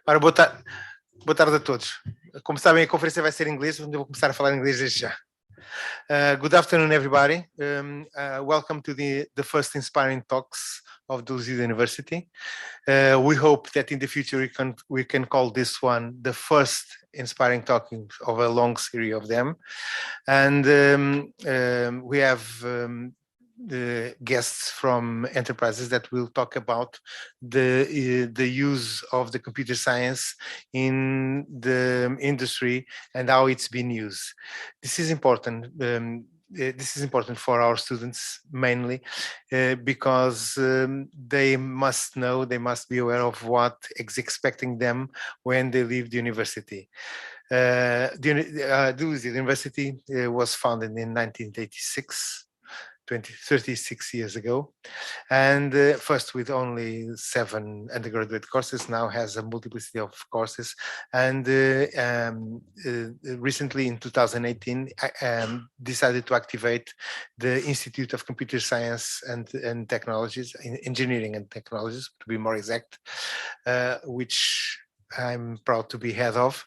Ora, boa tarde a todos. Como sabem, a conferência vai ser em inglês, onde eu vou começar a falar inglês desde já. Good afternoon, everybody. Welcome to the first inspiring talks of the Lusíada University. We hope that in the future we can call this one the first inspiring talking of a long series of them. And we have the guests from enterprises that will talk about the use of the computer science in the industry and how it's been used. This is important. This is important for our students mainly because they must know, they must be aware of what is expecting them when they leave the university. The Lusíada University was founded in 1986. 36 years ago, and first with only 7 undergraduate courses, now has a multiplicity of courses, and recently in 2018 decided to activate the Institute of Computer Science and Technologies, Engineering and Technologies to be more exact, which I'm proud to be head of.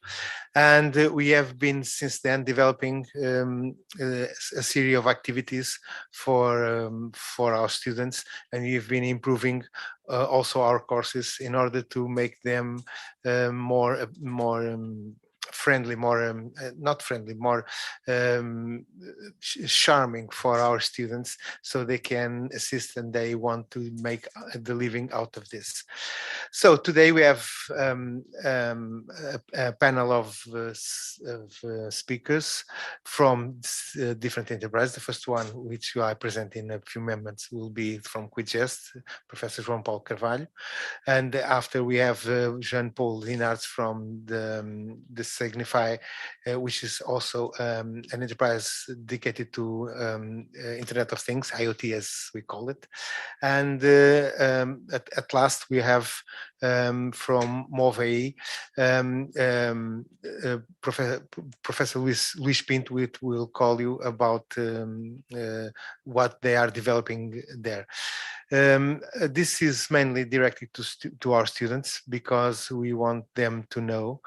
And we have been since then developing a series of activities for our students, and we've been improving also our courses in order to make them more friendly, more not friendly, more charming for our students, so they can assist and they want to make the living out of this. So today we have a panel of speakers from different enterprises. The first one, which I present in a few moments, will be from Kuipers, Professor Juan Palkerwal, and after we have Jean-Paul Linards from the Signify, which is also an enterprise dedicated to Internet of Things, IoT as we call it. And at last we have from MOVEI, Professor Luis Pinto will call you about what they are developing there. This is mainly directed to our students because we want them to know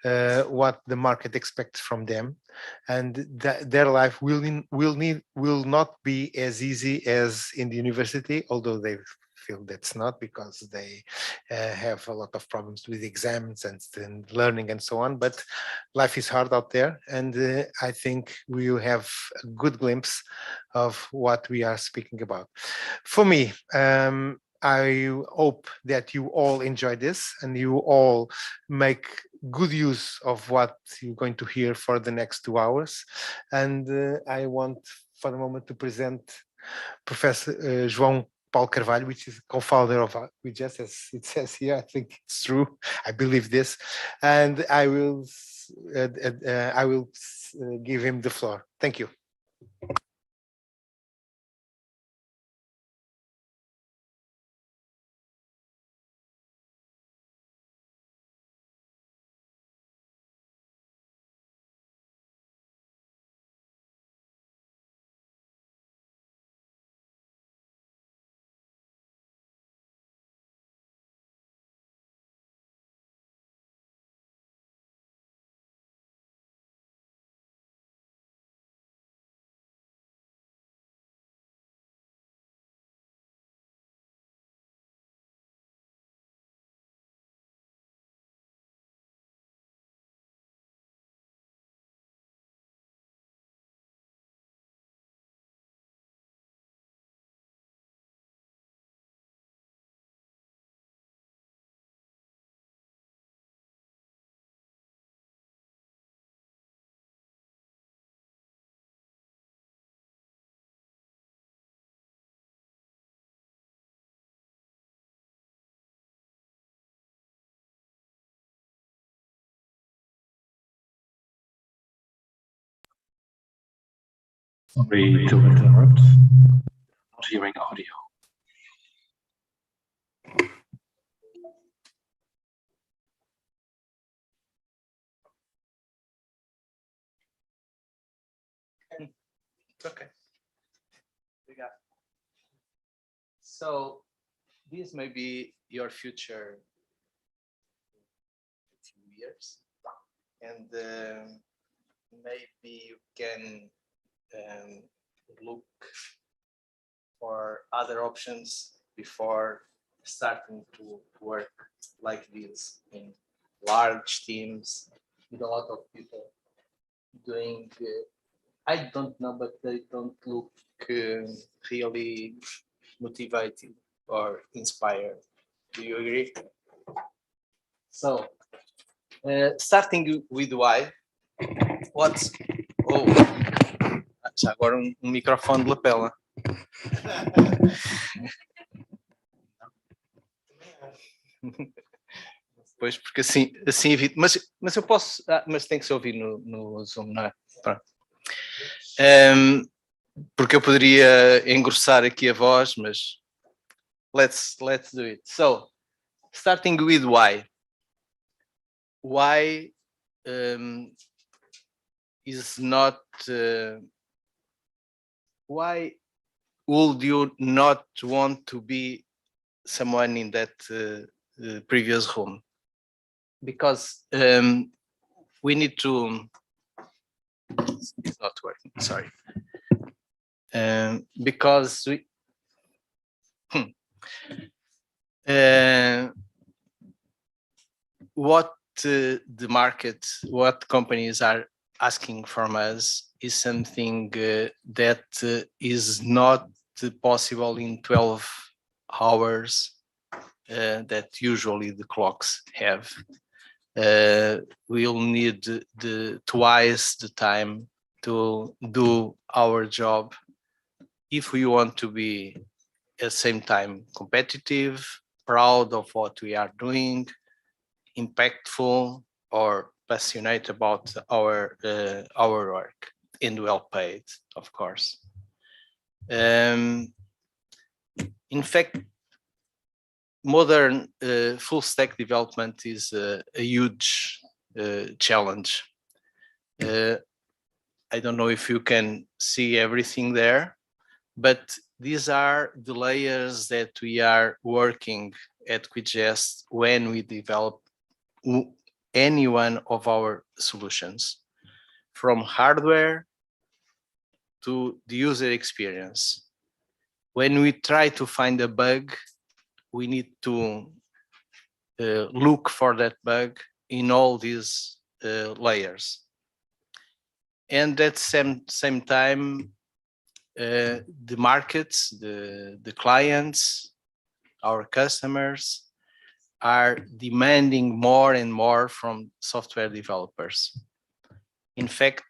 what the market expects from them, and their life will not be as easy as in the university, although they feel that's not, because they have a lot of problems with exams and learning and so on, but life is hard out there, and I think we will have a good glimpse of what we are speaking about. For me, I hope that you all enjoy this and you all make good use of what you're going to hear for the next 2 hours. And I want for the moment to present Professor João Palkerwal, which is co-founder of Kuipers, as it says here. I think it's true. I believe this, and I will give him the floor. Thank you. Sorry to interrupt. Not hearing audio. Okay. So this may be your future years, and maybe you can look for other options before starting to work like this in large teams with a lot of people doing I don't know, but they don't look really motivated or inspired. Do you agree? So starting with why, what's já agora microfone de lapela. Pois, porque assim evito. Mas eu posso. Mas tem que se ouvir no Zoom, não é? Pronto. Porque eu poderia engrossar aqui a voz, mas let's do it. So, starting with why. Why is not. Why would you not want to be someone in that previous room? Because we need to. It's not working. Sorry. Because we. What the market, what companies are asking from us is something that is not possible in 12 hours that usually the clocks have. We'll need twice the time to do our job if we want to be at the same time competitive, proud of what we are doing, impactful, or passionate about our work, and well paid, of course. In fact, modern full stack development is a huge challenge. I don't know if you can see everything there, but these are the layers that we are working at QuickJS when we develop any one of our solutions, from hardware to the user experience. When we try to find a bug, we need to look for that bug in all these layers. And at the same time, the markets, the clients, our customers are demanding more and more from software developers. In fact,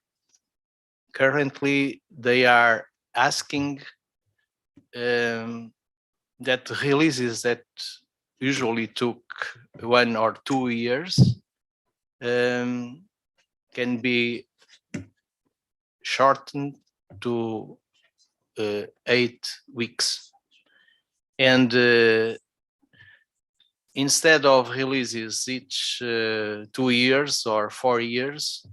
currently they are asking that releases that usually took 1 or 2 years can be shortened to 8 weeks. And instead of releases each 2 years or 4 years,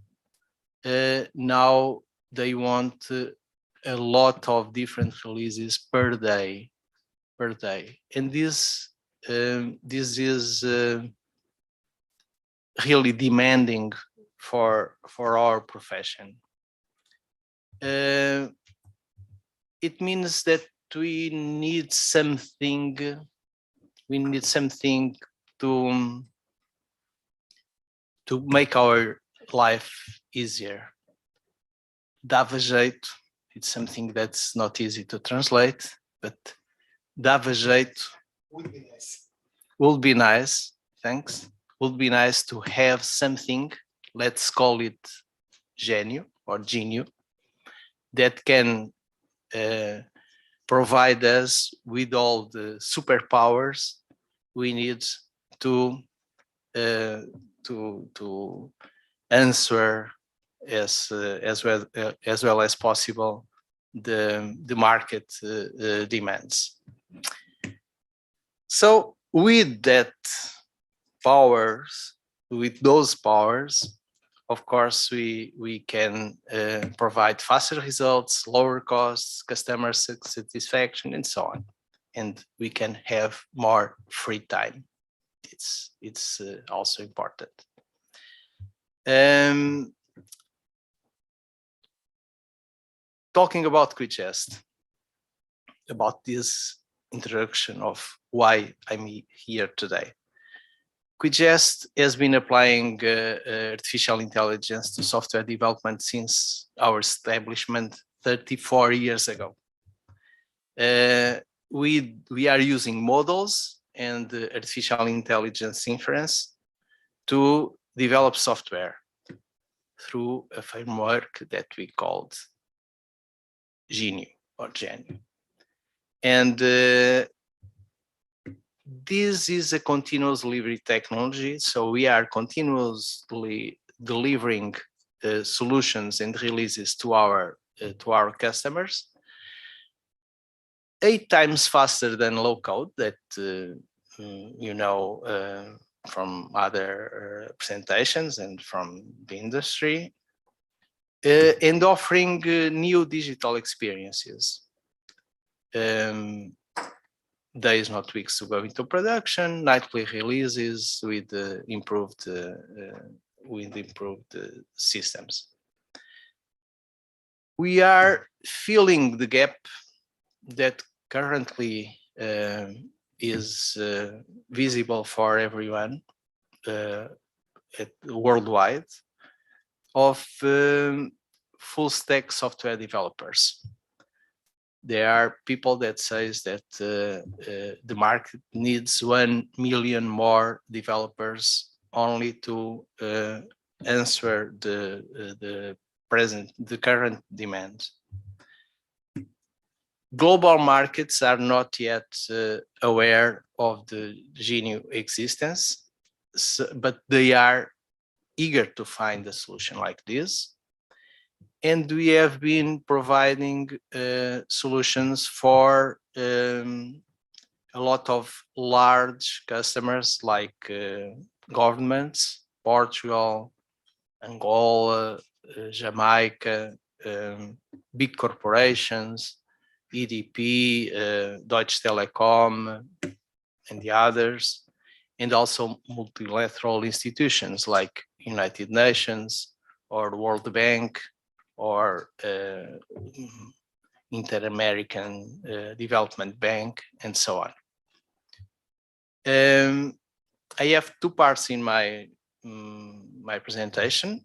now they want a lot of different releases per day. And this is really demanding for our profession. It means that we need something to make our life easier. Dava jeito, it's something that's not easy to translate, but dava jeito would be nice, thanks. Would be nice to have something, let's call it genio or genio, that can provide us with all the superpowers we need to answer as well as possible the market demands. So with those powers, of course, we can provide faster results, lower costs, customer satisfaction, and so on. And we can have more free time. It's also important. Talking about QuickJust, about this introduction of why I'm here today. QuickJust has been applying artificial intelligence to software development since our establishment 34 years ago. We are using models and artificial intelligence inference to develop software through a framework that we called GNU or GNU. And this is a continuous delivery technology. So we are continuously delivering solutions and releases to our customers 8 times faster than low code that you know from other presentations and from the industry, and offering new digital experiences. Days, not weeks, to go into production, nightly releases with improved systems. We are filling the gap that currently is visible for everyone worldwide of full stack software developers. There are people that says that the market needs 1 million more developers only to answer the current demand. Global markets are not yet aware of the GNU existence, but they are eager to find a solution like this. And we have been providing solutions for a lot of large customers like governments, Portugal, Angola, Jamaica, big corporations, EDP, Deutsche Telekom, and the others, and also multilateral institutions like United Nations or World Bank or Inter-American Development Bank, and so on. I have 2 parts in my presentation.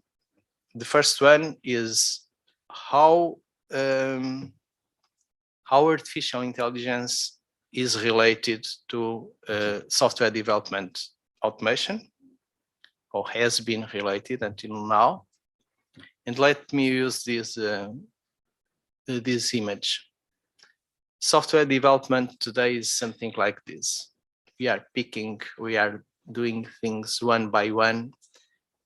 The first one is how artificial intelligence is related to software development automation, or has been related until now. And let me use this image. Software development today is something like this. We are doing things one by one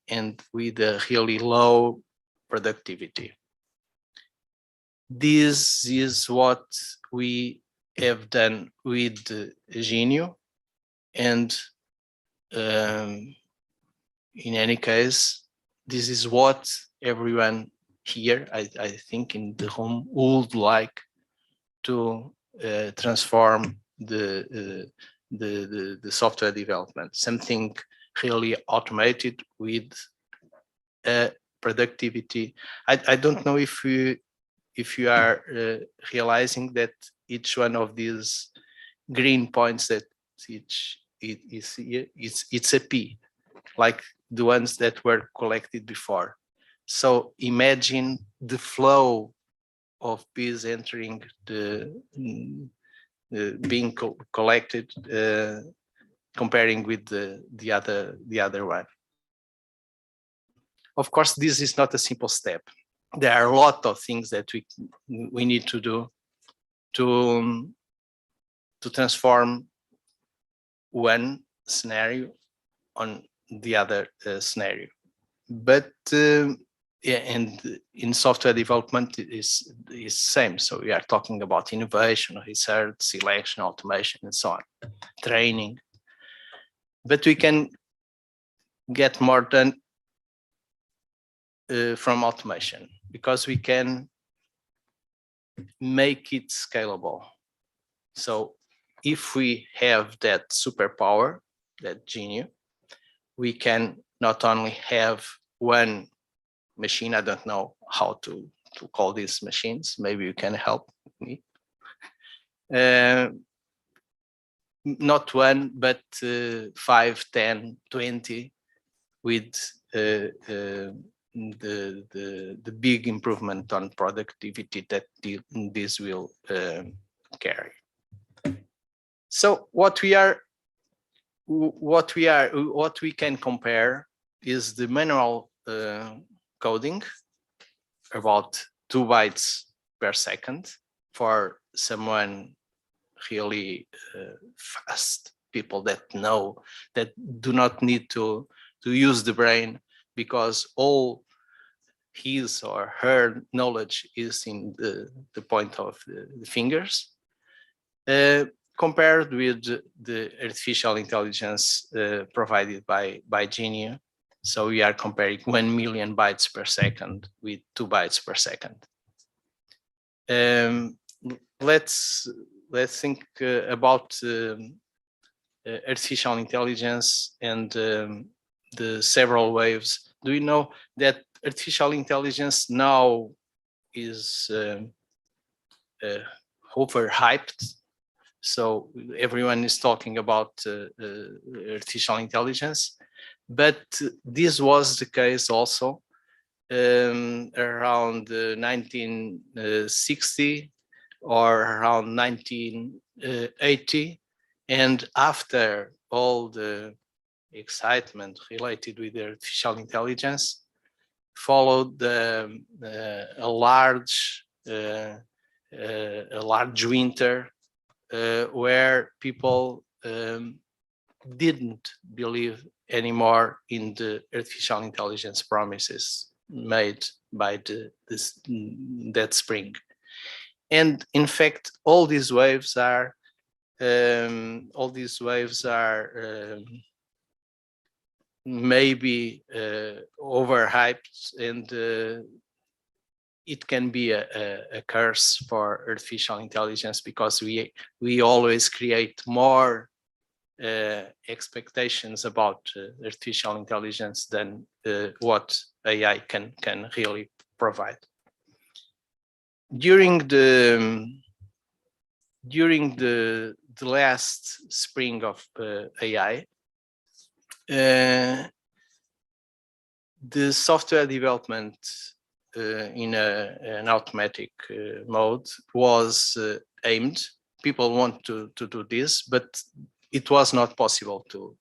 and with a really low productivity. This is what we have done with GNU, and in any case, this is what everyone here, I think, in the room would like to transform the software development, something really automated with productivity. I don't know if you are realizing that each one of these green points that it's a P, like the ones that were collected before. So imagine the flow of P's entering being collected, comparing with the other one. Of course, this is not a simple step. There are a lot of things that we need to do to transform one scenario on the other scenario. But and in software development is the same. So we are talking about innovation, research, selection, automation, and so on, training. But we can get more done from automation, because we can make it scalable. So if we have that superpower, that GNU, we can not only have one machine. I don't know how to call these machines. Maybe you can help me. Not one, but 5, 10, 20 with the big improvement on productivity that this will carry. So what we can compare is the manual coding, about 2 bytes per second for someone really fast, people that do not need to use the brain, because all his or her knowledge is in the point of the fingers, compared with the artificial intelligence provided by Genio. So we are comparing 1 million bytes per second with 2 bytes per second. Let's think about artificial intelligence and the several waves. Do you know that artificial intelligence now is overhyped? So everyone is talking about artificial intelligence, but this was the case also around 1960 or around 1980, and after all the excitement related with artificial intelligence, followed a large winter where people didn't believe anymore in the artificial intelligence promises made by that spring. And in fact, all these waves are maybe overhyped, and it can be a curse for artificial intelligence, because we always create more expectations about artificial intelligence than what AI can really provide. During the last spring of AI, the software development in an automatic mode was aimed. People want to do this, but it was not possible to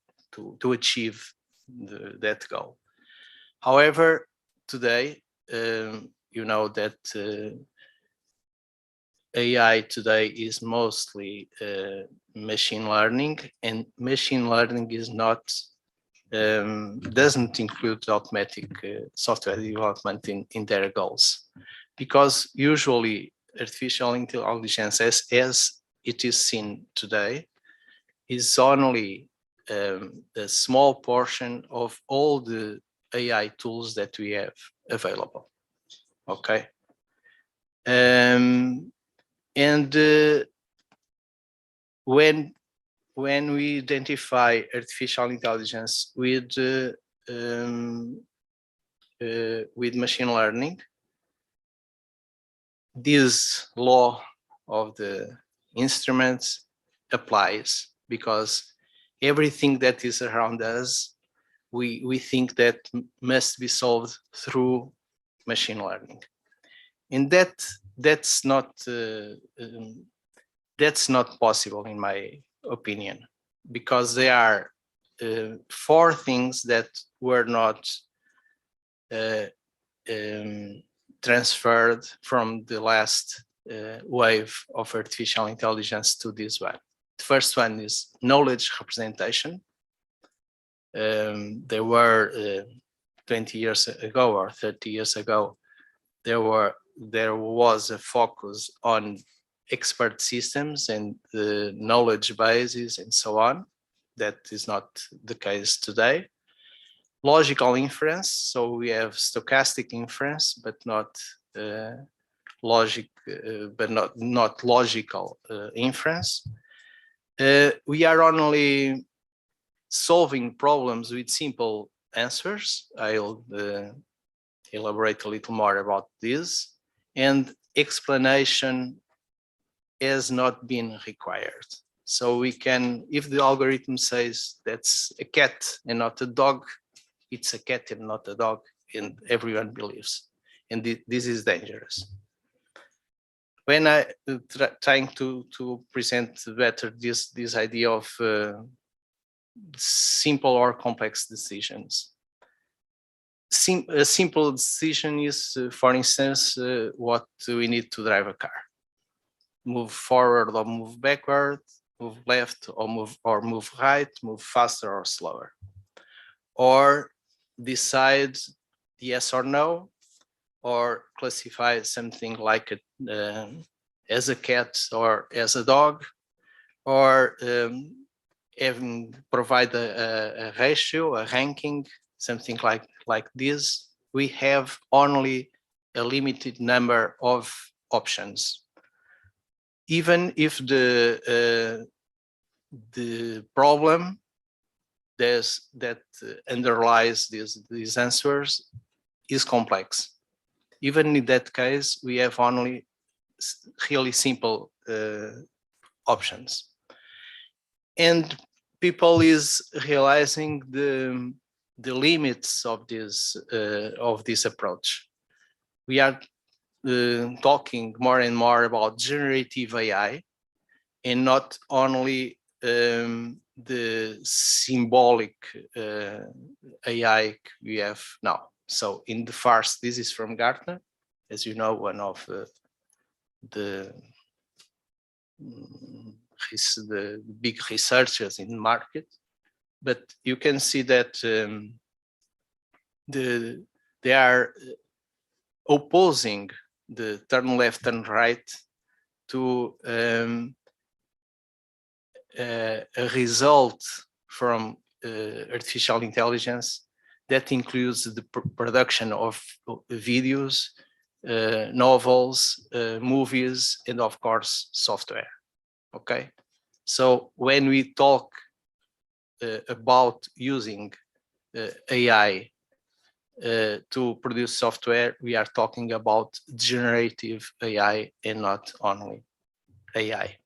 achieve that goal. However, today, you know that AI today is mostly machine learning, and machine learning is not doesn't include automatic software development in their goals, because usually artificial intelligence as it is seen today is only a small portion of all the AI tools that we have available. Okay. And when we identify artificial intelligence with machine learning, this law of the instruments applies, because everything that is around us, we think that must be solved through machine learning, and that's not possible in my opinion, because there are 4 things that were not transferred from the last wave of artificial intelligence to this one. The first one is knowledge representation. There were 20 years ago or 30 years ago, there was a focus on expert systems and the knowledge bases and so on. That is not the case today. Logical inference, so we have stochastic inference, but not not logical inference. We are only solving problems with simple answers. I'll elaborate a little more about this, and explanation has not been required. So we can, if the algorithm says that's a cat and not a dog, it's a cat and not a dog, and everyone believes. And this is dangerous. When I trying to present better this idea of simple or complex decisions. A simple decision is, for instance, what do we need to drive a car? Move forward or move backward, move left or move right, move faster or slower. Or decide yes or no, or classify something like as a cat or as a dog, or provide a ratio, a ranking, something like this. We have only a limited number of options. Even if the problem that underlies these answers is complex. Even in that case, we have only really simple options. And people is realizing the limits of this approach. We are talking more and more about generative AI, and not only the symbolic AI we have now. So in the first, this is from Gartner, as you know, one of the big researchers in the market. But you can see that they are opposing the turn left, turn right to a result from artificial intelligence that includes the production of videos, novels, movies, and of course, software. Okay, so when we talk about using AI to produce software, we are talking about generative AI and not only AI.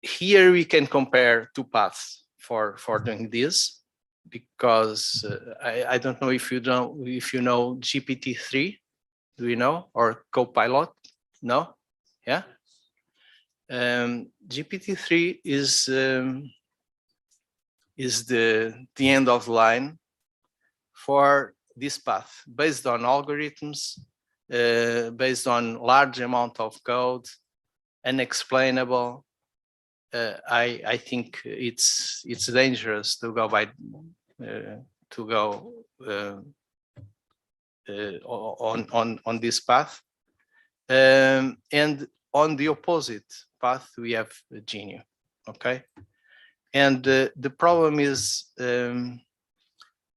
Here we can compare two paths for doing this, because I don't know if you know GPT-3, do you know, or Copilot? No? Yeah. GPT-3 is the end of the line for this path, based on algorithms, based on large amount of code, unexplainable. I think it's dangerous to go on this path, and on the opposite path we have Genio. Okay, and the problem is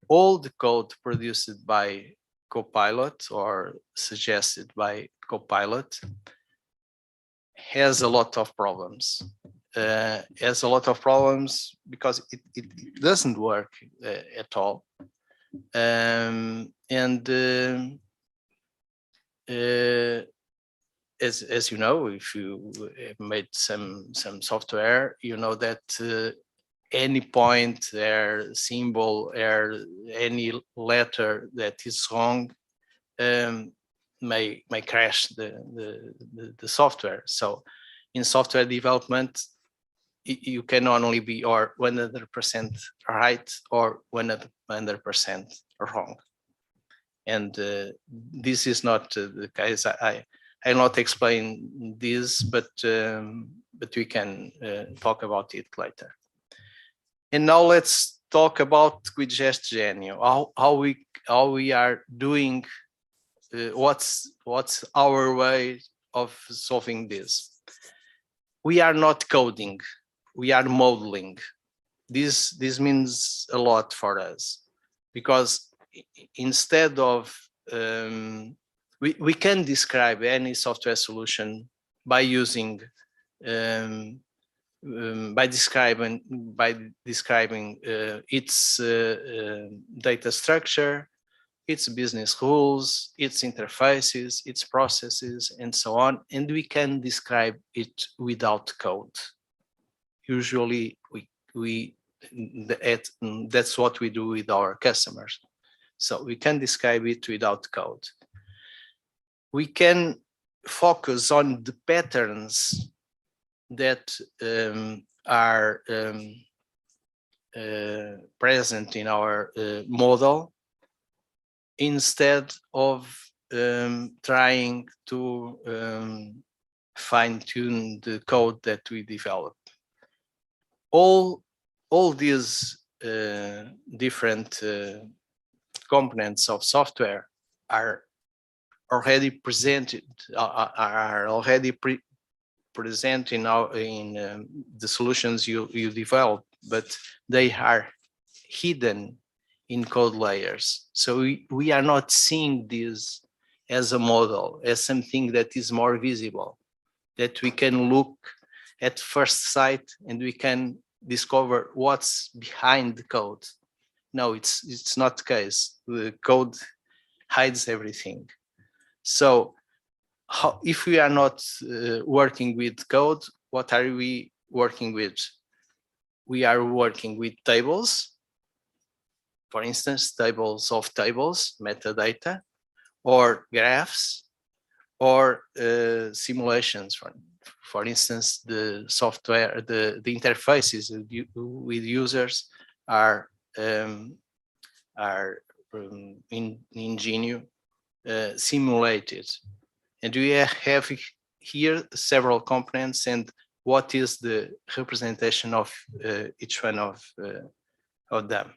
all the code produced by Copilot or suggested by Copilot has a lot of problems. Has a lot of problems because it doesn't work at all. And as you know, if you have made some software, you know that any point or symbol or any letter that is wrong may crash the software. So in software development, you can only be or 100% right or 100% wrong. And this is not the case. I'll not explain this, but we can talk about it later. And now let's talk about Quidgest Genio. How we are doing. What's our way of solving this? We are not coding. We are modeling. This means a lot for us, because instead of we can describe any software solution by using by describing its data structure, its business rules, its interfaces, its processes, and so on. And we can describe it without code. Usually, that's what we do with our customers. So we can describe it without code. We can focus on the patterns that are present in our model, instead of trying to fine-tune the code that we develop. All these different components of software are already presented, present in the solutions you develop, but they are hidden in code layers. So we are not seeing this as a model, as something that is more visible, that we can look at first sight and we can discover what's behind the code. No, it's not the case. The code hides everything. So if we are not working with code, what are we working with? We are working with tables, for instance, tables of tables, metadata, or graphs, or simulations. For instance, the software, the interfaces with users are in Ingenio simulated. And we have here several components, and what is the representation of each one of them.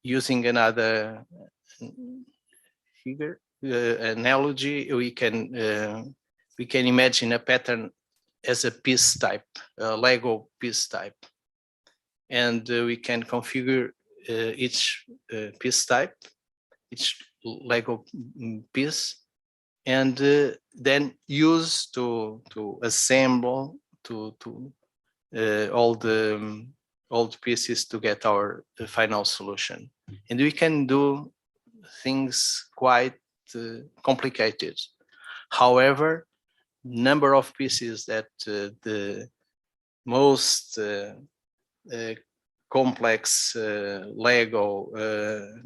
Using another figure analogy, we can imagine a pattern as a piece type, a Lego piece type, and we can configure each piece type, each Lego piece, and then use to assemble all the pieces to get our final solution. And we can do things quite complicated. However, number of pieces that the most complex Lego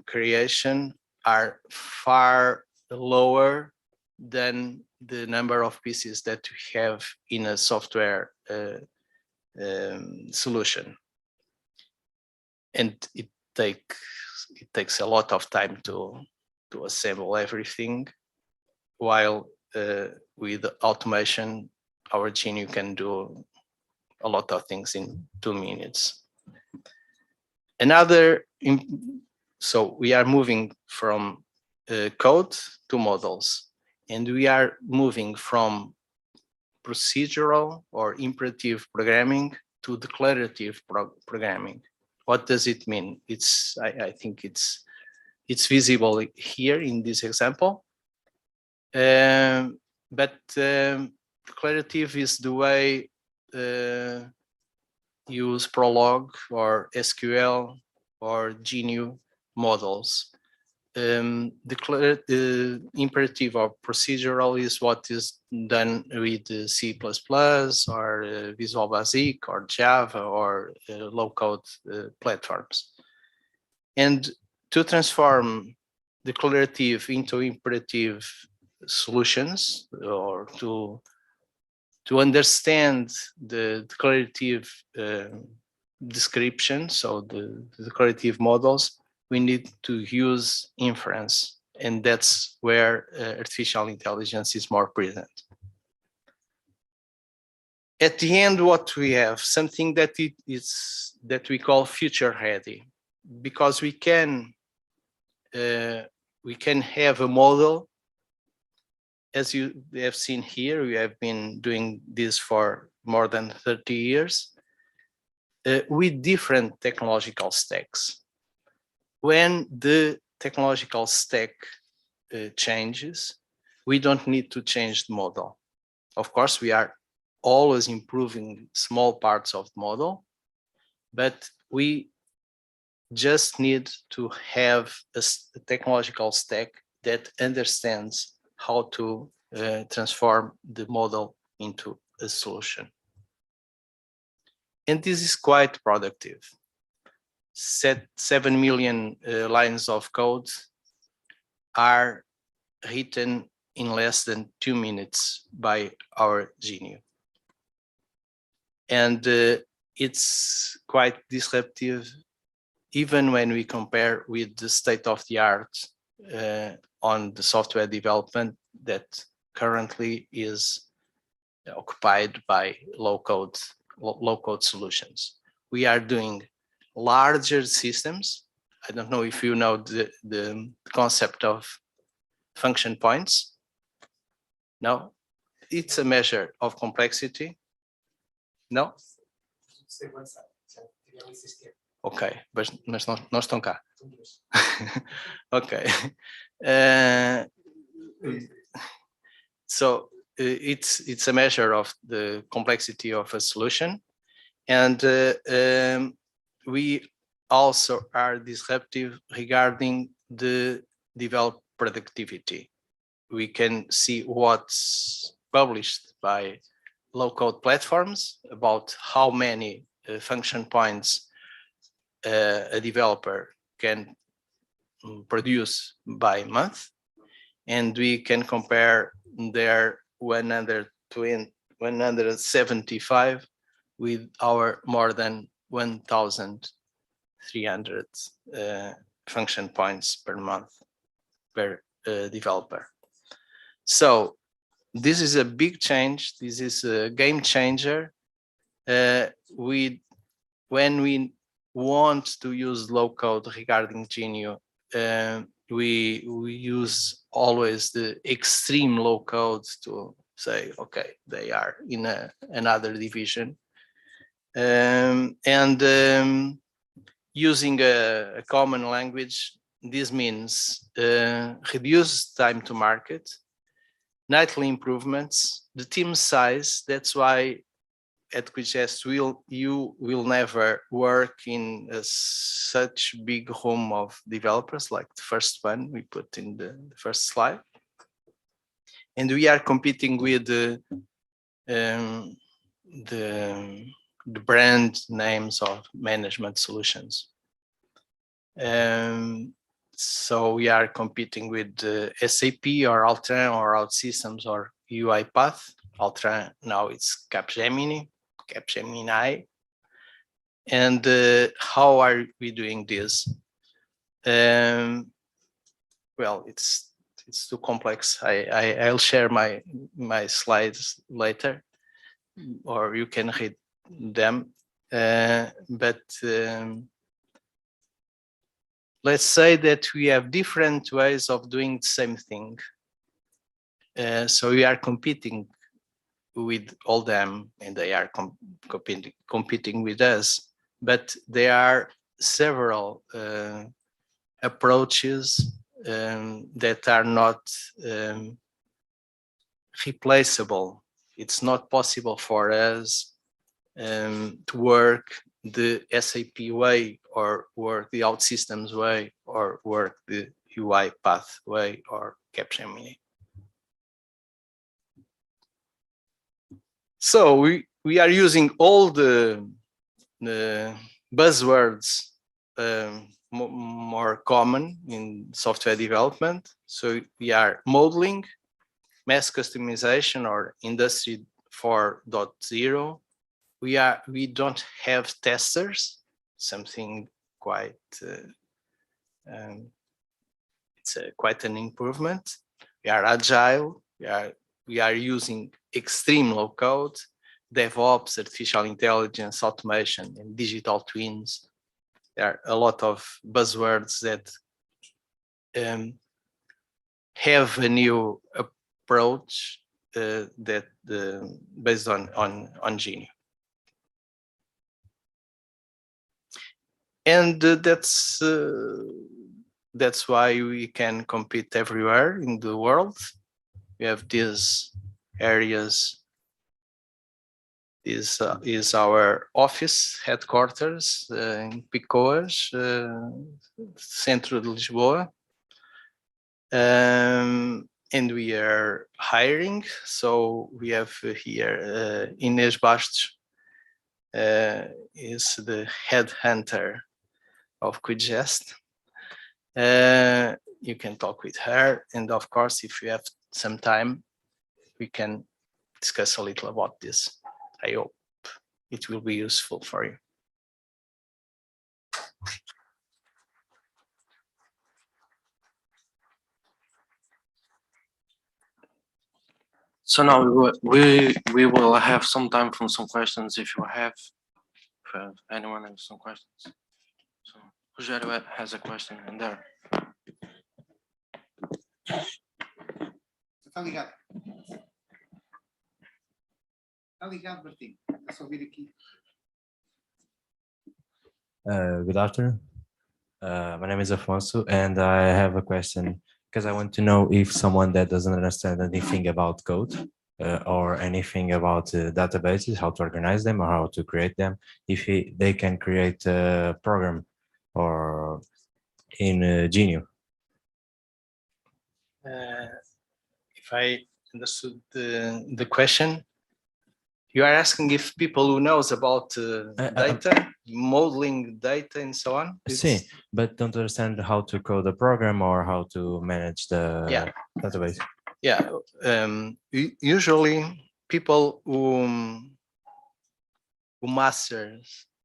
creation are far lower than the number of pieces that we have in a software solution. And it takes a lot of time to assemble everything, while with automation, our Genio can do a lot of things in 2 minutes. So we are moving from code to models, and we are moving from procedural or imperative programming to declarative programming. What does it mean? I think it's visible here in this example, but declarative is the way use Prolog or SQL or GNU models. The imperative or procedural is what is done with C++ or Visual Basic or Java or low-code platforms. And to transform declarative into imperative solutions, or to understand the declarative description, so the declarative models, we need to use inference, and that's where artificial intelligence is more present. At the end, what we have, something that we call future ready, because we can have a model. As you have seen here, we have been doing this for more than 30 years with different technological stacks. When the technological stack changes, we don't need to change the model. Of course, we are always improving small parts of the model, but we just need to have a technological stack that understands how to transform the model into a solution. And this is quite productive. 7 million lines of code are written in less than 2 minutes by our GNU. And it's quite disruptive, even when we compare with the state of the art on the software development that currently is occupied by low-code solutions. We are doing larger systems. I don't know if you know the concept of function points. No, it's a measure of complexity. No? Ok, mas não estão cá. Ok. So it's a measure of the complexity of a solution, and we also are disruptive regarding the developed productivity. We can see what's published by low-code platforms about how many function points a developer can produce by month, and we can compare their 175 with our more than 1,300 function points per month per developer. So this is a big change. This is a game changer. When we want to use low code regarding GNU, we use always the extreme low code to say, okay, they are in another division. Using a common language, this means reduce time to market, nightly improvements, the team size. That's why at QGIS you will never work in such big room of developers like the first one we put in the first slide. And we are competing with the brand names of management solutions. So we are competing with SAP or Altran or OutSystems or UiPath. Altran now it's Capgemini. And how are we doing this? Well, it's too complex. I'll share my slides later, or you can read them. Let's say that we have different ways of doing the same thing. So we are competing with all them, and they are competing with us. But there are several approaches that are not replaceable. It's not possible for us to work the SAP way, or work the OutSystems way, or work the UiPath way, or Capgemini. So we are using all the buzzwords more common in software development. So we are modeling, mass customization, or Industry 4.0. We don't have testers, something quite it's quite an improvement. We are agile. We are using extreme low code, DevOps, artificial intelligence, automation, and digital twins. There are a lot of buzzwords that have a new approach that based on GNU. And that's why we can compete everywhere in the world. We have these areas This is our office headquarters in Picoas, Centro de Lisboa. And we are hiring. So we have here Inês Bastos, is the headhunter of QuickGest. You can talk with her, and of course, if you have some time, we can discuss a little about this. I hope it will be useful for you. So now we will have some time for some questions if anyone has some questions. So Jorge has a question in there. Está ligado. Está ligado, Martijn. É só vir aqui. Good afternoon. My name is Afonso, and I have a question because I want to know if someone that doesn't understand anything about code or anything about databases, how to organize them or how to create them, if they can create a program or in Genio. If I understood the question, you are asking if people who knows about data, modeling data and so on? See, but don't understand how to code a program or how to manage the database. Yeah, usually people who master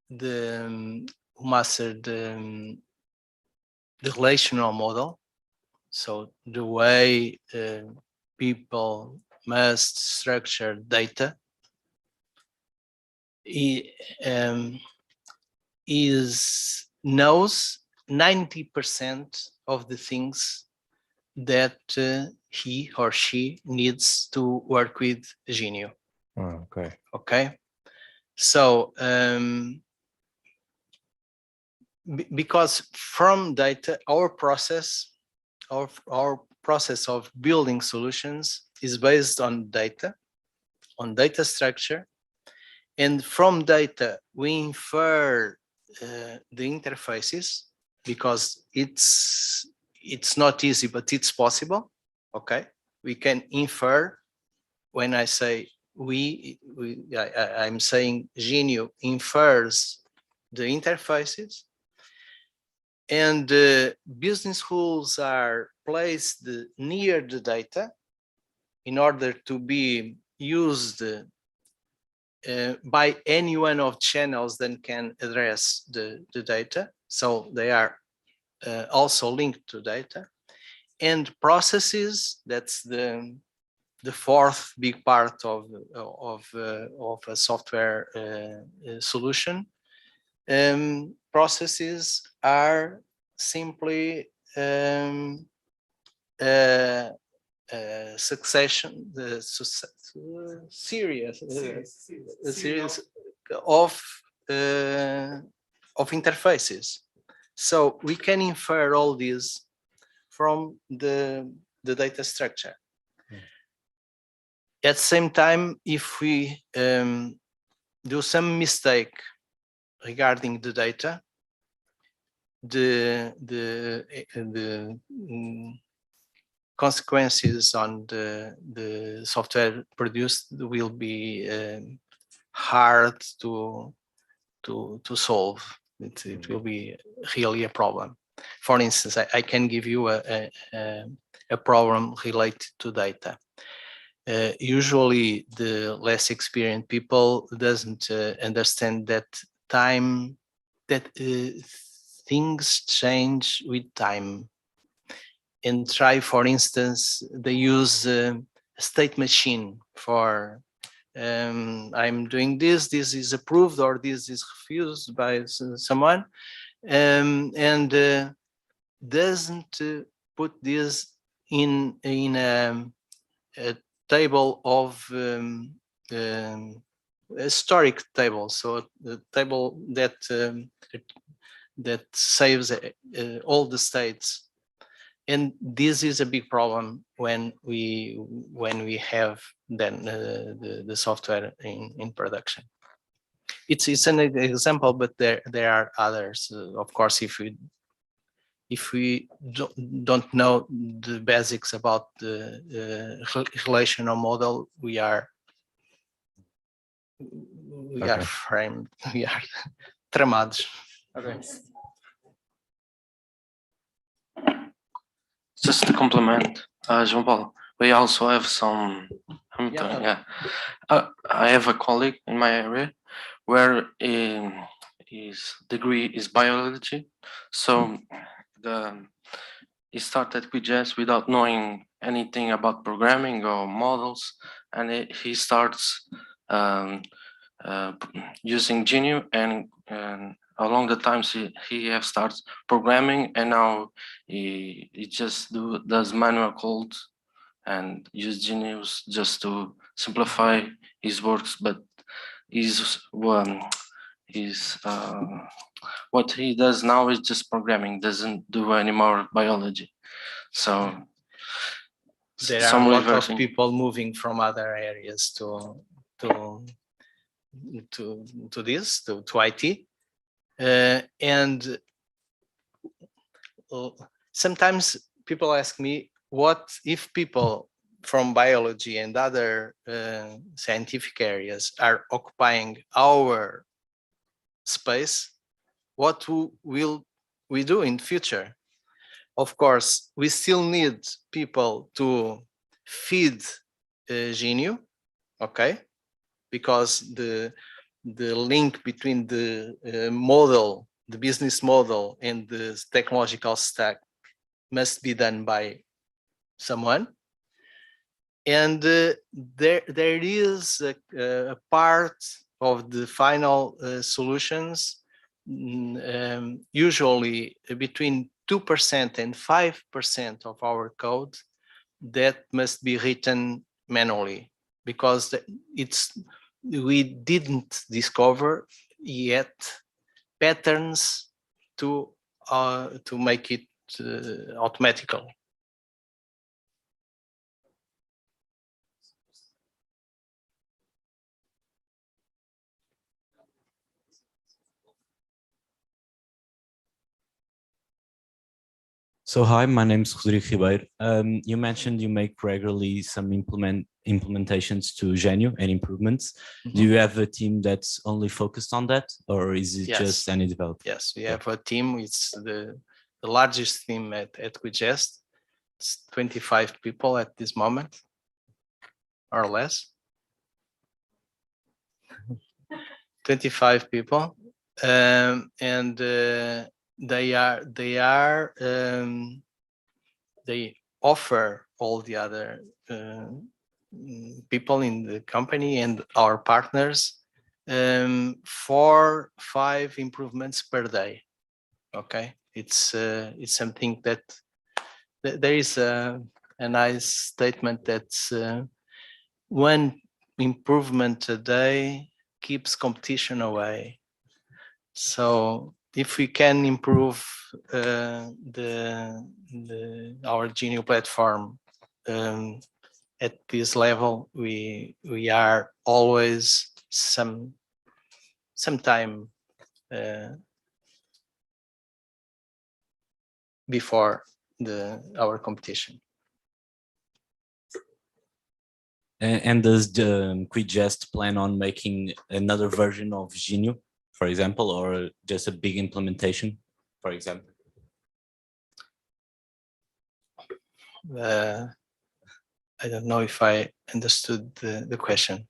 the relational model, so the way people must structure data, knows 90% of the things that he or she needs to work with Genio. Oh, okay. Okay. So because from data, our process of building solutions is based on data structure. And from data, we infer the interfaces, because it's not easy, but it's possible. Okay, we can infer. When I say I'm saying Genio infers the interfaces, and business rules are placed near the data in order to be used by any one of channels that can address the data. So they are also linked to data. And processes, that's the fourth big part of a software solution. Processes are simply succession, series of interfaces. So we can infer all these from the data structure. At the same time, if we do some mistake regarding the data, the consequences on the software produced will be hard to solve. It will be really a problem. For instance, I can give you a problem related to data. Usually the less experienced people doesn't understand that things change with time. And try, for instance, they use a state machine for I'm doing this is approved or this is refused by someone, and doesn't put this in a table of historic table, so the table that saves all the states. And this is a big problem when we have then the software in production. It's an example, but there are others. Of course, if we don't know the basics about the relational model, we are framed, we are tramados. Okay. Just to complement, João Paulo, we also have some. I have a colleague in my area where his degree is biology, so he started QGIS without knowing anything about programming or models, and he starts using GNU, and along the times he have started programming, and now he just does manual code and use GNU just to simplify his works, but what he does now is just programming, doesn't do any more biology. So there are a lot of people moving from other areas to IT, and sometimes people ask me, what if people from biology and other scientific areas are occupying our space? What will we do in future? Of course, we still need people to feed GNU, okay? Because the link between the model, the business model, and the technological stack must be done by someone. And there is a part of the final solutions, usually between 2% and 5% of our code, that must be written manually, because we didn't discover yet patterns to make it automatical. So hi, my name is Rodrigo Ribeiro. You mentioned you make regularly some implementations to GNU and improvements. Mm-hmm. Do you have a team that's only focused on that, or is it just any developer? Yes, we have a team. It's the largest team at QGIS. It's 25 people at this moment, or less. 25 people, and they offer all the other people in the company and our partners 4-5 improvements per day. Okay, it's something that there is a nice statement that's one improvement a day keeps competition away. So if we can improve our GNU platform at this level, we are always some time before our competition. And does the QGIS plan on making another version of GNU, for example, or just a big implementation, for example? I don't know if I understood the question.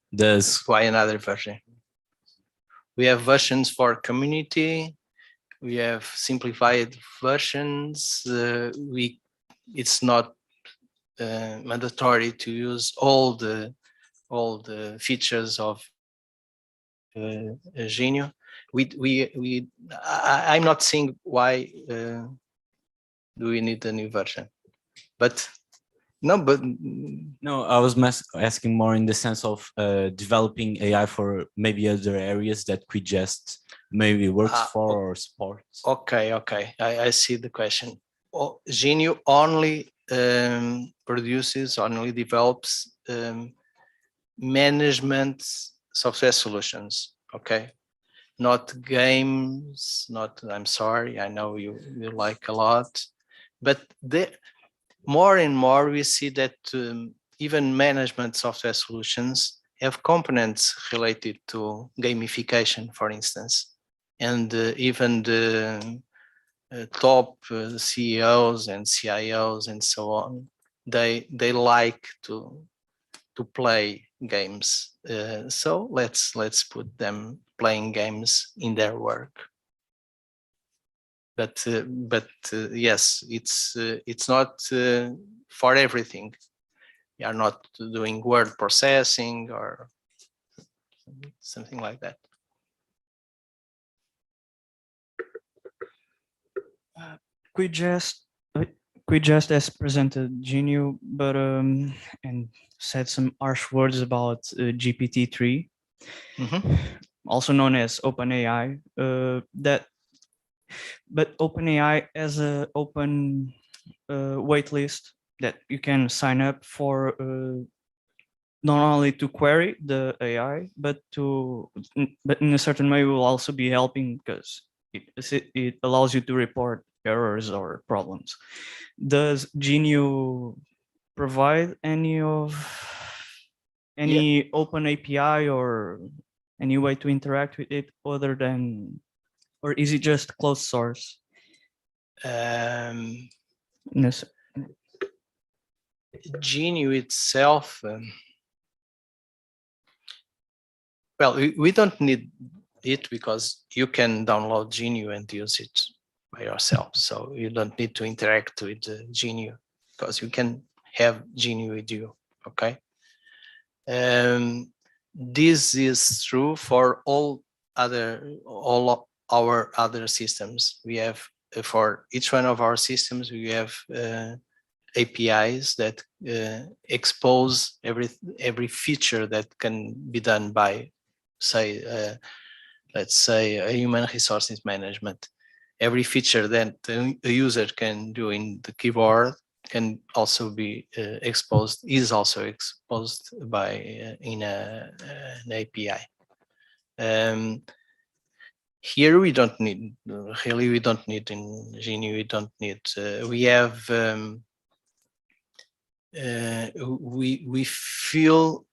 Why another version? We have versions for community. We have simplified versions. It's not mandatory to use all the features of GNU. I'm not seeing why do we need a new version, but no, I was asking more in the sense of developing AI for maybe other areas that QGIS maybe works for or supports. Okay, I see the question. Genio only only develops management software solutions. Okay, not games. Not. I'm sorry. I know you like a lot, but more and more we see that even management software solutions have components related to gamification, for instance, and even the top CEOs and CIOs and so on, they like to play games. So let's put them playing games in their work. But yes, it's not for everything. We are not doing word processing or something like that. Just has presented Genio, but and said some harsh words about GPT-3, also known as OpenAI. But OpenAI has an open waitlist that you can sign up for, not only to query the AI, but in a certain way will also be helping, because it allows you to report errors or problems. Does Genio provide any open API or any way to interact with it other than, or is it just closed source? Yes. Genio itself, well, we don't need it because you can download Genio and use it by yourself. So you don't need to interact with Genio because you can have Genio with you. Okay. This is true for all our other systems. We have, for each one of our systems, we have APIs that expose every feature that can be done by, say, let's say, a human resources management. Every feature that a user can do in the keyboard can also be exposed, is also exposed by in an API. Here we don't need, really we don't need in Genio, we don't need, we have, we feel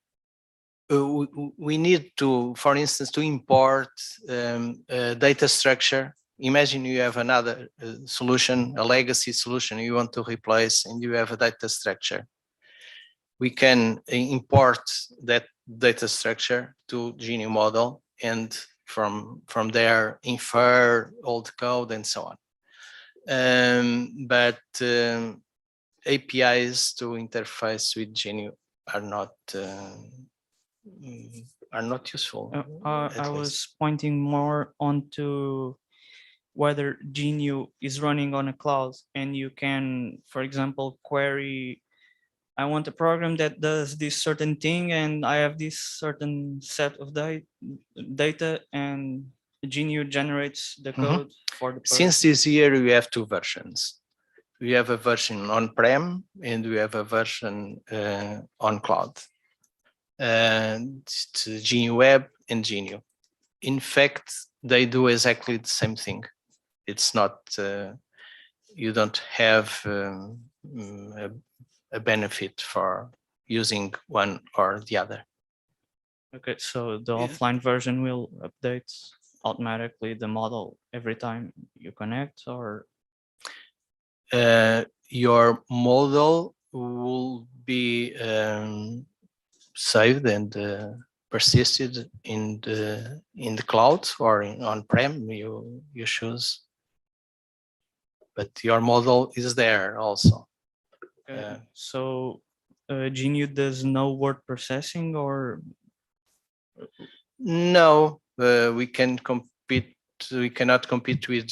we need to, for instance, to import a data structure. Imagine you have another solution, a legacy solution you want to replace, and you have a data structure. We can import that data structure to Genio model, and from there infer old code and so on. But APIs to interface with Genio are not useful. I was pointing more onto whether Genio is running on a cloud, and you can, for example, query, I want a program that does this certain thing, and I have this certain set of data, and Genio generates the code for the person. Since this year, we have two versions. We have a version on-prem, and we have a version on cloud. And it's Genio Web and Genio. In fact, they do exactly the same thing. It's not, you don't have a benefit for using one or the other. Okay, so the offline version will update automatically the model every time you connect, or? Your model will be saved and persisted in the cloud or on-prem, you choose. But your model is there also. So Genio does no word processing, or? No, we can compete. We cannot compete with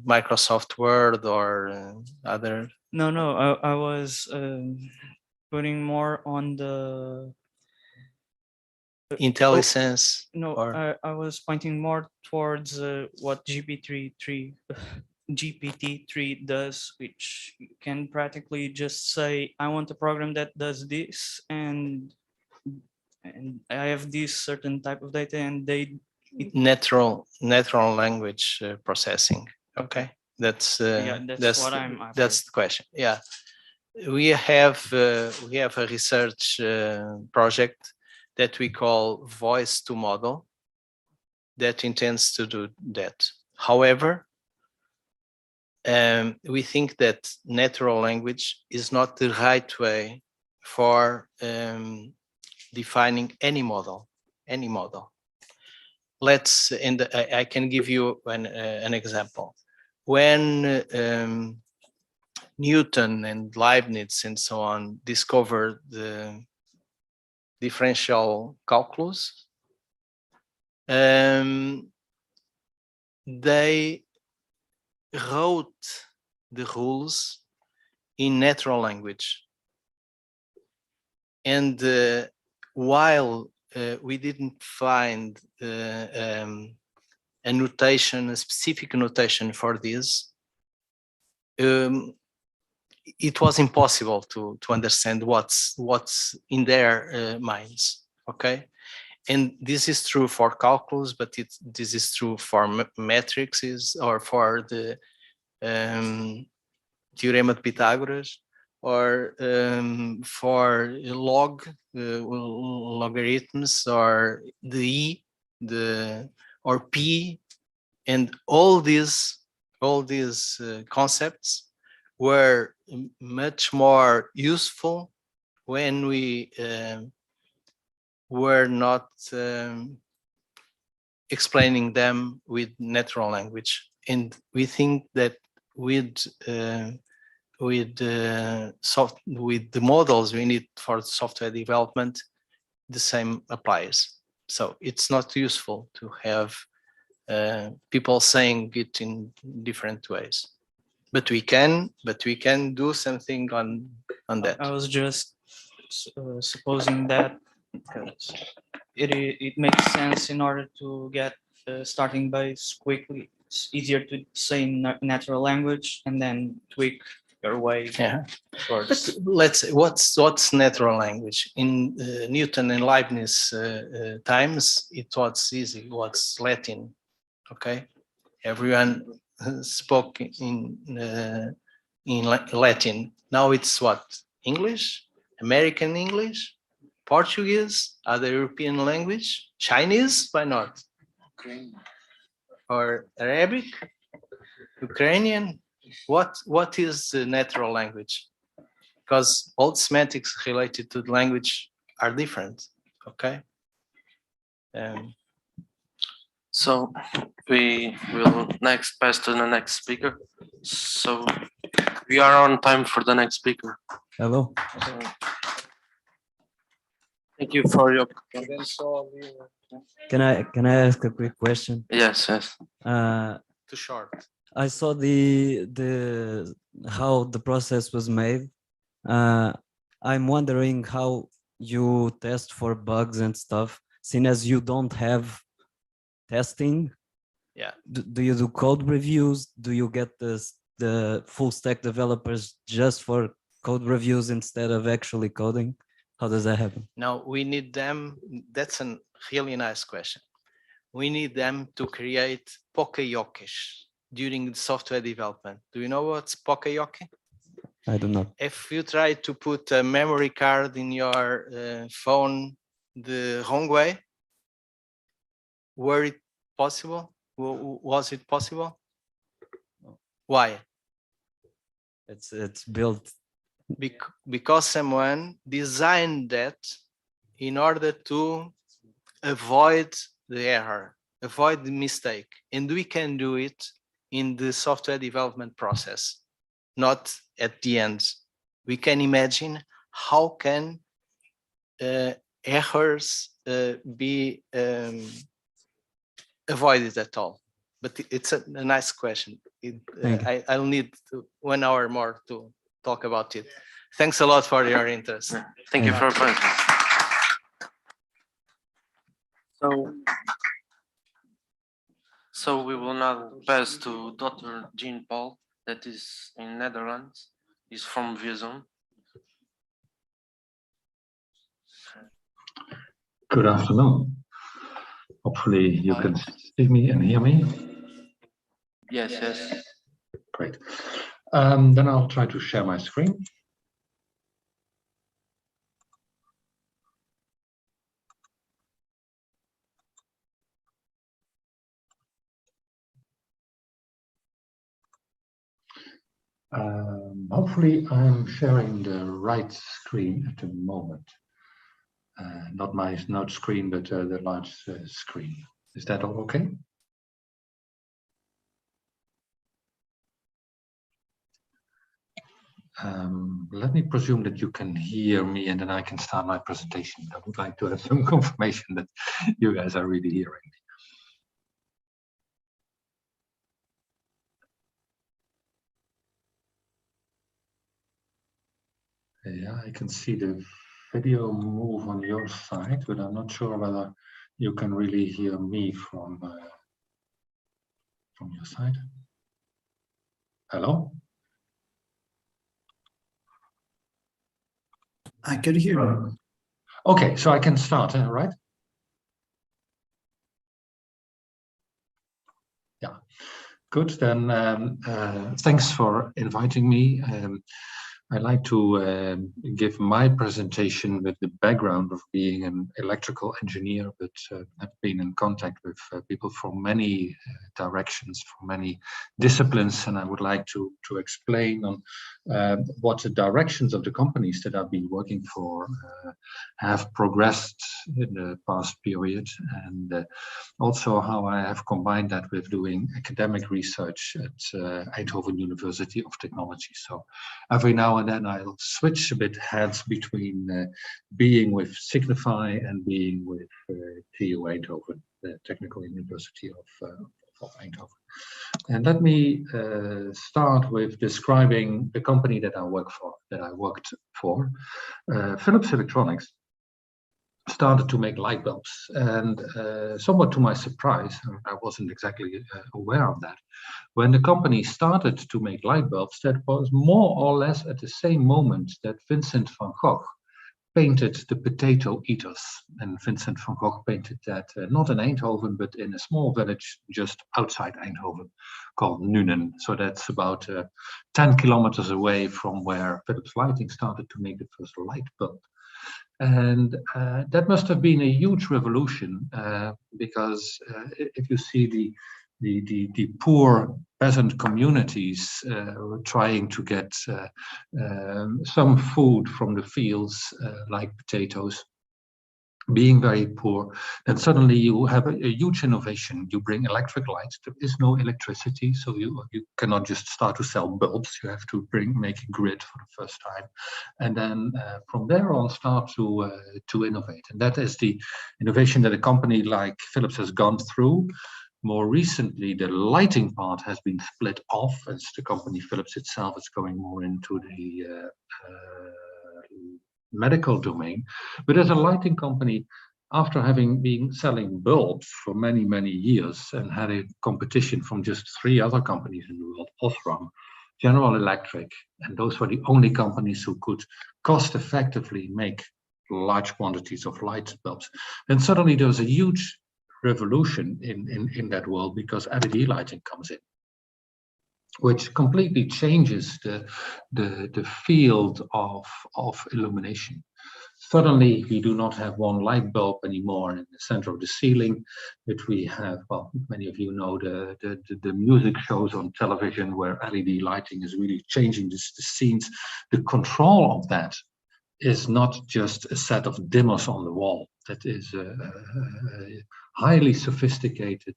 Microsoft Word or other. No, I was putting more on the IntelliSense. No, I was pointing more towards what GPT-3 GPT-3 does, which you can practically just say, I want a program that does this, and I have this certain type of data, and they Natural language processing. Okay, that's what I'm after. that's the question. Yeah, we have a research project that we call voice to model that intends to do that. However, we think that natural language is not the right way for defining any model. Let's, I can give you an example. When Newton and Leibniz and so on discovered the differential calculus, they wrote the rules in natural language. And while we didn't find a notation, a specific notation for this, it was impossible to understand what's in their minds. Okay, and this is true for calculus, but this is true for matrices or for the theorem of Pythagoras, or for logarithms, or the or p, and all these concepts were much more useful when we were not explaining them with natural language. And we think that with the models we need for software development, the same applies. So it's not useful to have people saying it in different ways. But we can do something on that. I was just supposing that because it makes sense in order to get starting base quickly. It's easier to say natural language and then tweak your way. Yeah. Towards. But let's say, what's natural language? In Newton and Leibniz times, it was easy. What's Latin? Okay, everyone spoke in Latin. Now it's what? English, American English, Portuguese, other European language, Chinese, why not? Or Arabic, Ukrainian. What is the natural language? Because all the semantics related to the language are different. Okay. So we will next pass to the next speaker. So we are on time for the next speaker. Hello. So, thank you for your. Can I ask a quick question? Yes. Too short. I saw how the process was made. I'm wondering how you test for bugs and stuff, seeing as you don't have testing. Yeah. Do you do code reviews? Do you get the full stack developers just for code reviews instead of actually coding? How does that happen? Now we need them. That's a really nice question. We need them to create poka-yokes during the software development. Do you know what's poka-yoke? I do not. If you try to put a memory card in your phone the wrong way, was it possible? Why? It's built because someone designed that in order to avoid the error, avoid the mistake. And we can do it in the software development process, not at the end. We can imagine how can errors be avoided at all. But it's a nice question. I'll need 1 hour more to talk about it. Thanks a lot for your interest. Thank you for your So we will now pass to Dr. Jean Paul, that is in Netherlands. He's from Vision. Good afternoon. Hopefully you can see me and hear me. Yes, yes. Great. Then I'll try to share my screen. Hopefully I'm sharing the right screen at the moment. Not my note screen, but the large screen. Is that all okay? Let me presume that you can hear me and then I can start my presentation. I would like to have some confirmation that you guys are really hearing me. Yeah, I can see the video move on your side, but I'm not sure whether you can really hear me from your side. Hello? I can hear you. Okay, so I can start, right? Yeah, good. Then thanks for inviting me. I'd like to give my presentation with the background of being an electrical engineer, but I've been in contact with people from many directions, from many disciplines, and I would like to explain on what the directions of the companies that I've been working for have progressed in the past period, and also how I have combined that with doing academic research at Eindhoven University of Technology. So every now and then I'll switch a bit heads between being with Signify and being with TU Eindhoven, the Technical University of Eindhoven. And let me start with describing the company that I worked for. Philips Electronics started to make light bulbs, and somewhat to my surprise, I wasn't exactly aware of that. When the company started to make light bulbs, that was more or less at the same moment that Vincent van Gogh painted the potato eaters. And Vincent van Gogh painted that not in Eindhoven, but in a small village just outside Eindhoven called Nuenen. So that's about 10 kilometers away from where Philips Lighting started to make the first light bulb. And that must have been a huge revolution because if you see the poor peasant communities trying to get some food from the fields, like potatoes, being very poor, then suddenly you have a huge innovation. You bring electric lights. There is no electricity, so you cannot just start to sell bulbs. You have to make a grid for the first time, and then from there on start to innovate. And that is the innovation that a company like Philips has gone through. More recently, the lighting part has been split off as the company Philips itself is going more into the medical domain. But as a lighting company, after having been selling bulbs for many, many years and had a competition from just 3 other companies in the world, Osram, General Electric, and those were the only companies who could cost effectively make large quantities of light bulbs. Then suddenly there was a huge revolution in that world because LED lighting comes in, which completely changes the field of illumination. Suddenly, we do not have one light bulb anymore in the center of the ceiling, but we have, well, many of you know the music shows on television where LED lighting is really changing the scenes. The control of that is not just a set of dimmers on the wall. That is a highly sophisticated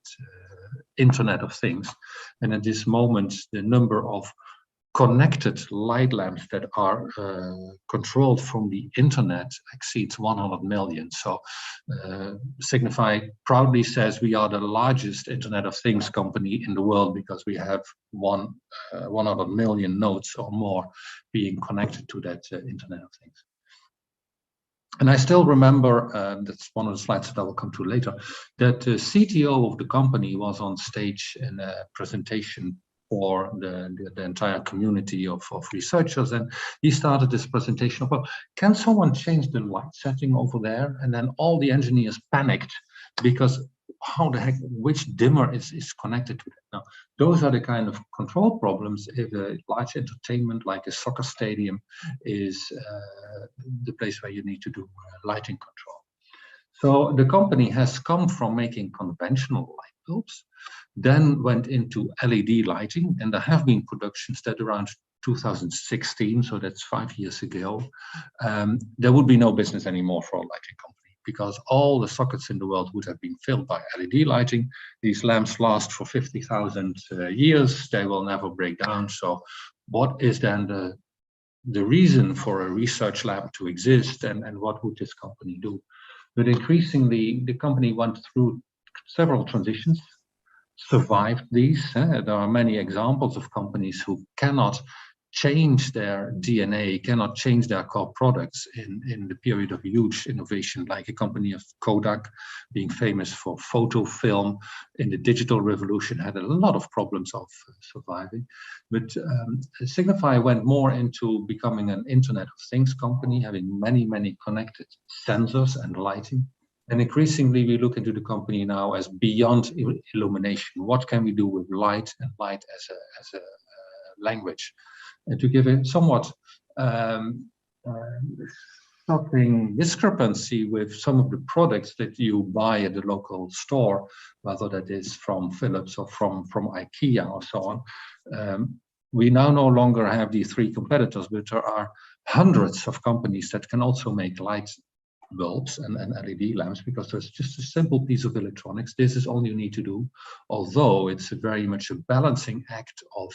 Internet of Things. And at this moment, the number of connected light lamps that are controlled from the internet exceeds 100 million. So Signify proudly says we are the largest Internet of Things company in the world because we have 100 million nodes or more being connected to that Internet of Things. And I still remember, that's one of the slides that I will come to later, that the CTO of the company was on stage in a presentation for the entire community of researchers. And he started this presentation of, well, can someone change the light setting over there? And then all the engineers panicked because how the heck, which dimmer is connected to it? Now, those are the kind of control problems if a large entertainment like a soccer stadium is the place where you need to do lighting control. So the company has come from making conventional light bulbs, then went into LED lighting, and there have been productions that around 2016, so that's 5 years ago, there would be no business anymore for a lighting company, because all the sockets in the world would have been filled by LED lighting. These lamps last for 50,000 years. They will never break down. So what is then the reason for a research lab to exist, and what would this company do? But increasingly, the company went through several transitions, survived these. There are many examples of companies who cannot change their DNA, cannot change their core products in the period of huge innovation, like a company of Kodak, being famous for photo film in the digital revolution, had a lot of problems of surviving. But Signify went more into becoming an Internet of Things company, having many connected sensors and lighting. And increasingly, we look into the company now as beyond illumination. What can we do with light and light as a language? And to give a somewhat shocking discrepancy with some of the products that you buy at the local store, whether that is from Philips or from IKEA or so on, we now no longer have these three competitors, but there are hundreds of companies that can also make light bulbs and LED lamps, because there's just a simple piece of electronics. This is all you need to do, although it's very much a balancing act of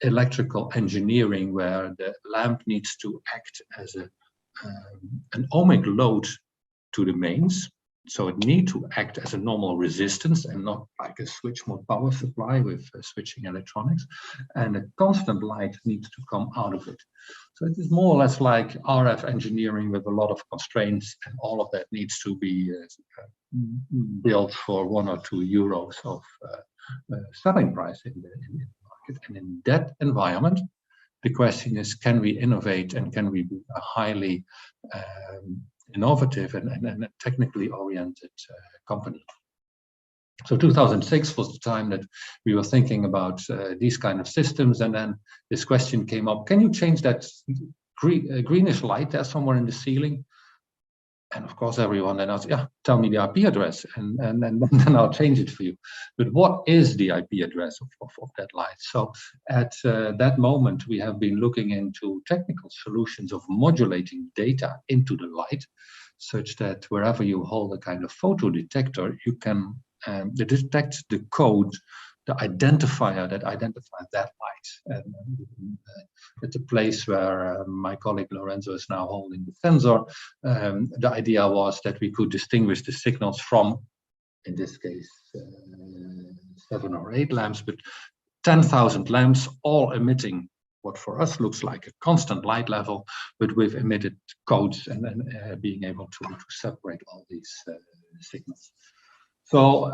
electrical engineering, where the lamp needs to act as an ohmic load to the mains. So it needs to act as a normal resistance and not like a switch mode power supply with switching electronics. And a constant light needs to come out of it. So it is more or less like RF engineering with a lot of constraints, and all of that needs to be built for 1 or 2 euros of selling price in the market. And in that environment, the question is, can we innovate and can we be a highly innovative and technically oriented company? So 2006 was the time that we were thinking about these kind of systems, and then this question came up: can you change that greenish light there somewhere in the ceiling? And of course, everyone then asked, yeah, tell me the IP address, and then I'll change it for you. But what is the IP address of that light? So at that moment, we have been looking into technical solutions of modulating data into the light, such that wherever you hold a kind of photo detector, you can detect the code, the identifier that identifies that light. And at the place where my colleague Lorenzo is now holding the sensor, the idea was that we could distinguish the signals from, in this case, 7 or 8 lamps, but 10,000 lamps, all emitting what for us looks like a constant light level, but with emitted codes, and then being able to separate all these signals. So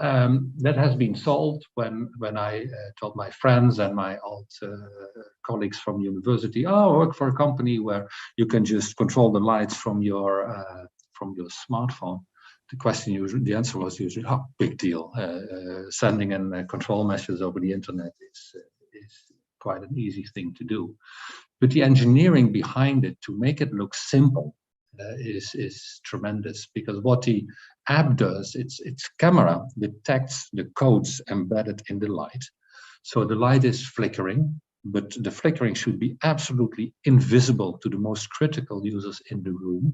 that has been solved when I told my friends and my old colleagues from university, I work for a company where you can just control the lights from your smartphone. The answer was usually, oh, big deal. Sending in control messages over the internet is quite an easy thing to do. But the engineering behind it to make it look simple is tremendous, because what the app does, its camera detects the codes embedded in the light. So the light is flickering, but the flickering should be absolutely invisible to the most critical users in the room.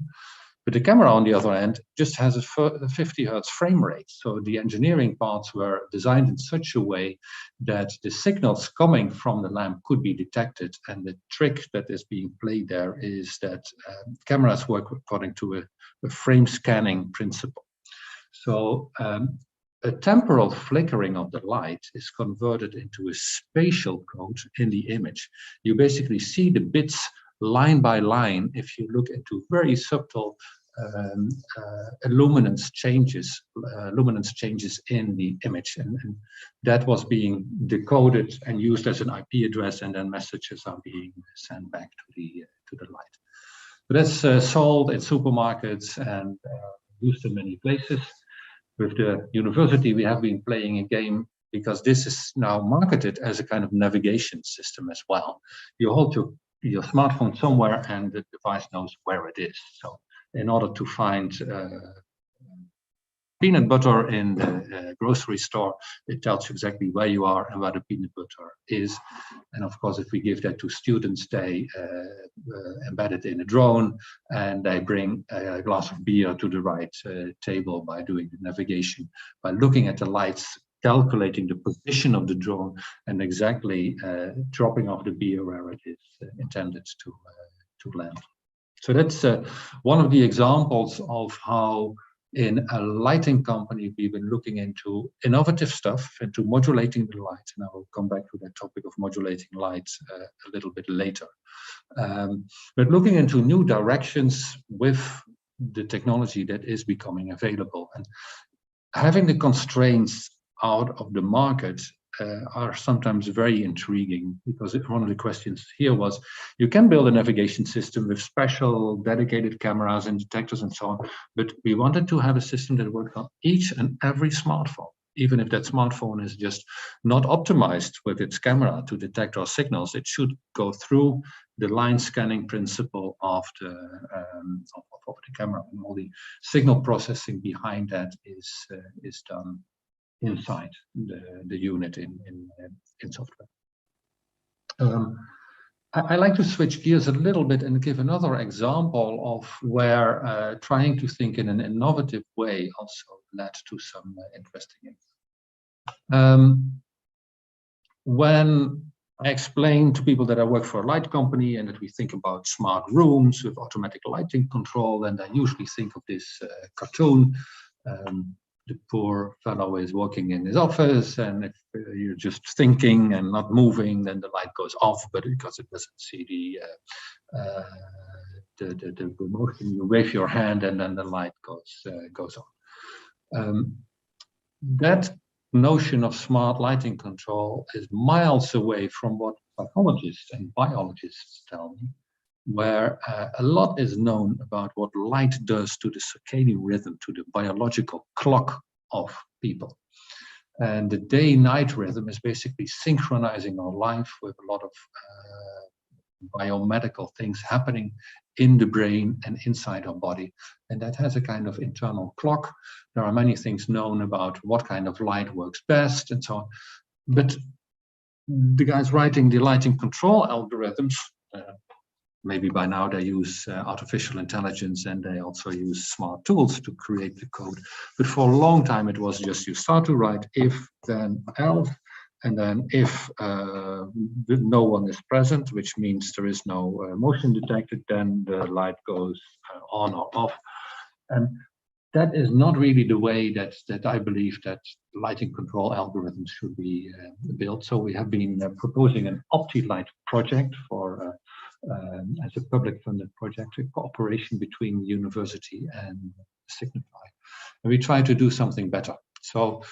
But the camera, on the other hand, just has a 50 Hertz frame rate. So the engineering parts were designed in such a way that the signals coming from the lamp could be detected. And the trick that is being played there is that cameras work according to a frame scanning principle. So a temporal flickering of the light is converted into a spatial code in the image. You basically see the bits line by line if you look into very subtle luminance changes in the image, and that was being decoded and used as an IP address, and then messages are being sent back to the light. So that's sold in supermarkets and used in many places. With the university, we have been playing a game, because this is now marketed as a kind of navigation system as well. You hold your smartphone somewhere and the device knows where it is. So in order to find peanut butter in the grocery store, it tells you exactly where you are and where the peanut butter is. And of course, if we give that to students, they embed it in a drone and they bring a glass of beer to the right table by doing the navigation, by looking at the lights, calculating the position of the drone, and exactly dropping off the beer where it is intended to land. So that's one of the examples of how in a lighting company we've been looking into innovative stuff, into modulating the light, and I will come back to that topic of modulating light a little bit later. But looking into new directions with the technology that is becoming available, and having the constraints out of the market are sometimes very intriguing, because one of the questions here was, you can build a navigation system with special dedicated cameras and detectors and so on, but we wanted to have a system that worked on each and every smartphone, even if that smartphone is just not optimized with its camera to detect our signals. It should go through the line scanning principle of the camera, and all the signal processing behind that is done inside the unit in software. I like to switch gears a little bit and give another example of where trying to think in an innovative way also led to some interesting things. When I explain to people that I work for a light company and that we think about smart rooms with automatic lighting control, and I usually think of this cartoon. The poor fellow is working in his office, and if you're just thinking and not moving, then the light goes off, but because it doesn't see the motion, you wave your hand and then the light goes on. That notion of smart lighting control is miles away from what psychologists and biologists tell me, where a lot is known about what light does to the circadian rhythm, to the biological clock of people. And the day-night rhythm is basically synchronizing our life with a lot of biomedical things happening in the brain and inside our body. And that has a kind of internal clock. There are many things known about what kind of light works best and so on. But the guys writing the lighting control algorithms, maybe by now they use artificial intelligence, and they also use smart tools to create the code. But for a long time, it was just you start to write if, then else, and then if no one is present, which means there is no motion detected, then the light goes on or off. And that is not really the way that I believe that lighting control algorithms should be built. So we have been proposing an OptiLight project for as a public funded project, a cooperation between the university and Signify. And we try to do something better. So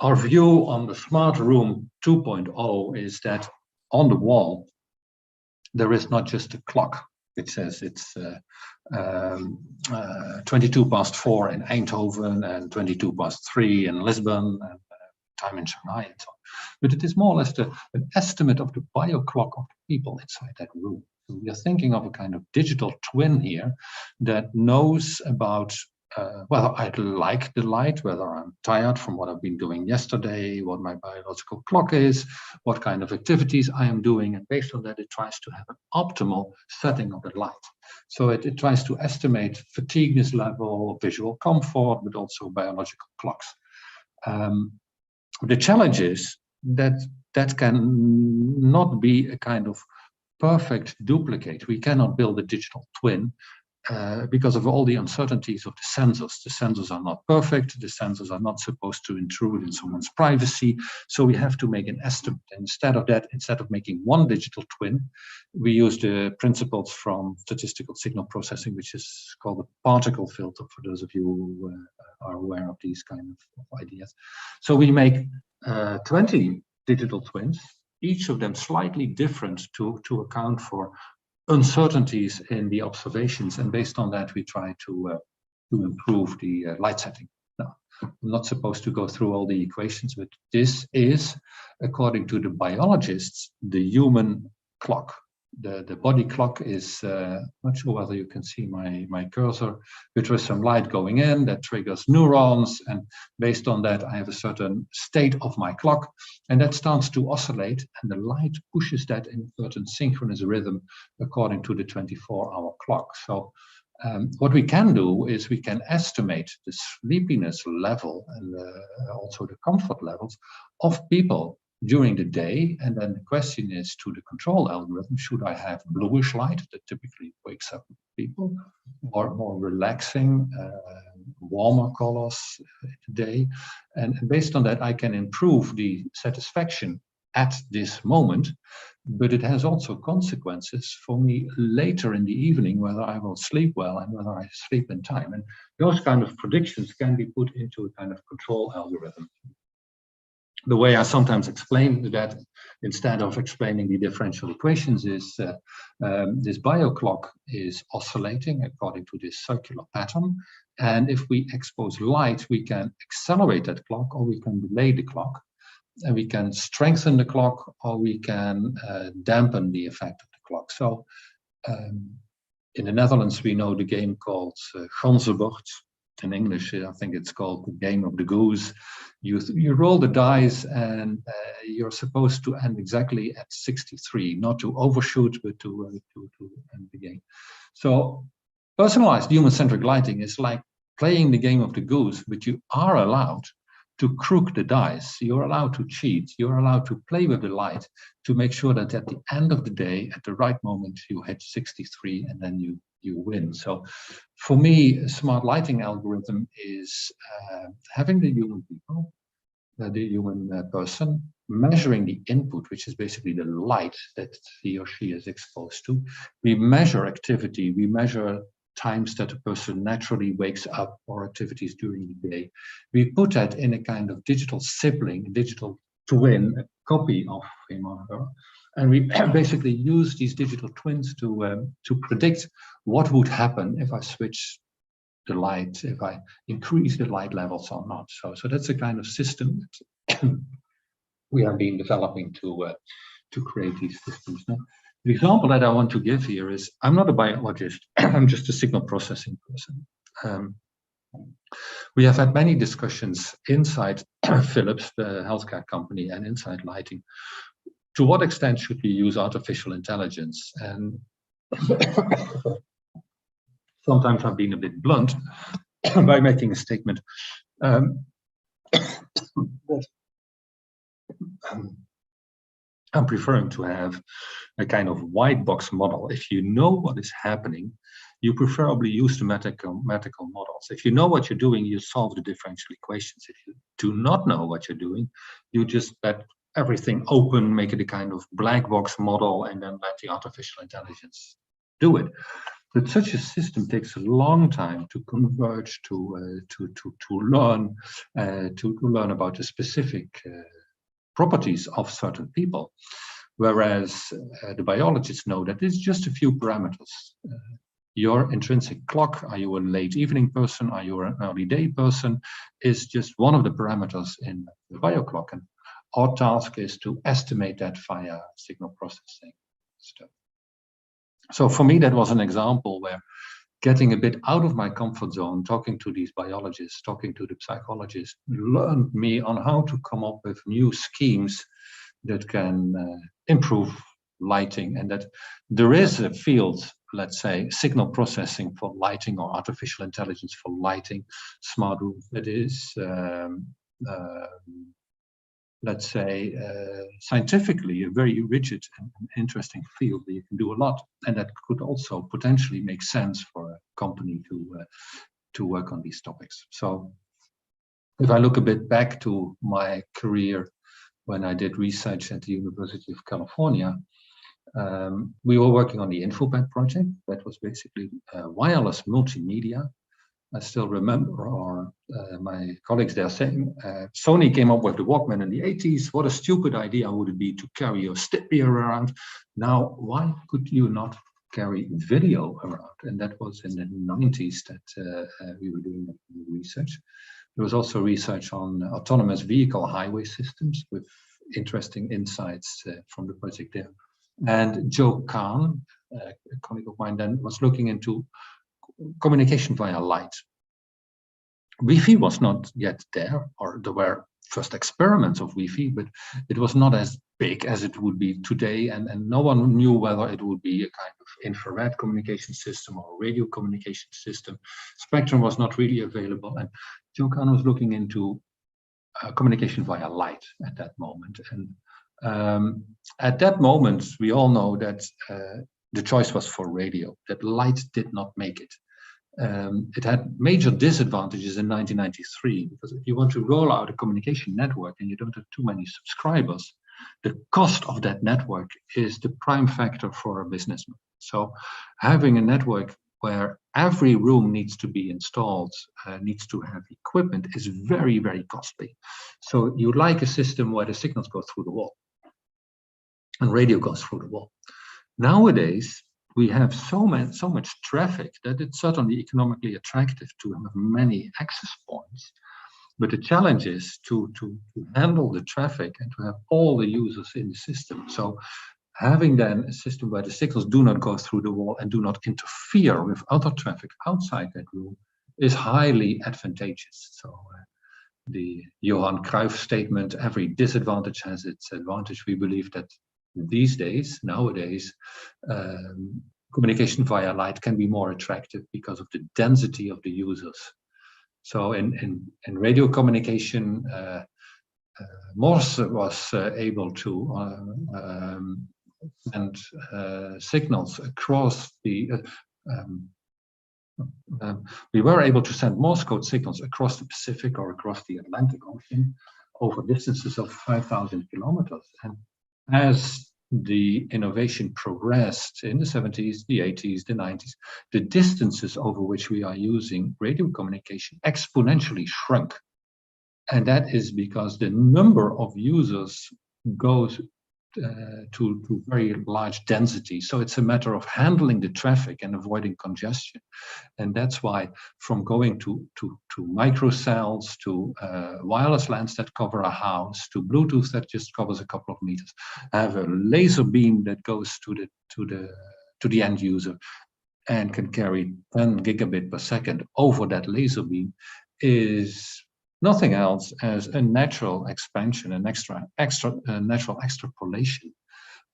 our view on the smart room 2.0 is that on the wall, there is not just a clock. It says it's 22 past 4 in Eindhoven and 22 past 3 in Lisbon and time in Shanghai and so on. But it is more or less an estimate of the bio clock of the people inside that room. So we are thinking of a kind of digital twin here that knows about whether I like the light, whether I'm tired from what I've been doing yesterday, what my biological clock is, what kind of activities I am doing, and based on that, it tries to have an optimal setting of the light. So it tries to estimate fatigueness level, visual comfort, but also biological clocks. The challenge is that that can not be a kind of perfect duplicate. We cannot build a digital twin because of all the uncertainties of the sensors. The sensors are not perfect. The sensors are not supposed to intrude in someone's privacy. So we have to make an estimate. And instead of that, instead of making one digital twin, we use the principles from statistical signal processing, which is called the particle filter, for those of you who are aware of these kind of ideas. So we make 20 digital twins, each of them slightly different to account for uncertainties in the observations, and based on that we try to improve the light setting. Now, I'm not supposed to go through all the equations, but this is, according to the biologists, the human clock. The body clock is, not sure whether you can see my cursor, but with some light going in that triggers neurons, and based on that I have a certain state of my clock, and that starts to oscillate, and the light pushes that in a certain synchronous rhythm according to the 24-hour clock. So what we can do is we can estimate the sleepiness level and also the comfort levels of people during the day, and then the question is to the control algorithm, should I have bluish light that typically wakes up people, or more relaxing, warmer colors today, and based on that I can improve the satisfaction at this moment, but it has also consequences for me later in the evening, whether I will sleep well and whether I sleep in time, and those kind of predictions can be put into a kind of control algorithm. The way I sometimes explain that, instead of explaining the differential equations, is this bioclock is oscillating according to this circular pattern. And if we expose light, we can accelerate that clock, or we can delay the clock. And we can strengthen the clock, or we can dampen the effect of the clock. So in the Netherlands, we know the game called Ganzenbord. In English, I think it's called the game of the goose. You roll the dice, and you're supposed to end exactly at 63, not to overshoot, but to end the game. So personalized human-centric lighting is like playing the game of the goose, but you are allowed to crook the dice. You're allowed to cheat. You're allowed to play with the light to make sure that at the end of the day, at the right moment, you hit 63 and then you win. So for me, a smart lighting algorithm is having the human people, the human person, measuring the input, which is basically the light that he or she is exposed to. We measure activity. We measure times that a person naturally wakes up, or activities during the day. We put that in a kind of digital sibling, a digital twin, a copy of him or her. And we basically use these digital twins to predict what would happen if I switch the light, if I increase the light levels or not. So that's a kind of system that we have been developing to create these systems. Now, the example that I want to give here is, I'm not a biologist, I'm just a signal processing person. We have had many discussions inside Philips, the healthcare company, and inside lighting. To what extent should we use artificial intelligence? And sometimes I've been a bit blunt by making a statement. I'm preferring to have a kind of white box model. If you know what is happening, you preferably use the mathematical models. If you know what you're doing, you solve the differential equations. If you do not know what you're doing, you just let everything open, make it a kind of black box model, and then let the artificial intelligence do it. But such a system takes a long time to converge, to learn about the specific properties of certain people, whereas the biologists know that it's just a few parameters. Your intrinsic clock, are you a late evening person, are you an early day person, is just one of the parameters in the bioclock. And our task is to estimate that via signal processing stuff. So for me, that was an example where getting a bit out of my comfort zone, talking to these biologists, talking to the psychologists, learned me on how to come up with new schemes that can improve lighting, and that there is a field, let's say, signal processing for lighting, or artificial intelligence for lighting, smart rooms, that is let's say, scientifically a very rigid and interesting field where you can do a lot, and that could also potentially make sense for a company to work on these topics. So if I look a bit back to my career when I did research at the University of California, we were working on the InfoPad project. That was basically wireless multimedia. I still remember my colleagues there saying, Sony came up with the Walkman in the 80s. What a stupid idea would it be to carry your stepper around? Now, why could you not carry video around? And that was in the 90s that we were doing research. There was also research on autonomous vehicle highway systems with interesting insights from the project there. And Joe Kahn, a colleague of mine then, was looking into communication via light. Wi-Fi was not yet there, or there were first experiments of Wi-Fi, but it was not as big as it would be today, and no one knew whether it would be a kind of infrared communication system or radio communication system. Spectrum was not really available, and Joe Kahn was looking into communication via light at that moment. And at that moment, we all know that the choice was for radio, that light did not make it. It had major disadvantages in 1993, because if you want to roll out a communication network and you don't have too many subscribers, the cost of that network is the prime factor for a businessman. So having a network where every room needs to be installed, needs to have equipment, is very, very costly. So you like a system where the signals go through the wall and radio goes through the wall. Nowadays, we have so much traffic that it's certainly economically attractive to have many access points. But the challenge is to handle the traffic and to have all the users in the system. So having then a system where the signals do not go through the wall and do not interfere with other traffic outside that room is highly advantageous. So the Johan Cruyff statement, every disadvantage has its advantage. We believe that these days, nowadays, communication via light can be more attractive because of the density of the users. So in radio communication, Morse was able to send signals across the we were able to send Morse code signals across the Pacific or across the Atlantic Ocean over distances of 5,000 kilometers. And as the innovation progressed in the 70s, the 80s, the 90s, the distances over which we are using radio communication exponentially shrunk. And that is because the number of users goes to very large density. So it's a matter of handling the traffic and avoiding congestion. And that's why from going to microcells, to wireless LANs that cover a house, to Bluetooth that just covers a couple of meters, have a laser beam that goes to the end user and can carry 10 gigabit per second over that laser beam is nothing else as a natural expansion, an natural extrapolation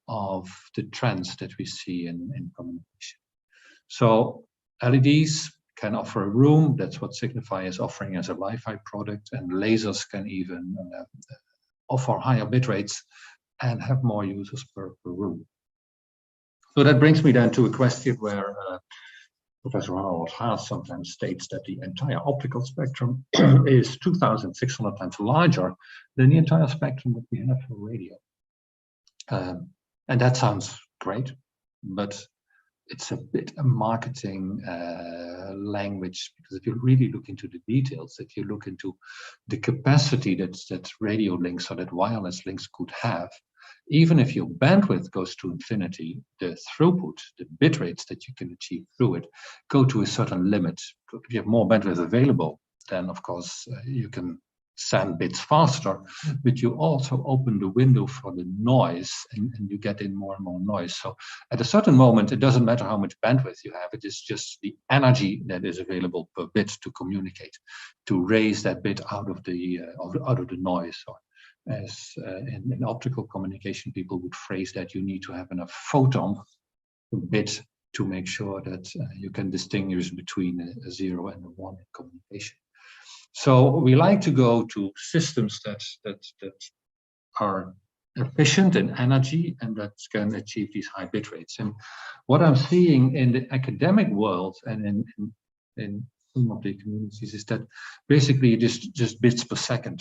of the trends that we see in communication. So LEDs can offer a room. That's what Signify is offering as a Wi-Fi product, and lasers can even offer higher bit rates and have more users per room. So that brings me then to a question where Professor Haas sometimes states that the entire optical spectrum is 2,600 times larger than the entire spectrum that we have for radio. And that sounds great, but it's a bit a marketing language, because if you really look into the details, if you look into the capacity that radio links or that wireless links could have, even if your bandwidth goes to infinity, the throughput, the bit rates that you can achieve through it go to a certain limit. If you have more bandwidth available, then of course you can send bits faster, but you also open the window for the noise, and you get in more and more noise. So at a certain moment, it doesn't matter how much bandwidth you have, it is just the energy that is available per bit to communicate, to raise that bit out of the noise. So as in optical communication, people would phrase that you need to have enough photon per bit to make sure that you can distinguish between a 0 and a 1 in communication. So we like to go to systems that are efficient in energy and that can achieve these high bit rates. And what I'm seeing in the academic world and in some of the communities is that basically it is just bits per second.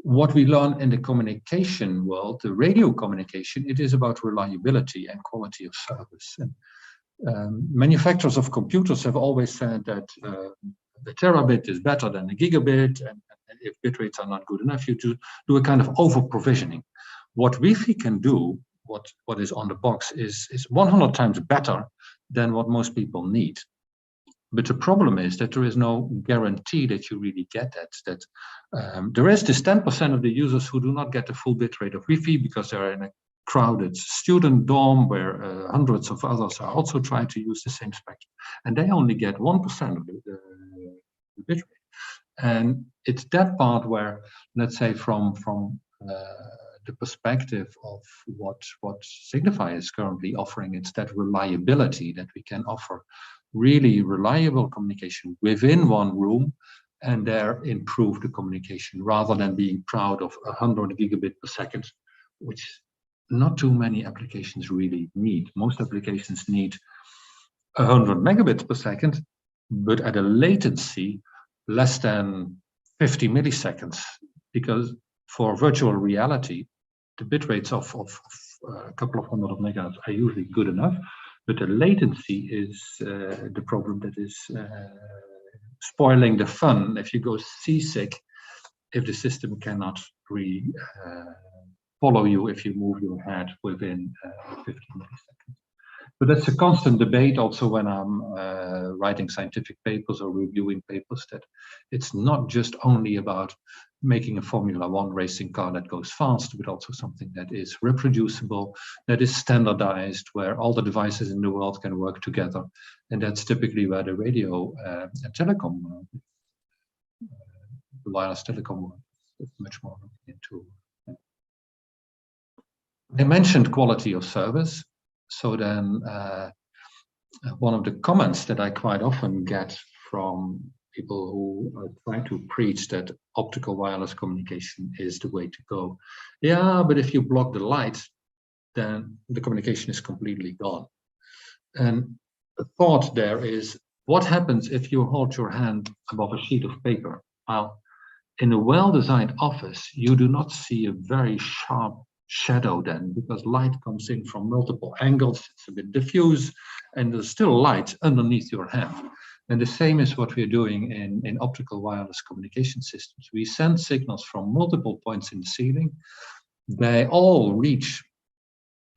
What we learn in the communication world, the radio communication, it is about reliability and quality of service. And manufacturers of computers have always said that the terabit is better than the gigabit, and if bit rates are not good enough, you do a kind of over provisioning. What Wi-Fi can do, what is on the box, is 100 times better than what most people need. But the problem is that there is no guarantee that you really get that. There is this 10% of the users who do not get the full bit rate of Wi-Fi because they're in a crowded student dorm where hundreds of others are also trying to use the same spectrum, and they only get 1% of the bit rate. And it's that part where, let's say, from the perspective of what Signify is currently offering, it's that reliability that we can offer really reliable communication within one room and there improve the communication rather than being proud of 100 gigabit per second, which not too many applications really need. Most applications need 100 megabits per second, but at a latency less than 50 milliseconds, because for virtual reality, the bit rates of a couple of hundred of megahertz are usually good enough, but the latency is the problem that is spoiling the fun if you go seasick, if the system cannot really follow you if you move your head within 50 milliseconds. But that's a constant debate also when I'm writing scientific papers or reviewing papers, that it's not just only about making a Formula One racing car that goes fast, but also something that is reproducible, that is standardized, where all the devices in the world can work together. And that's typically where the radio and telecom, the wireless telecom world is much more looking into. I mentioned quality of service. So then one of the comments that I quite often get from people who are trying to preach that optical wireless communication is the way to go. Yeah, but if you block the light, then the communication is completely gone. And the thought there is, what happens if you hold your hand above a sheet of paper? Well, in a well-designed office, you do not see a very sharp shadow then, because light comes in from multiple angles, it's a bit diffuse, and there's still light underneath your hand. And the same is what we're doing in optical wireless communication systems. We send signals from multiple points in the ceiling. They all reach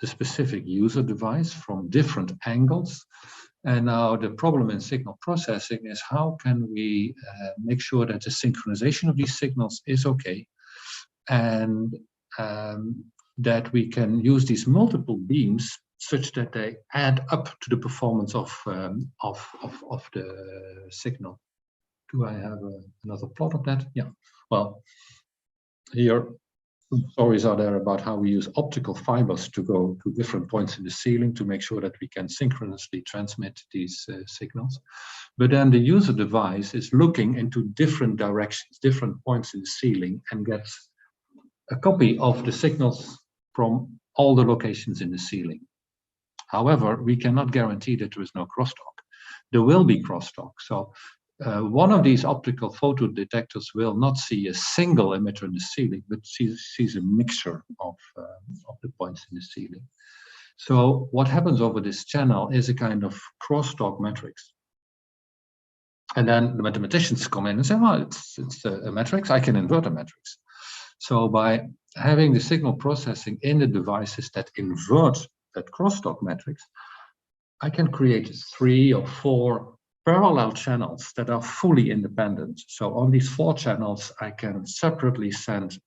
the specific user device from different angles. And now the problem in signal processing is how can we make sure that the synchronization of these signals is okay, and that we can use these multiple beams such that they add up to the performance of the signal. Do I have another plot of that? Yeah. Well, here some stories are there about how we use optical fibers to go to different points in the ceiling to make sure that we can synchronously transmit these signals. But then the user device is looking into different directions, different points in the ceiling, and gets a copy of the signals from all the locations in the ceiling. However, we cannot guarantee that there is no crosstalk. There will be crosstalk. So one of these optical photo detectors will not see a single emitter in the ceiling, but sees a mixture of the points in the ceiling. So what happens over this channel is a kind of crosstalk matrix. And then the mathematicians come in and say, well, it's a matrix, I can invert a matrix. So by having the signal processing in the devices that invert that crosstalk matrix, I can create 3 or 4 parallel channels that are fully independent. So on these 4 channels, I can separately send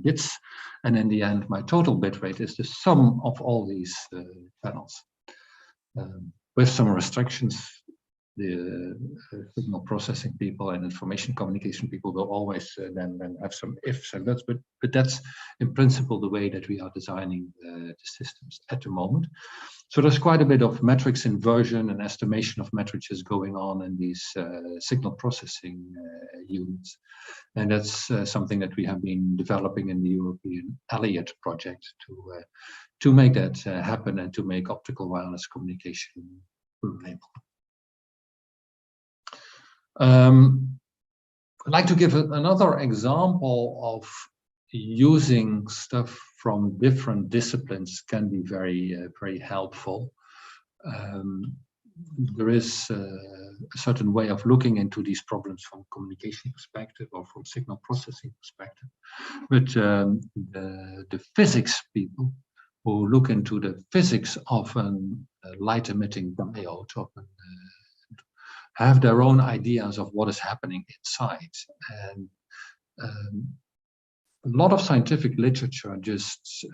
bits, and in the end, my total bit rate is the sum of all these channels. With some restrictions, the signal processing people and information communication people will always then have some ifs and buts, but that's in principle the way that we are designing the systems at the moment. So there's quite a bit of metrics inversion and estimation of matrices going on in these signal processing units. And that's something that we have been developing in the European Elliott project to make that happen and to make optical wireless communication reliable. I'd like to give another example of using stuff from different disciplines can be very, very helpful. There is a certain way of looking into these problems from communication perspective or from signal processing perspective. But the physics people who look into the physics of a light emitting diode often have their own ideas of what is happening inside. And a lot of scientific literature just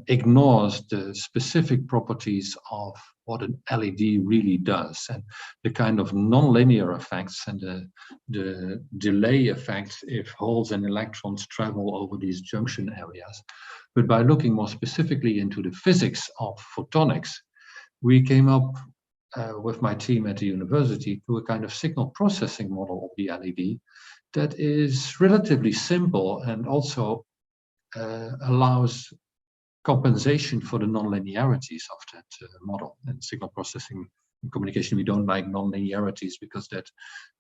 ignores the specific properties of what an LED really does and the kind of nonlinear effects and the delay effects if holes and electrons travel over these junction areas. But by looking more specifically into the physics of photonics, we came up with my team at the university to a kind of signal processing model of the LED that is relatively simple and also allows compensation for the nonlinearities of that model. And signal processing and communication, we don't like nonlinearities because that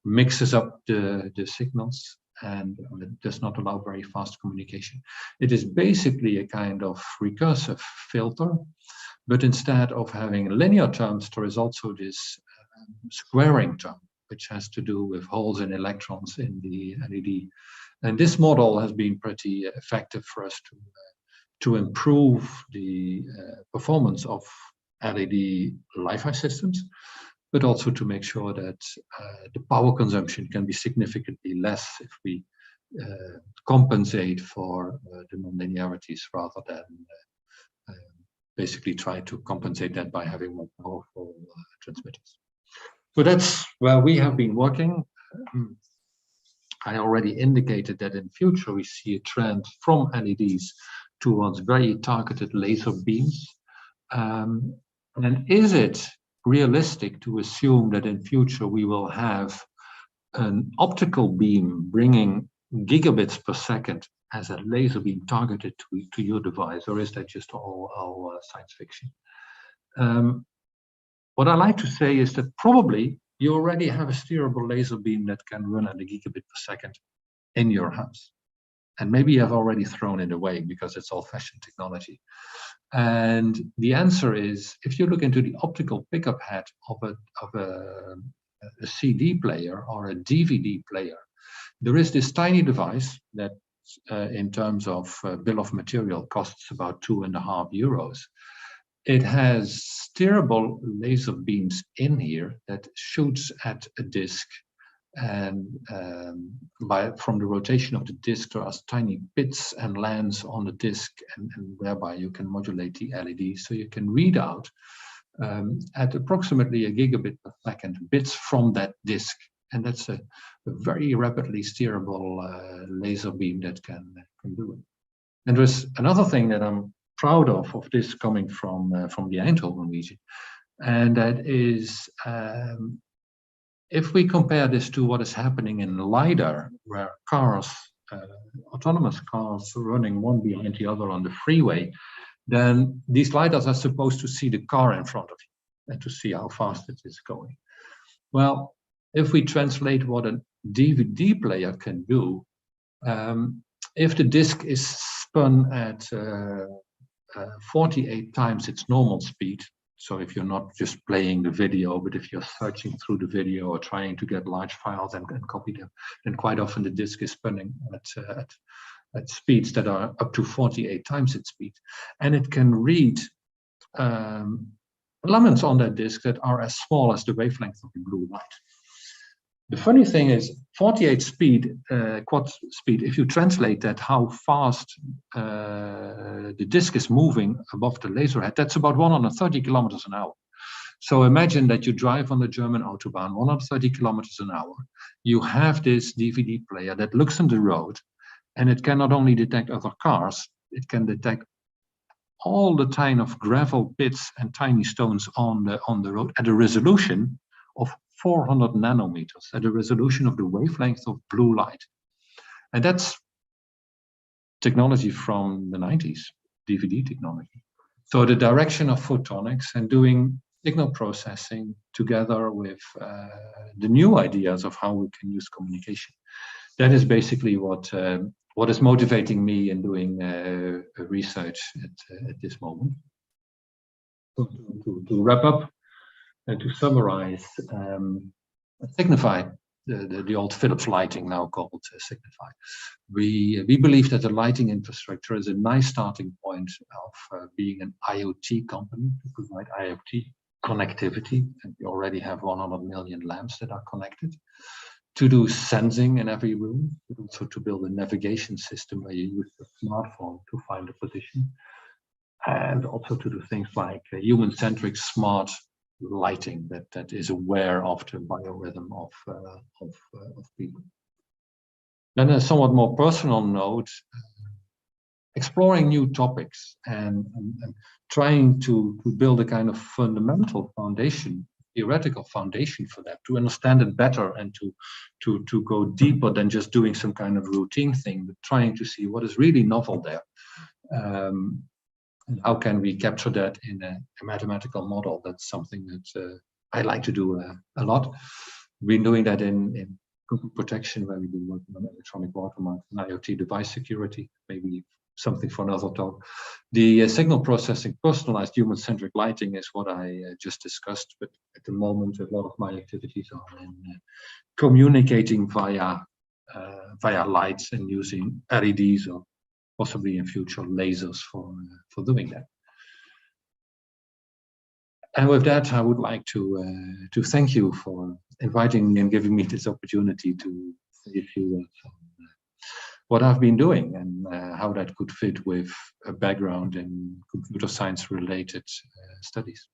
mixes up the signals and does not allow very fast communication. It is basically a kind of recursive filter, but instead of having linear terms, there is also this squaring term, which has to do with holes and electrons in the LED. And this model has been pretty effective for us to improve the performance of LED Li-Fi systems, but also to make sure that the power consumption can be significantly less if we compensate for the nonlinearities rather than basically try to compensate that by having more powerful transmitters. So that's where we have been working. I already indicated that in future we see a trend from LEDs towards very targeted laser beams. And is it realistic to assume that in future we will have an optical beam bringing gigabits per second as a laser beam targeted to your device, or is that just all science fiction? What I like to say is that probably you already have a steerable laser beam that can run at a gigabit per second in your house. And maybe you have already thrown it away because it's old-fashioned technology. And the answer is, if you look into the optical pickup head of a CD player or a DVD player, there is this tiny device that in terms of bill of material costs about €2.50. It has steerable laser beams in here that shoots at a disk, and from the rotation of the disk there are tiny bits and lands on the disk, and whereby you can modulate the LED, so you can read out at approximately a gigabit per second bits from that disk, and that's a very rapidly steerable laser beam that can do it. And there's another thing that I'm proud of this coming from the Eindhoven region, and that is if we compare this to what is happening in LiDAR, where cars, autonomous cars running one behind the other on the freeway, then these LiDARs are supposed to see the car in front of you and to see how fast it is going. Well, if we translate what a DVD player can do, if the disk is spun at 48 times its normal speed, so if you're not just playing the video, but if you're searching through the video or trying to get large files and copy them, then quite often the disk is spinning at speeds that are up to 48 times its speed. And it can read elements on that disk that are as small as the wavelength of the blue light. The funny thing is 48 speed, quad speed, if you translate that, how fast the disk is moving above the laser head, that's about 130 kilometers an hour. So imagine that you drive on the German Autobahn 130 kilometers an hour. You have this DVD player that looks on the road, and it can not only detect other cars, it can detect all the kind of gravel pits and tiny stones on the road at a resolution of 400 nanometers, at a resolution of the wavelength of blue light. And that's technology from the 90s, DVD technology. So the direction of photonics and doing signal processing together with the new ideas of how we can use communication. That is basically what is motivating me in doing research at this moment. So to wrap up and to summarize, Signify, the old Philips lighting, now called Signify. We believe that the lighting infrastructure is a nice starting point of being an IoT company to provide IoT connectivity, and we already have 100 million lamps that are connected. To do sensing in every room, but also to build a navigation system where you use the smartphone to find a position, and also to do things like human-centric smart lighting that is aware of the biorhythm of people. Then a somewhat more personal note, exploring new topics and trying to build a kind of fundamental foundation, theoretical foundation for that, to understand it better and to go deeper than just doing some kind of routine thing, but trying to see what is really novel there. And how can we capture that in a mathematical model? That's something that I like to do a lot. We've been doing that in cookie protection, where we've been working on electronic watermarks and IoT device security, maybe something for another talk. The signal processing, personalized human-centric lighting is what I just discussed, but at the moment, a lot of my activities are in communicating via lights and using LEDs or possibly in future lasers for doing that. And with that, I would like to thank you for inviting me and giving me this opportunity to say a few words on what I've been doing and how that could fit with a background in computer science related studies.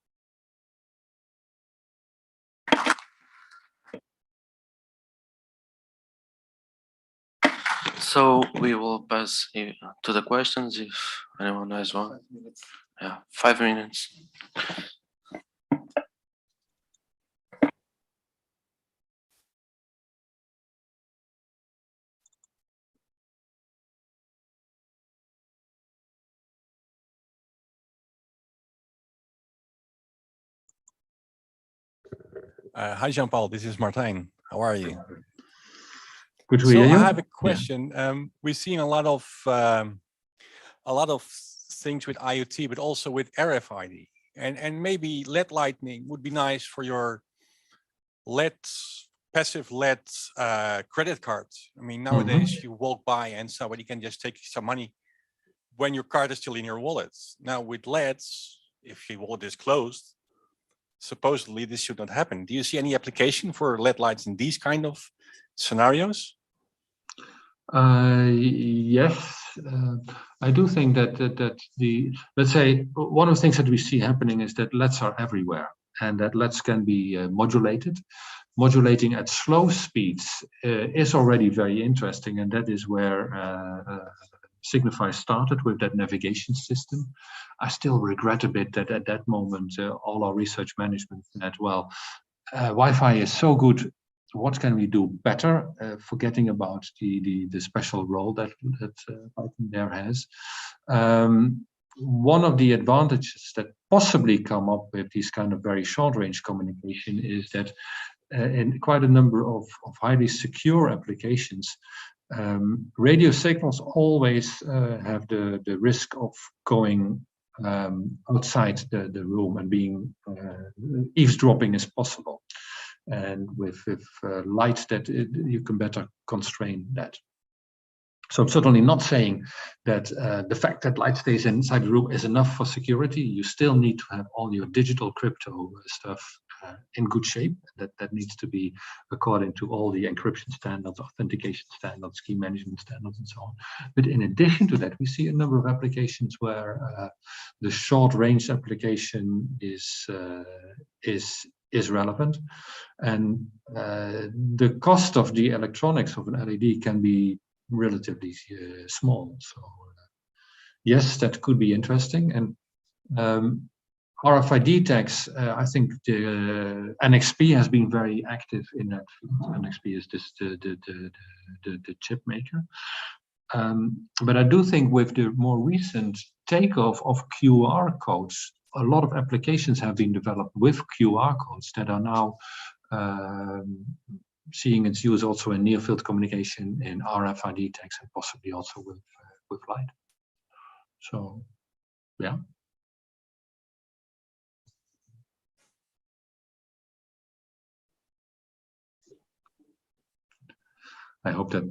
So we will pass to the questions if anyone has one. Yeah, 5 minutes. Hi, Jean-Paul. This is Martijn. How are you? Good to hear you. I have a question. Yeah. We're seeing a lot of things with IoT, but also with RFID, and maybe LED lighting would be nice for your passive LED credit cards. I mean, nowadays you walk by and somebody can just take some money when your card is still in your wallet. Now with LEDs, if your wallet is closed, supposedly this should not happen. Do you see any application for LED lights in these kind of scenarios? Yes, I do think that let's say one of the things that we see happening is that LEDs are everywhere, and that LEDs can be modulated. Modulating at slow speeds is already very interesting, and that is where Signify started with that navigation system. I still regret a bit that at that moment all our research management said, well, Wi-Fi is so good, what can we do better? Forgetting about the special role that Python there has. One of the advantages that possibly come up with these kind of very short range communication is that in quite a number of highly secure applications, radio signals always have the risk of going outside the room and being eavesdropping is possible. And with light that you can better constrain that. So I'm certainly not saying that the fact that light stays inside the room is enough for security. You still need to have all your digital crypto stuff in good shape. That needs to be according to all the encryption standards, authentication standards, key management standards, and so on. But in addition to that, we see a number of applications where the short-range application is relevant, and the cost of the electronics of an LED can be relatively small. So yes, that could be interesting. And RFID tags, I think the NXP has been very active in that field. NXP is this the chip maker. But I do think with the more recent takeoff of QR codes, a lot of applications have been developed with QR codes that are now seeing its use also in near-field communication, in RFID tags, and possibly also with light. So, yeah. I hope that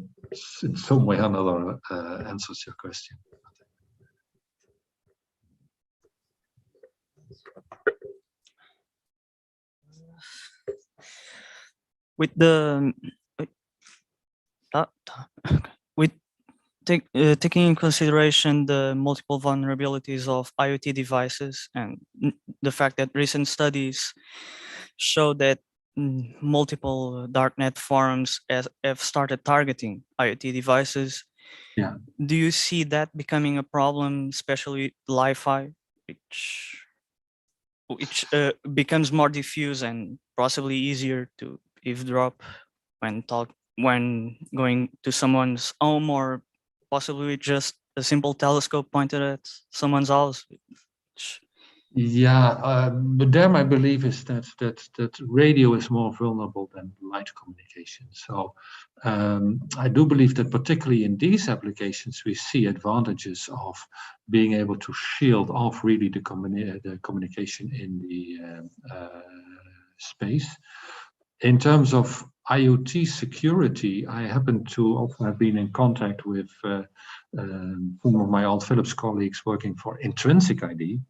in some way or another answers your question. With the taking in consideration the multiple vulnerabilities of IoT devices and the fact that recent studies show that multiple darknet forums have started targeting IoT devices. Yeah. Do you see that becoming a problem, especially Li-Fi, which becomes more diffuse and possibly easier to eavesdrop when going to someone's home, or possibly just a simple telescope pointed at someone's house? Yeah, but there my belief is that radio is more vulnerable than light communication. So I do believe that particularly in these applications, we see advantages of being able to shield off really the communication in the space. In terms of IoT security, I happen to also have been in contact with some of my old Philips colleagues working for Intrinsic ID.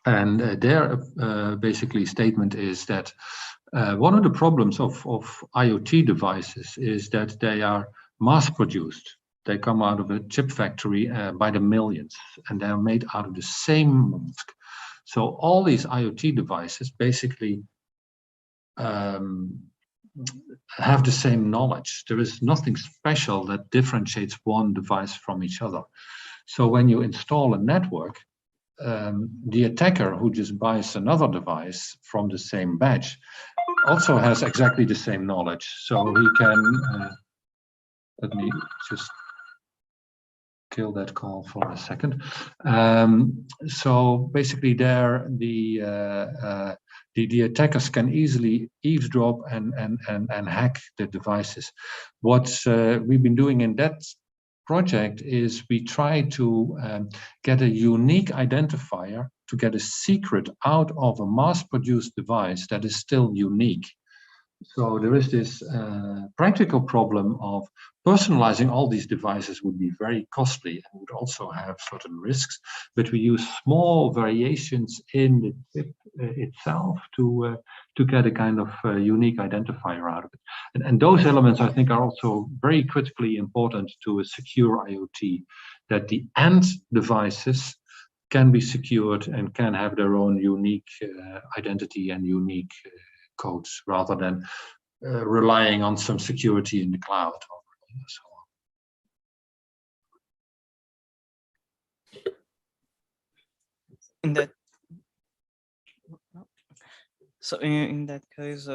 And their basically statement is that one of the problems of IoT devices is that they are mass produced. They come out of a chip factory by the millions, and they are made out of the same mask. So all these IoT devices basically have the same knowledge. There is nothing special that differentiates one device from each other. So when you install a network, the attacker who just buys another device from the same batch also has exactly the same knowledge. So he can, let me just kill that call for a second. So basically there, the attackers can easily eavesdrop and hack the devices. What we've been doing in that project is we try to get a unique identifier to get a secret out of a mass-produced device that is still unique. So there is this practical problem of personalizing all these devices would be very costly and would also have certain risks, but we use small variations in the chip itself to get a kind of unique identifier out of it. And those elements, I think, are also very critically important to a secure IoT, that the end devices can be secured and can have their own unique identity and unique codes, rather than relying on some security in the cloud or so on. In that, so in that case,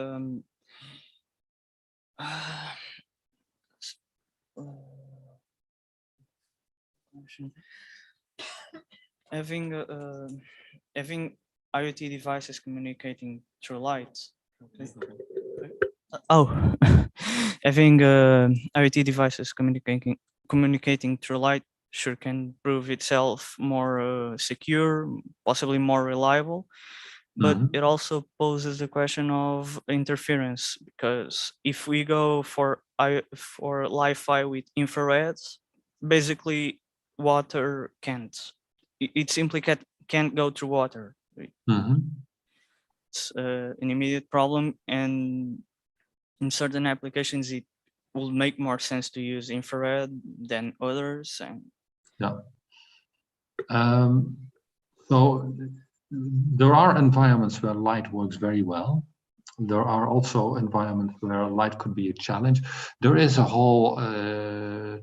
having IoT devices communicating through light. Having IoT devices communicating through light sure can prove itself more secure, possibly more reliable, but it also poses the question of interference, because if we go for Li-Fi with infrareds, basically water can't. It simply can't go through water. it's an immediate problem, and in certain applications it will make more sense to use infrared than others. And yeah. So there are environments where light works very well. There are also environments where light could be a challenge. There is a whole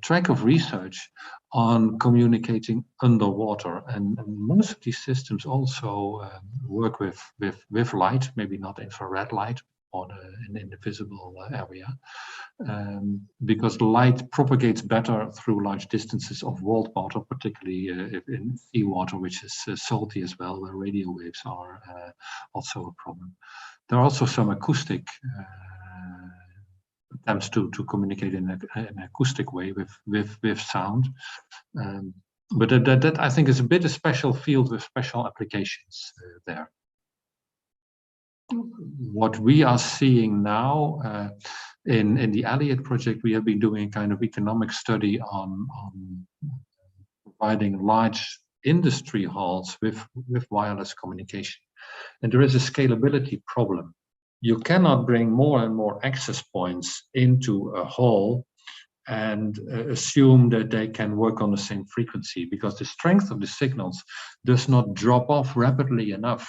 track of research on communicating underwater, and most of these systems also work with light, maybe not infrared light or in the visible area, because light propagates better through large distances of world water, particularly in seawater, which is salty as well, where radio waves are also a problem. There are also some acoustic attempts to communicate in an acoustic way with sound. But that I think is a bit a special field with special applications there. What we are seeing now in the Elliott project, we have been doing a kind of economic study on providing large industry halls with wireless communication. And there is a scalability problem. You cannot bring more and more access points into a hall and assume that they can work on the same frequency, because the strength of the signals does not drop off rapidly enough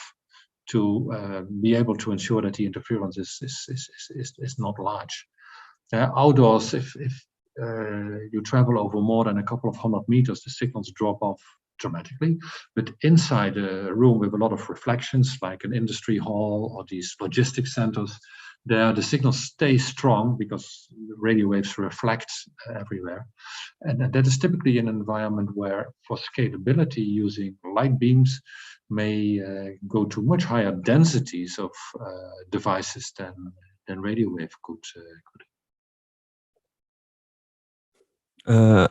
to be able to ensure that the interference is not large. Outdoors, if you travel over more than a couple of 100 meters, the signals drop off dramatically. But inside a room with a lot of reflections, like an industry hall or these logistics centers, there the signals stay strong because the radio waves reflect everywhere. And that is typically an environment where, for scalability, using light beams may go to much higher densities of devices than radio wave could.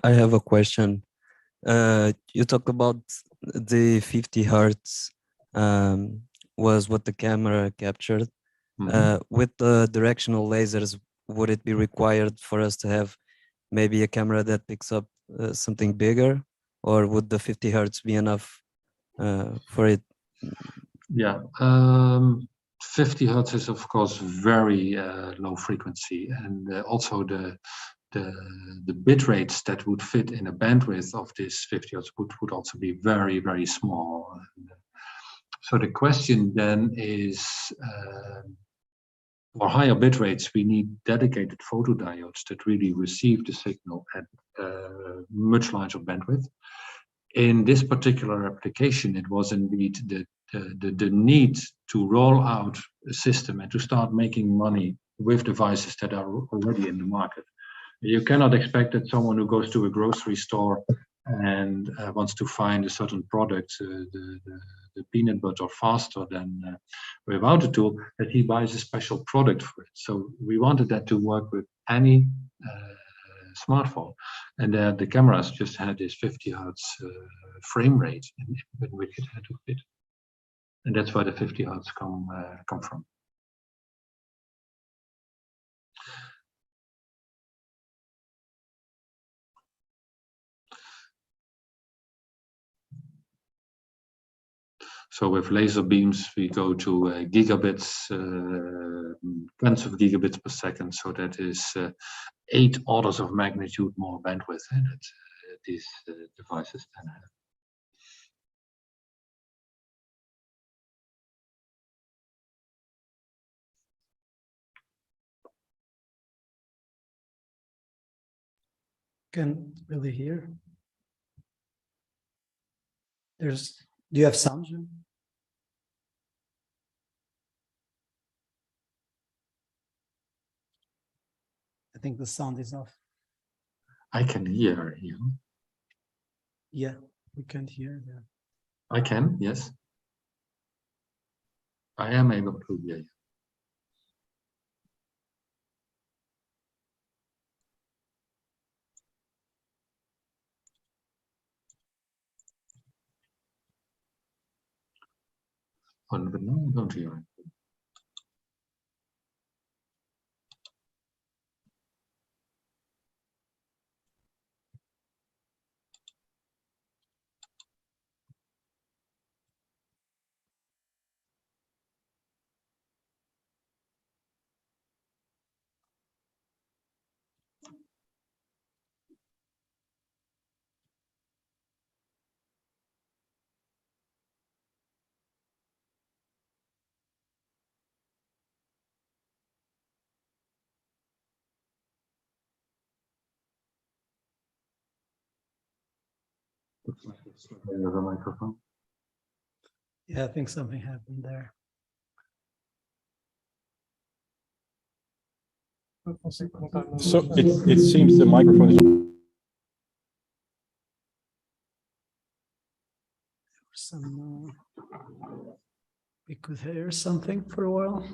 I have a question. You talked about the 50 hertz was what the camera captured. With the directional lasers, would it be required for us to have maybe a camera that picks up something bigger, or would the 50 hertz be enough for it? Yeah, 50 hertz is of course very low frequency, and also the bit rates that would fit in a bandwidth of this 50 hertz would also be very, very small. So the question then is, for higher bit rates, we need dedicated photodiodes that really receive the signal at much larger bandwidth. In this particular application, it was indeed the need to roll out a system and to start making money with devices that are already in the market. You cannot expect that someone who goes to a grocery store and wants to find a certain product, the peanut butter faster than without a tool, that he buys a special product for it. So we wanted that to work with any smartphone, and the cameras just had this 50 hertz frame rate in which it had to fit, and that's where the 50 hertz come from. So with laser beams, we go to gigabits, tens of gigabits per second. So that is 8 orders of magnitude more bandwidth that these devices can have. Can really hear. Do you have sound, Juan? I think the sound is off. I can hear you. Yeah, we can't hear that. I can, yes. I am able to hear you. But no, I don't hear it. The microphone. Yeah, I think something happened there. So it seems the microphone is. Some we could hear something for a while.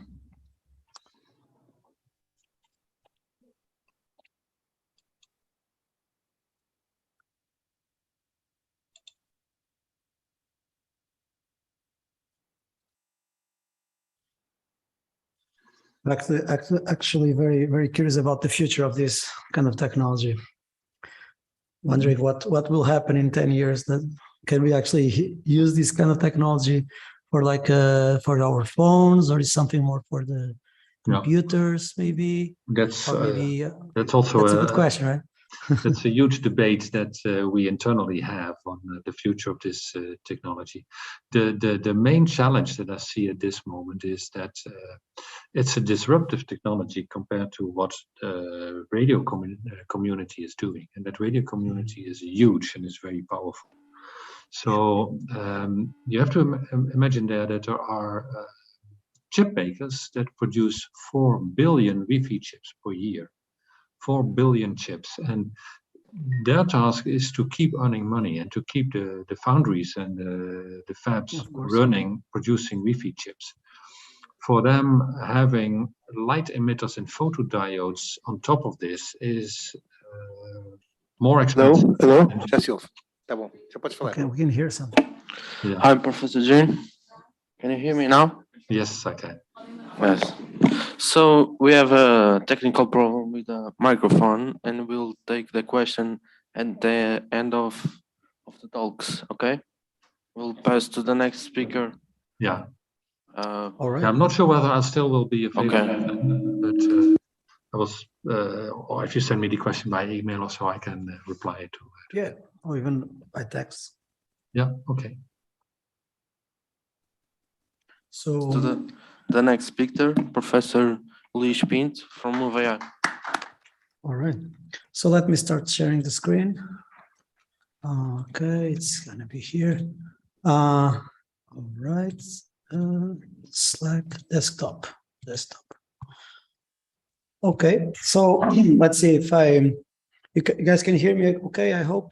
Actually, very, very curious about the future of this kind of technology. Wondering what will happen in 10 years. That can we actually use this kind of technology for like for our phones, or is something more for the computers? Maybe that's or maybe also that's a good question, right? That's a huge debate that we internally have on the future of this technology. The main challenge that I see at this moment is that it's a disruptive technology compared to what the radio community is doing, and that radio community is huge and is very powerful. So you have to imagine there that there are chip makers that produce 4 billion Wi-Fi chips per year. 4 billion chips, and their task is to keep earning money and to keep the foundries and the fabs running, producing Wi-Fi chips. For them, having light emitters and photodiodes on top of this is more expensive. Hello? Já se ouve. Tá bom, já pode falar. Okay, we can hear something. Yeah. Hi, Professor Jane. Can you hear me now? Yes, I can. Yes. So we have a technical problem with the microphone, and we'll take the question at the end of the talks. Okay. We'll pass to the next speaker. Yeah. All right. I'm not sure whether I still will be available, Okay. but I was, or if you send me the question by email or so, I can reply to it. Yeah, or even by text. Yeah. Okay. So To the next speaker, Professor Luís Pinto from UVA. all right. So let me start sharing the screen. Okay, it's gonna be here. All right. Slack desktop. Okay, so let's see if you guys can hear me. Okay, I hope.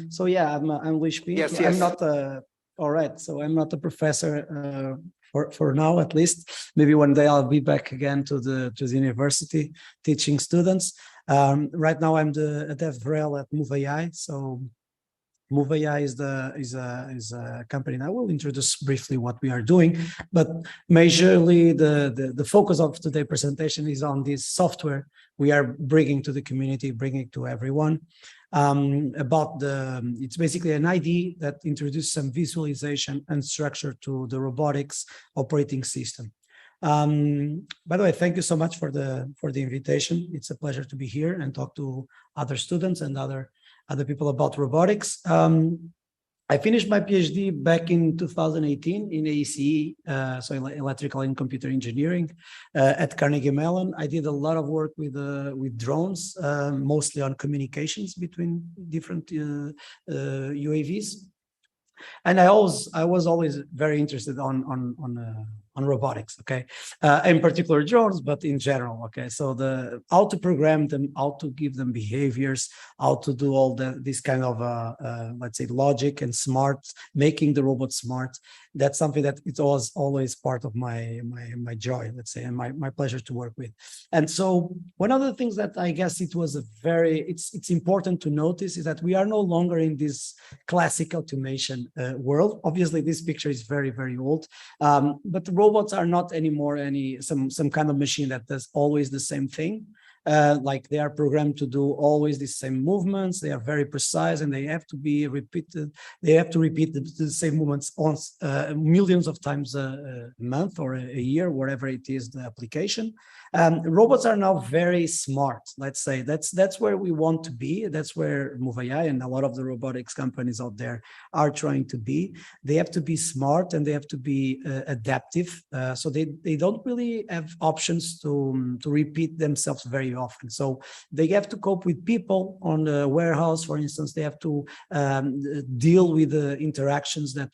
So yeah, I'm Luís Pinto. Yes. I'm not all right. So I'm not a professor for now, at least. Maybe one day I'll be back again to the university teaching students. Right now I'm a DevRel at MoveAI. So MoveAI is a company, and I will introduce briefly what we are doing, but majorly the focus of today's presentation is on this software we are bringing to the community, bringing to everyone. It's basically an ID that introduces some visualization and structure to the robotics operating system. By the way, thank you so much for the invitation. It's a pleasure to be here and talk to other students and other people about robotics. I finished my PhD back in 2018 in AECE, so electrical and computer engineering at Carnegie Mellon. I did a lot of work with drones, mostly on communications between different UAVs. And I was always very interested on robotics, okay, in particular drones, but in general, okay. So how to program them, how to give them behaviors, how to do all this kind of let's say logic and smart, making the robot smart. That's something that it was always part of my joy, let's say, and my pleasure to work with. And so one of the things that I guess it's important to notice is that we are no longer in this classic automation world. Obviously, this picture is very, very old, but robots are not anymore some kind of machine that does always the same thing. Like they are programmed to do always the same movements. They are very precise, and they have to be repeated. They have to repeat the same movements millions of times a month or a year, whatever it is the application. Robots are now very smart. Let's say that's where we want to be. That's where MoveAI and a lot of the robotics companies out there are trying to be. They have to be smart and they have to be adaptive. So they don't really have options to repeat themselves very very often. So they have to cope with people on the warehouse, for instance. They have to deal with the interactions that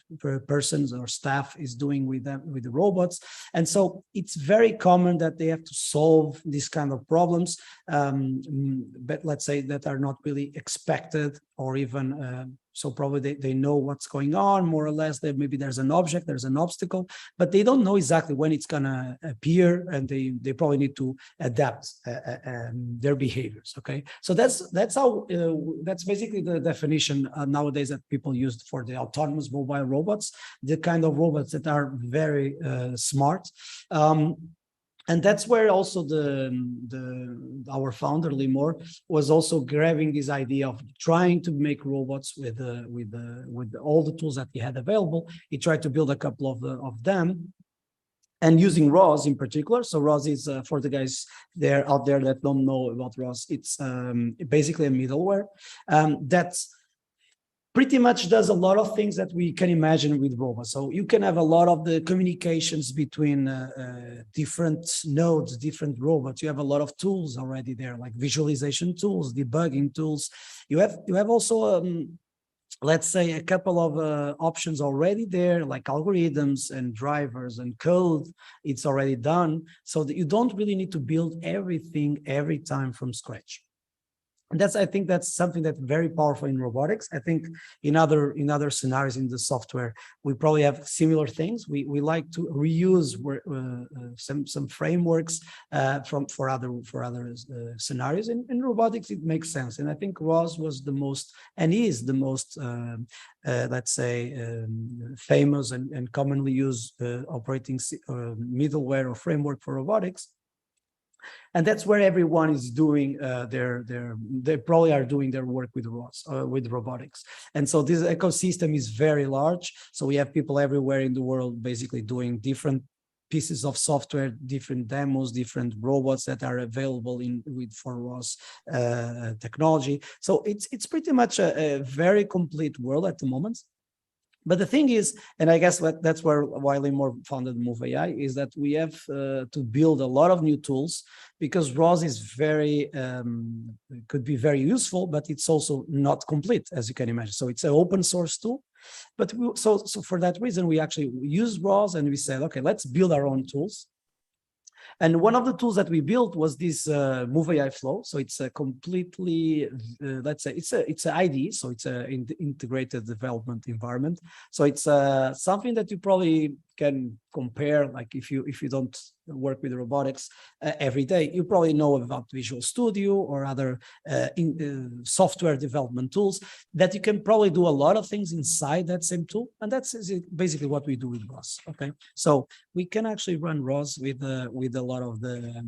persons or staff is doing with them, with the robots. And so it's very common that they have to solve these kind of problems, but let's say that are not really expected, or even so probably they know what's going on, more or less. That maybe there's an object, there's an obstacle, but they don't know exactly when it's gonna appear, and they probably need to adapt their behaviors. Okay, so that's how that's basically the definition nowadays that people use for the autonomous mobile robots, the kind of robots that are very smart. And that's where also our founder Limor was also grabbing this idea of trying to make robots with all the tools that he had available. He tried to build a couple of them, and using ROS in particular. So ROS is for the guys out there that don't know about ROS. It's basically a middleware that's pretty much does a lot of things that we can imagine with robots. So you can have a lot of the communications between different nodes, different robots. You have a lot of tools already there, like visualization tools, debugging tools. You have also, let's say, a couple of options already there, like algorithms and drivers and code. It's already done, so that you don't really need to build everything every time from scratch. And I think that's something that's very powerful in robotics. I think in other scenarios in the software, we probably have similar things. We like to reuse some frameworks for other scenarios. In robotics, it makes sense. And I think ROS was the most, and is the most, let's say, famous and commonly used operating middleware or framework for robotics. And that's where everyone is doing they probably are doing their work with ROS, with robotics. And so this ecosystem is very large. So we have people everywhere in the world basically doing different pieces of software, different demos, different robots that are available for ROS technology. So it's pretty much a very complete world at the moment. But the thing is, and I guess that's why Limor founded Move AI, is that we have to build a lot of new tools, because ROS is very, could be very useful, but it's also not complete, as you can imagine. So it's an open source tool. But so for that reason, we actually use ROS, and we said, okay, let's build our own tools. And one of the tools that we built was this Move AI Flow. So it's a completely, let's say, it's an IDE, so it's an integrated development environment. So it's something that you probably can compare, like if you don't work with robotics every day, you probably know about Visual Studio or other software development tools that you can probably do a lot of things inside that same tool. And that's basically what we do with ROS. Okay, so we can actually run ROS with a lot of the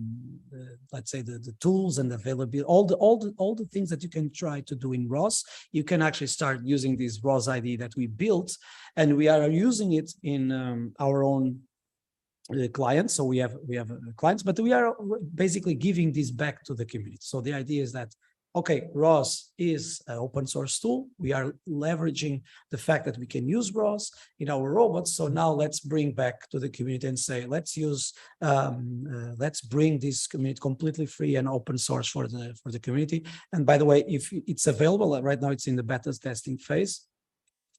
let's say the tools and availability, all the things that you can try to do in ROS. You can actually start using this ROS ID that we built, and we are using it in our own clients. So we have clients, but we are basically giving this back to the community. So the idea is that, okay, ROS is an open source tool. We are leveraging the fact that we can use ROS in our robots. So now let's bring back to the community and say, let's bring this community completely free and open source for the community. And by the way, if it's available right now, it's in the beta testing phase,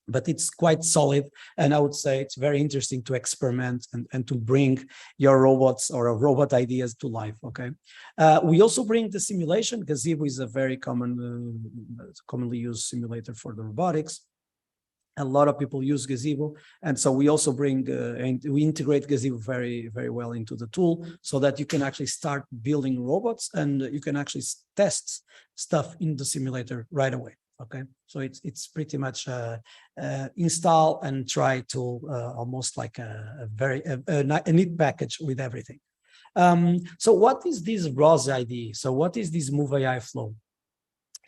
but it's quite solid. And I would say it's very interesting to experiment and to bring your robots or robot ideas to life, okay? We also bring the simulation. Gazebo is a very commonly used simulator for the robotics. A lot of people use Gazebo. And so we also bring, and we integrate Gazebo very, very well into the tool, so that you can actually start building robots and you can actually test stuff in the simulator right away. Okay, so it's pretty much install and try to almost like a neat package with everything. So what is this ROS ID? So what is this Move AI Flow?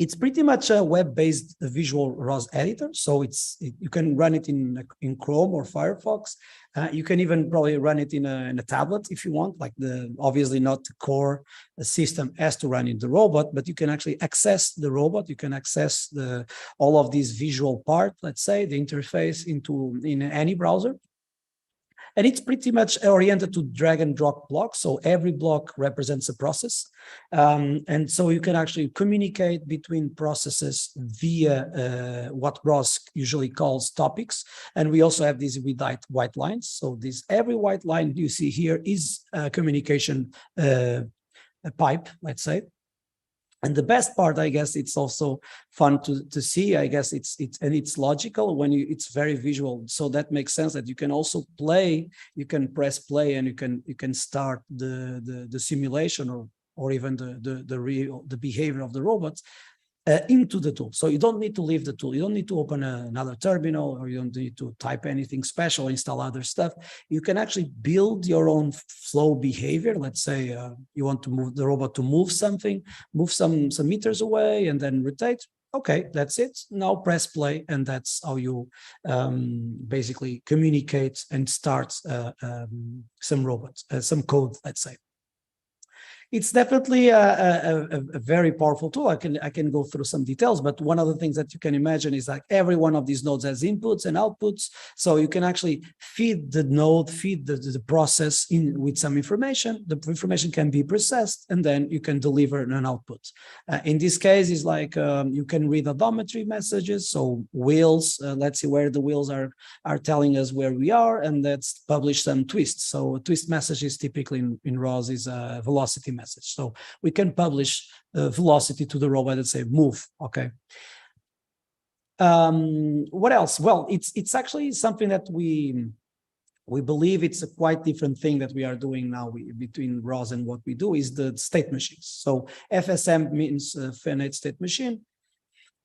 It's pretty much a web-based visual ROS editor. So you can run it in Chrome or Firefox. You can even probably run it in a tablet if you want. Like obviously not the core system has to run in the robot, but you can actually access the robot. You can access all of these visual part, let's say the interface in any browser. And it's pretty much oriented to drag and drop blocks. So every block represents a process. And so you can actually communicate between processes via what Ross usually calls topics. And we also have these with white lines. So every white line you see here is a communication pipe, let's say. And the best part, I guess, it's also fun to see. I guess it's logical when it's very visual. So that makes sense that you can also play. You can press play and you can start the simulation or even the behavior of the robots into the tool. So you don't need to leave the tool. You don't need to open another terminal, or you don't need to type anything special, install other stuff. You can actually build your own flow behavior. Let's say you want to move the robot to move something, move some meters away and then rotate. Okay, that's it. Now press play, and that's how you basically communicate and start some robots, some code, let's say. It's definitely a very powerful tool. I can go through some details, but one of the things that you can imagine is like every one of these nodes has inputs and outputs. So you can actually feed the node, feed the process in with some information. The information can be processed, and then you can deliver an output. In this case, it's like you can read odometry messages. So wheels, let's see where the wheels are telling us where we are, and let's publish some twists. So a twist message is typically in ROS is a velocity message. So we can publish velocity to the robot and say move. Okay. What else? Well, it's actually something that we believe it's a quite different thing that we are doing now between ROS and what we do is the state machines. So FSM means finite state machine.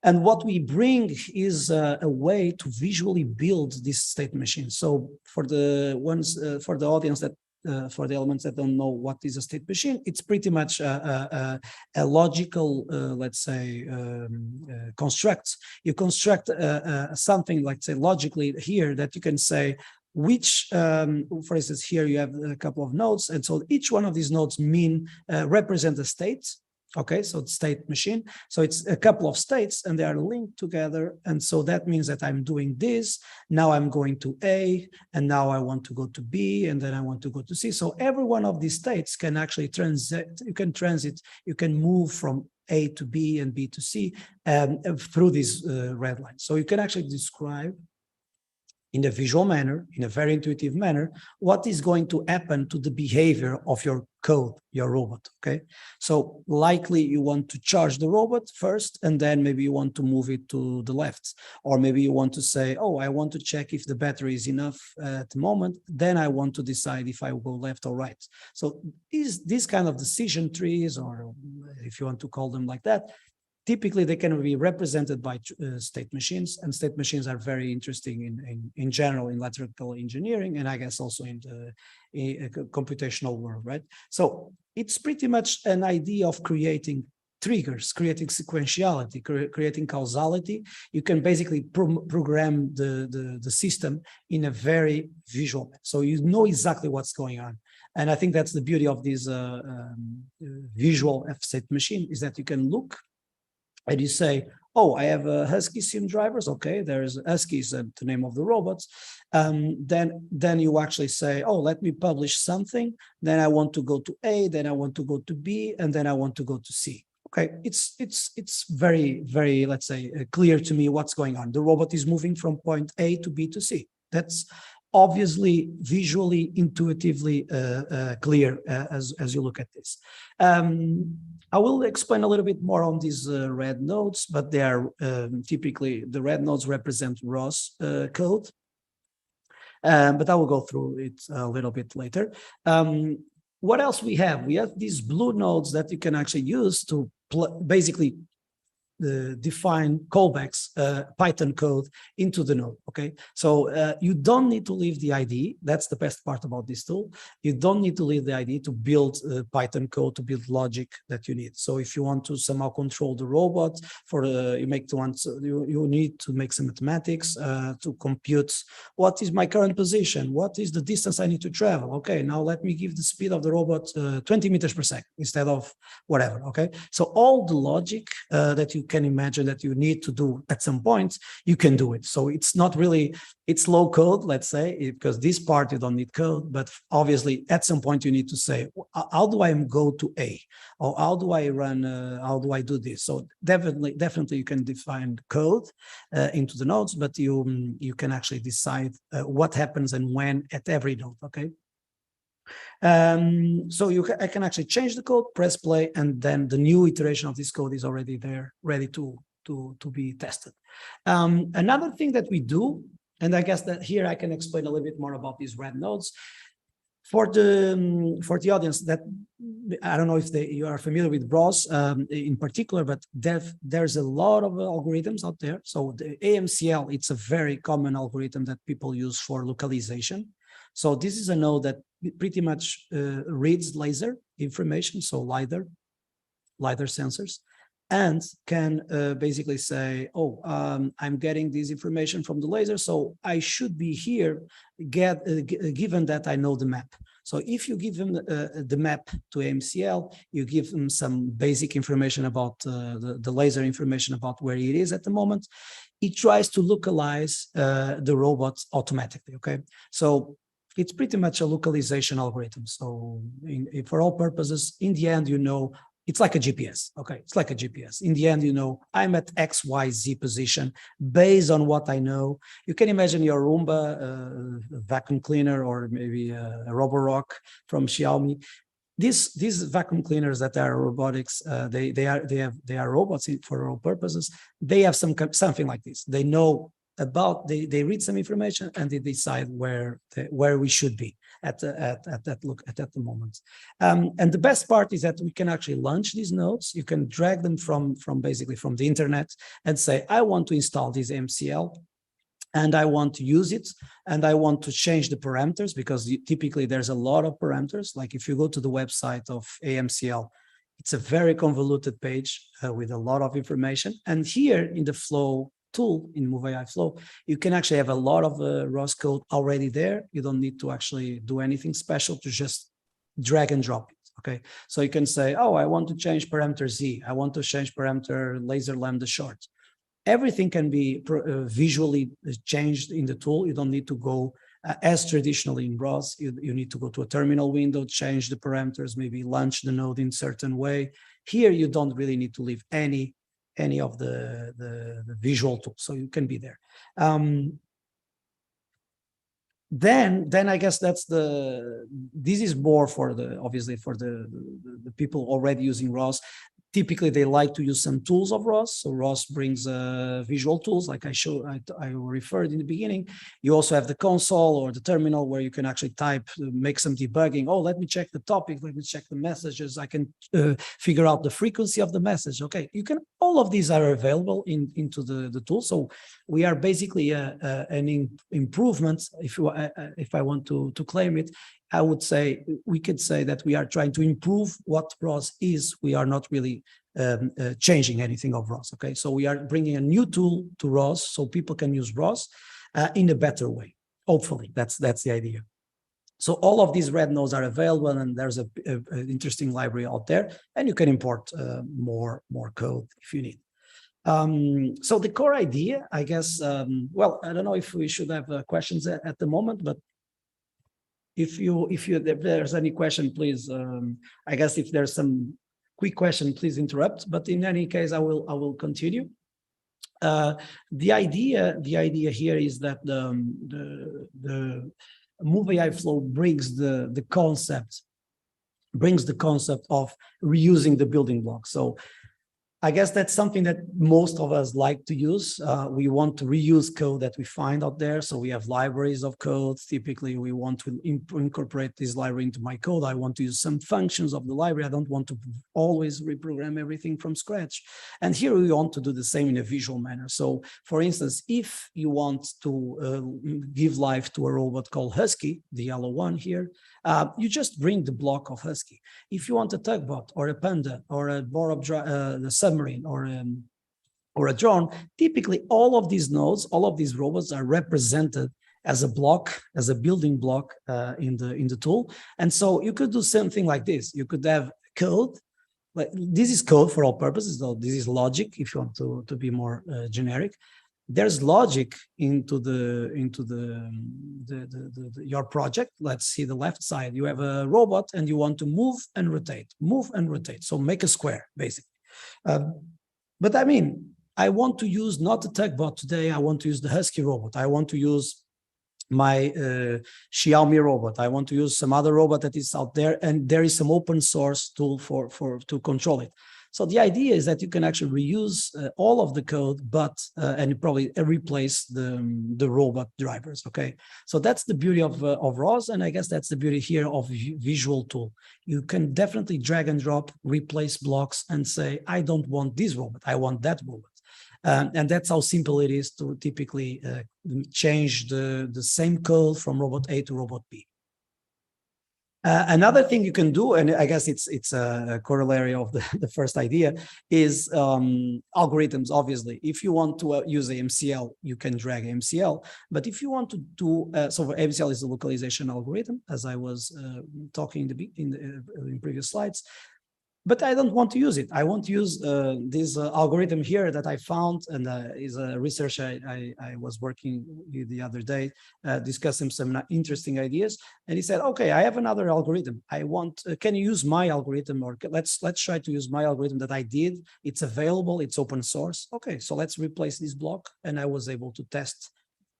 And what we bring is a way to visually build this state machine. So for the for the audience that for the elements that don't know what is a state machine, it's pretty much a logical, let's say, construct. You construct something, like say, logically here that you can say which, for instance, here you have a couple of nodes, and so each one of these nodes represent a state. Okay, so it's state machine. So it's a couple of states and they are linked together. And so that means that I'm doing this. Now I'm going to A, and now I want to go to B, and then I want to go to C. So every one of these states can actually transit. You can move from A to B and B to C through this red line. So you can actually describe in a visual manner, in a very intuitive manner, what is going to happen to the behavior of your code, your robot, okay? So likely you want to charge the robot first, and then maybe you want to move it to the left. Or maybe you want to say, oh, I want to check if the battery is enough at the moment, then I want to decide if I will go left or right. So these kind of decision trees, or if you want to call them like that, typically, they can be represented by state machines, and state machines are very interesting in general in electrical engineering, and I guess also in the computational world, right? So it's pretty much an idea of creating triggers, creating sequentiality, creating causality. You can basically program the system in a very visual way. So you know exactly what's going on. And I think that's the beauty of this visual state machine, is that you can look and you say, oh, I have Husky sim drivers. Okay, there's Husky is the name of the robots. Then you actually say, oh, let me publish something. Then I want to go to A, then I want to go to B, and then I want to go to C. Okay, it's very, very, let's say, clear to me what's going on. The robot is moving from point A to B to C. That's obviously visually, intuitively clear as you look at this. I will explain a little bit more on these red nodes, but they are typically, the red nodes represent ROS code. But I will go through it a little bit later. What else we have? We have these blue nodes that you can actually use to basically define callbacks, Python code into the node, okay? So you don't need to leave the IDE. That's the best part about this tool. You don't need to leave the IDE to build Python code, to build logic that you need. So if you want to somehow control the robot, you need to make some mathematics to compute what is my current position, what is the distance I need to travel. Okay, now let me give the speed of the robot 20 meters per second instead of whatever, okay? So all the logic that you can imagine that you need to do at some point, you can do it. So it's not really, it's low code, let's say, because this part you don't need code, but obviously at some point you need to say, how do I go to A? Or how do I run, how do I do this? So definitely you can define code into the nodes, but you can actually decide what happens and when at every node, okay? So I can actually change the code, press play, and then the new iteration of this code is already there, ready to be tested. Another thing that we do, and I guess that here I can explain a little bit more about these red nodes. For the audience, that I don't know if you are familiar with ROS in particular, but there's a lot of algorithms out there. So the AMCL, it's a very common algorithm that people use for localization. So this is a node that pretty much reads laser information, so LiDAR sensors, and can basically say, oh, I'm getting this information from the laser, so I should be here, given that I know the map. So if you give them the map to AMCL, you give them some basic information about the laser information about where it is at the moment. It tries to localize the robot automatically, okay? So it's pretty much a localization algorithm. So for all purposes, in the end, you know, it's like a GPS, okay? It's like a GPS. In the end, you know, I'm at XYZ position based on what I know. You can imagine your Roomba vacuum cleaner, or maybe a Roborock from Xiaomi. These vacuum cleaners that are robotics, they are robots for all purposes. They have something like this. They know about, they read some information and they decide where we should be at the moment. And the best part is that we can actually launch these nodes. You can drag them from basically from the internet and say, I want to install this MCL and I want to use it, and I want to change the parameters, because typically there's a lot of parameters. Like if you go to the website of AMCL, it's a very convoluted page with a lot of information. And here in the flow tool, in Move AI Flow, you can actually have a lot of ROS code already there. You don't need to actually do anything special, to just drag and drop it, okay? So you can say, oh, I want to change parameter Z. I want to change parameter laser lambda short. Everything can be visually changed in the tool. You don't need to go as traditionally in ROS. You need to go to a terminal window, change the parameters, maybe launch the node in a certain way. Here, you don't really need to leave any of the visual tools, so you can be there. Then I guess this is more for obviously for the people already using ROS. Typically, they like to use some tools of ROS. So ROS brings visual tools, like I referred in the beginning. You also have the console or the terminal where you can actually type, make some debugging. Oh, let me check the topic. Let me check the messages. I can figure out the frequency of the message. Okay, all of these are available into the tool. So we are basically an improvement, if I want to claim it. I would say, we could say that we are trying to improve what ROS is. We are not really changing anything of ROS, okay? So we are bringing a new tool to ROS so people can use ROS in a better way. Hopefully, that's the idea. So all of these red nodes are available, and there's an interesting library out there, and you can import more code if you need. So the core idea, I guess, well, I don't know if we should have questions at the moment, but if there's any question, please, I guess if there's some quick question, please interrupt. But in any case, I will continue. The idea here is that the Move AI Flow brings the concept of reusing the building blocks. So I guess that's something that most of us like to use. We want to reuse code that we find out there. So we have libraries of code. Typically, we want to incorporate this library into my code. I want to use some functions of the library. I don't want to always reprogram everything from scratch. And here we want to do the same in a visual manner. So for instance, if you want to give life to a robot called Husky, the yellow one here, you just bring the block of Husky. If you want a tugboat or a panda or a the submarine or a drone, typically all of these nodes, all of these robots are represented as a block, as a building block in the tool. And so you could do something like this. You could have code like this is code for all purposes, though this is logic if you want to be more generic. There's logic into your project. Let's see the left side. You have a robot and you want to move and rotate. So make a square, basically. But I mean, I want to use not the tugboat today. I want to use the Husky robot. I want to use my Xiaomi robot. I want to use some other robot that is out there, and there is some open source tool to control it. So the idea is that you can actually reuse all of the code, but and probably replace the robot drivers. Okay, so that's the beauty of ROS, and I guess that's the beauty here of visual tool. You can definitely drag and drop, replace blocks, and say, I don't want this robot, I want that robot. And that's how simple it is to typically change the same code from robot A to robot B. Another thing you can do, and I guess it's a corollary of the first idea, is algorithms, obviously. If you want to use a MCL, you can drag MCL. But if you want to do, so MCL is a localization algorithm, as I was talking in previous slides. But I don't want to use it. I want to use this algorithm here that I found, and is a research I was working with the other day, discussing some interesting ideas. And he said, okay, I have another algorithm. I want, can you use my algorithm? Or let's try to use my algorithm that I did. It's available, it's open source. Okay, so let's replace this block. And I was able to test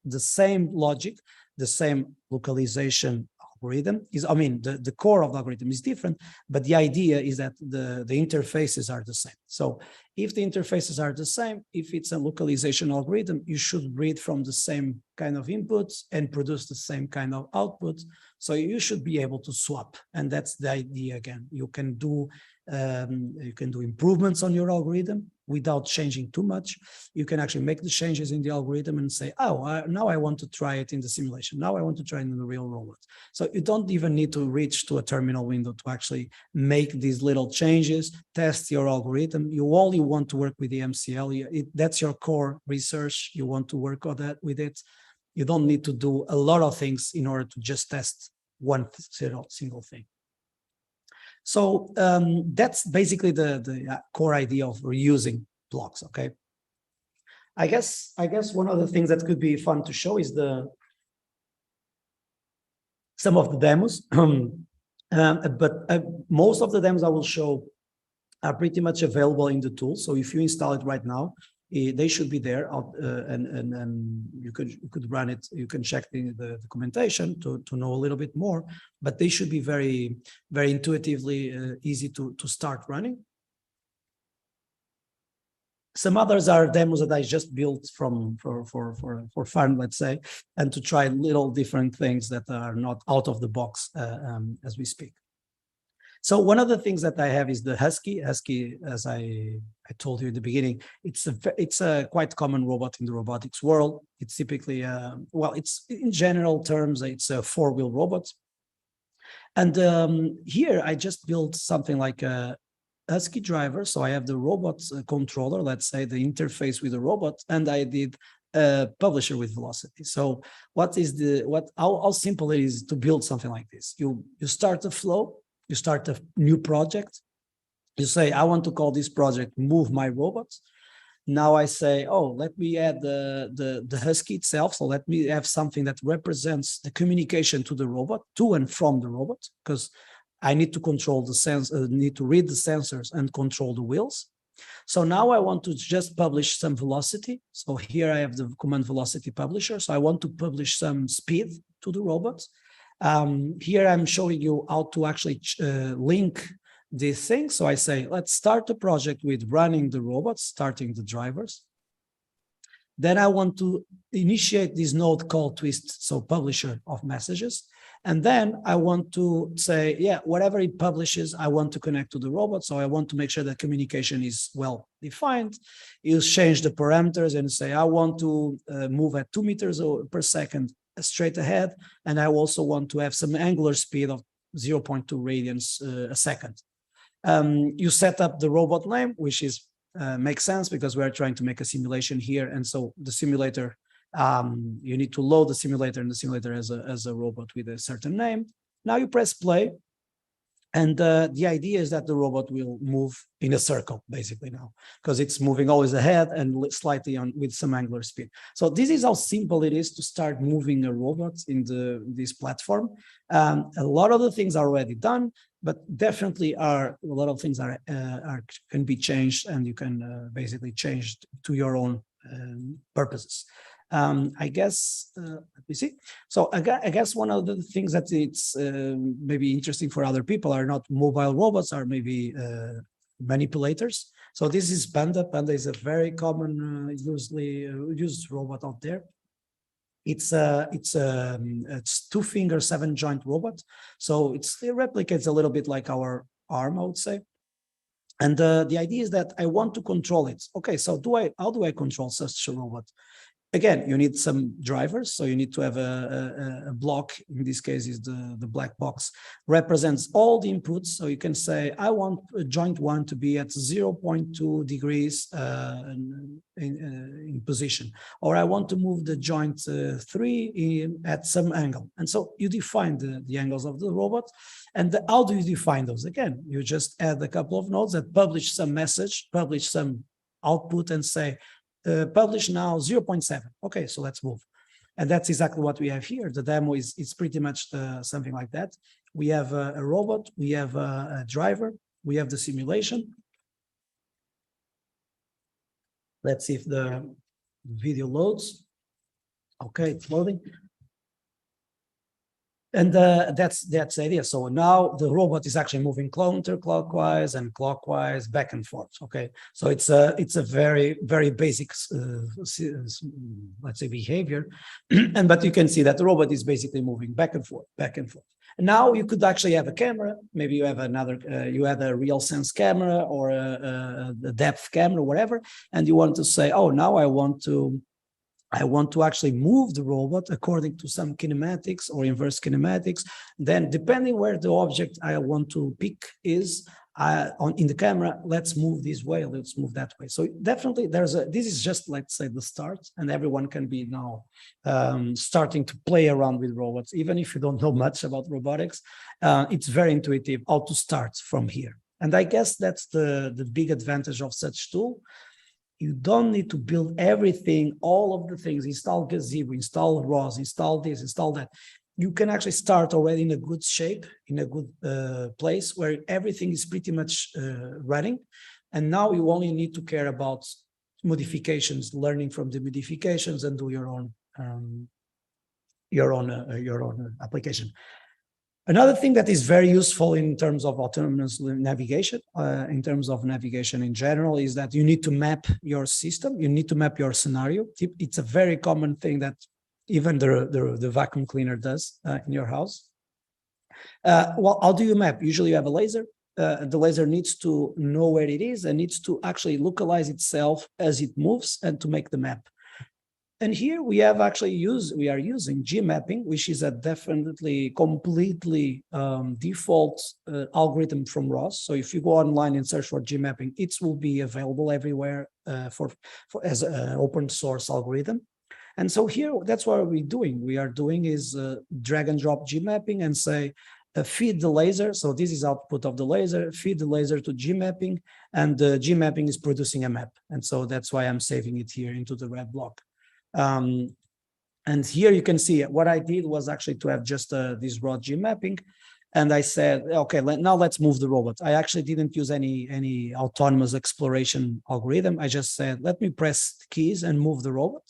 the same logic, the same localization algorithm is, I mean, the core of the algorithm is different, but the idea is that the interfaces are the same. So if the interfaces are the same, if it's a localization algorithm, you should read from the same kind of inputs and produce the same kind of output. So you should be able to swap. And that's the idea again. You can do improvements on your algorithm without changing too much. You can actually make the changes in the algorithm and say, oh, now I want to try it in the simulation. Now I want to try it in the real robot. So you don't even need to reach to a terminal window to actually make these little changes, test your algorithm. You only want to work with the MCL. That's your core research. You want to work on that with it. You don't need to do a lot of things in order to just test one single thing. So that's basically the core idea of reusing blocks. Okay. I guess one of the things that could be fun to show is some of the demos. But most of the demos I will show are pretty much available in the tool. So if you install it right now, they should be there, and you could run it. You can check the documentation to know a little bit more, but they should be very, very intuitively easy to start running. Some others are demos that I just built for fun, let's say, and to try little different things that are not out of the box as we speak. So one of the things that I have is the Husky. Husky, as I told you in the beginning, it's a quite common robot in the robotics world. It's typically, well, it's in general terms, it's a 4-wheel robot. And here I just built something like a Husky driver. So I have the robot controller, let's say the interface with the robot, and I did a publisher with velocity. So how simple it is to build something like this. You start a flow. You start a new project. You say, I want to call this project Move My Robot. Now I say, oh, let me add the Husky itself. So let me have something that represents the communication to the robot, to and from the robot, because I need to control the need to read the sensors and control the wheels. So now I want to just publish some velocity. So here I have the command velocity publisher. So I want to publish some speed to the robot. Here I'm showing you how to actually link these things. So I say, let's start the project with running the robots, starting the drivers. Then I want to initiate this node called twist, so publisher of messages. And then I want to say, yeah, whatever it publishes, I want to connect to the robot. So I want to make sure that communication is well defined. You change the parameters and say, I want to move at 2 meters per second straight ahead, and I also want to have some angular speed of 0.2 radians a second. You set up the robot name, which is makes sense because we are trying to make a simulation here, and so the simulator, you need to load the simulator, and the simulator as a robot with a certain name. Now you press play, And the idea is that the robot will move in a circle, basically now, because it's moving always ahead and slightly on with some angular speed. So this is how simple it is to start moving a robot in this platform. A lot of the things are already done, but definitely a lot of things can be changed, and you can basically change to your own purposes. I guess, let me see. So I guess one of the things that it's maybe interesting for other people are not mobile robots, are maybe manipulators. So this is Panda. Panda is a very common, used robot out there. It's a 2-finger 7-joint robot. So it replicates a little bit like our arm, I would say. And the idea is that I want to control it. Okay, so how do I control such a robot? Again, you need some drivers. So you need to have a block. In this case, is the black box represents all the inputs. So you can say, I want joint 1 to be at 0.2 degrees in position, or I want to move the joint 3 at some angle. And so you define the angles of the robot. And how do you define those? Again, you just add a couple of nodes that publish some message, publish some output, and say, publish now 0.7. Okay, so let's move. And that's exactly what we have here. The demo is pretty much something like that. We have a robot, we have a driver, we have the simulation. Let's see if the video loads. Okay, it's loading. And that's the idea. So now the robot is actually moving counterclockwise and clockwise, back and forth. Okay, so it's a very, very basic, let's say, behavior. But you can see that the robot is basically moving back and forth, back and forth. And now you could actually have a camera. Maybe you have another, you had a real sense camera or a depth camera, whatever, and you want to say, oh, now I want to actually move the robot according to some kinematics or inverse kinematics. Then depending where the object I want to pick is in the camera, let's move this way, let's move that way. So definitely this is just, let's say, the start, and everyone can be now starting to play around with robots. Even if you don't know much about robotics, it's very intuitive how to start from here. And I guess that's the big advantage of such tool. You don't need to build everything, all of the things, install Gazebo, install ROS, install this, install that. You can actually start already in a good shape, in a good place where everything is pretty much running. And now you only need to care about modifications, learning from the modifications, and do your own application. Another thing that is very useful in terms of autonomous navigation, in terms of navigation in general, is that you need to map your system. You need to map your scenario. It's a very common thing that even the vacuum cleaner does in your house. Well, how do you map? Usually you have a laser. The laser needs to know where it is and needs to actually localize itself as it moves and to make the map. And here we have actually we are using Gmapping, which is a definitely completely default algorithm from ROS. So if you go online and search for Gmapping, it will be available everywhere as an open source algorithm. And so here, that's what we're doing. We are doing is drag and drop Gmapping and say, feed the laser. So this is output of the laser, feed the laser to Gmapping, and the Gmapping is producing a map. And so that's why I'm saving it here into the red block. And here you can see what I did was actually to have just this raw Gmapping. And I said, okay, now let's move the robot. I actually didn't use any autonomous exploration algorithm. I just said, let me press keys and move the robot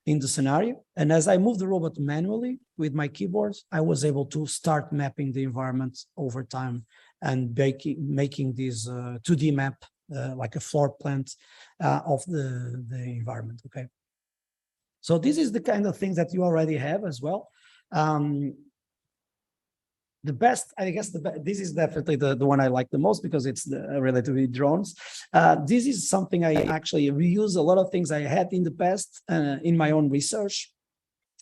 in the scenario. And as I moved the robot manually with my keyboard, I was able to start mapping the environment over time and making this 2D map, like a floor plan of the environment, okay? So this is the kind of things that you already have as well. The best, I guess, this is definitely the one I like the most because it's related to drones. This is something I actually reuse a lot of things I had in the past in my own research.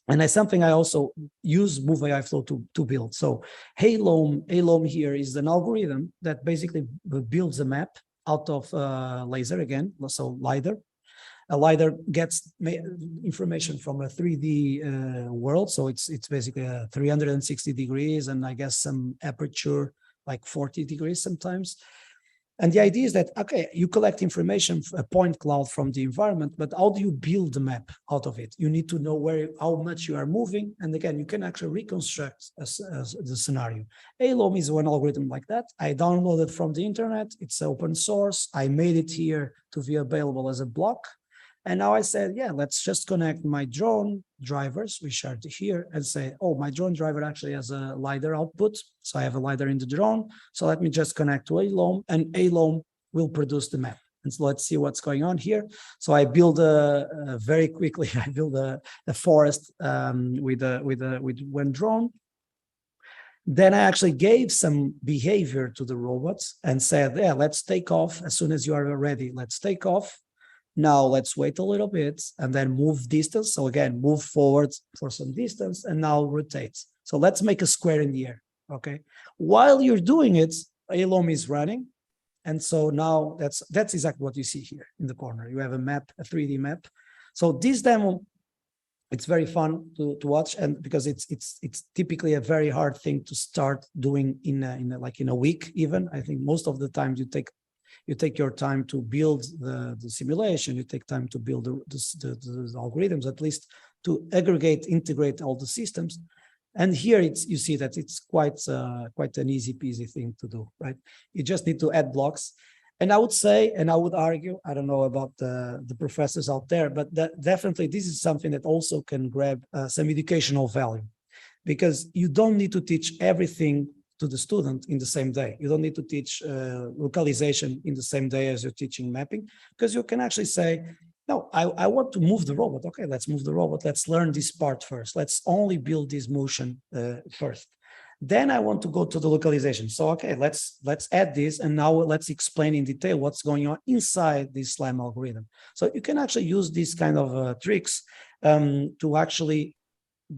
And it's something I also use Move AI Flow to build. So HALOM here is an algorithm that basically builds a map out of laser again, so LiDAR. A LiDAR gets information from a 3D world, so it's basically a 360 degrees and I guess some aperture like 40 degrees sometimes. And the idea is that, okay, you collect information, a point cloud from the environment, but how do you build the map out of it? You need to know how much you are moving. And again, you can actually reconstruct the scenario. ALOM is one algorithm like that. I downloaded from the internet. It's open source. I made it here to be available as a block. And now I said, yeah, let's just connect my drone drivers, which are here, and say, oh, my drone driver actually has a LiDAR output. So I have a LiDAR in the drone. So let me just connect to ALOM, and ALOM will produce the map. And so let's see what's going on here. So I build very quickly, I build a forest with one drone. Then I actually gave some behavior to the robots and said, yeah, let's take off. As soon as you are ready, let's take off. Now let's wait a little bit and then move distance. So again, move forward for some distance and now rotate. So let's make a square in the air, okay? While you're doing it, ALOM is running. And so now that's exactly what you see here in the corner. You have a map, a 3D map. So this demo, it's very fun to watch, and because it's typically a very hard thing to start doing in a week even. I think most of the time you take your time to build the simulation, you take time to build the algorithms, at least to aggregate, integrate all the systems. And here you see that it's quite an easy peasy thing to do, right? You just need to add blocks. And I would say, and I would argue, I don't know about the professors out there, but definitely this is something that also can grab some educational value, because you don't need to teach everything to the student in the same day. You don't need to teach localization in the same day as you're teaching mapping, because you can actually say, no, I want to move the robot. Okay, let's move the robot. Let's learn this part first. Let's only build this motion first. Then I want to go to the localization. So, okay, let's add this. And now let's explain in detail what's going on inside this SLAM algorithm. So you can actually use these kind of tricks to actually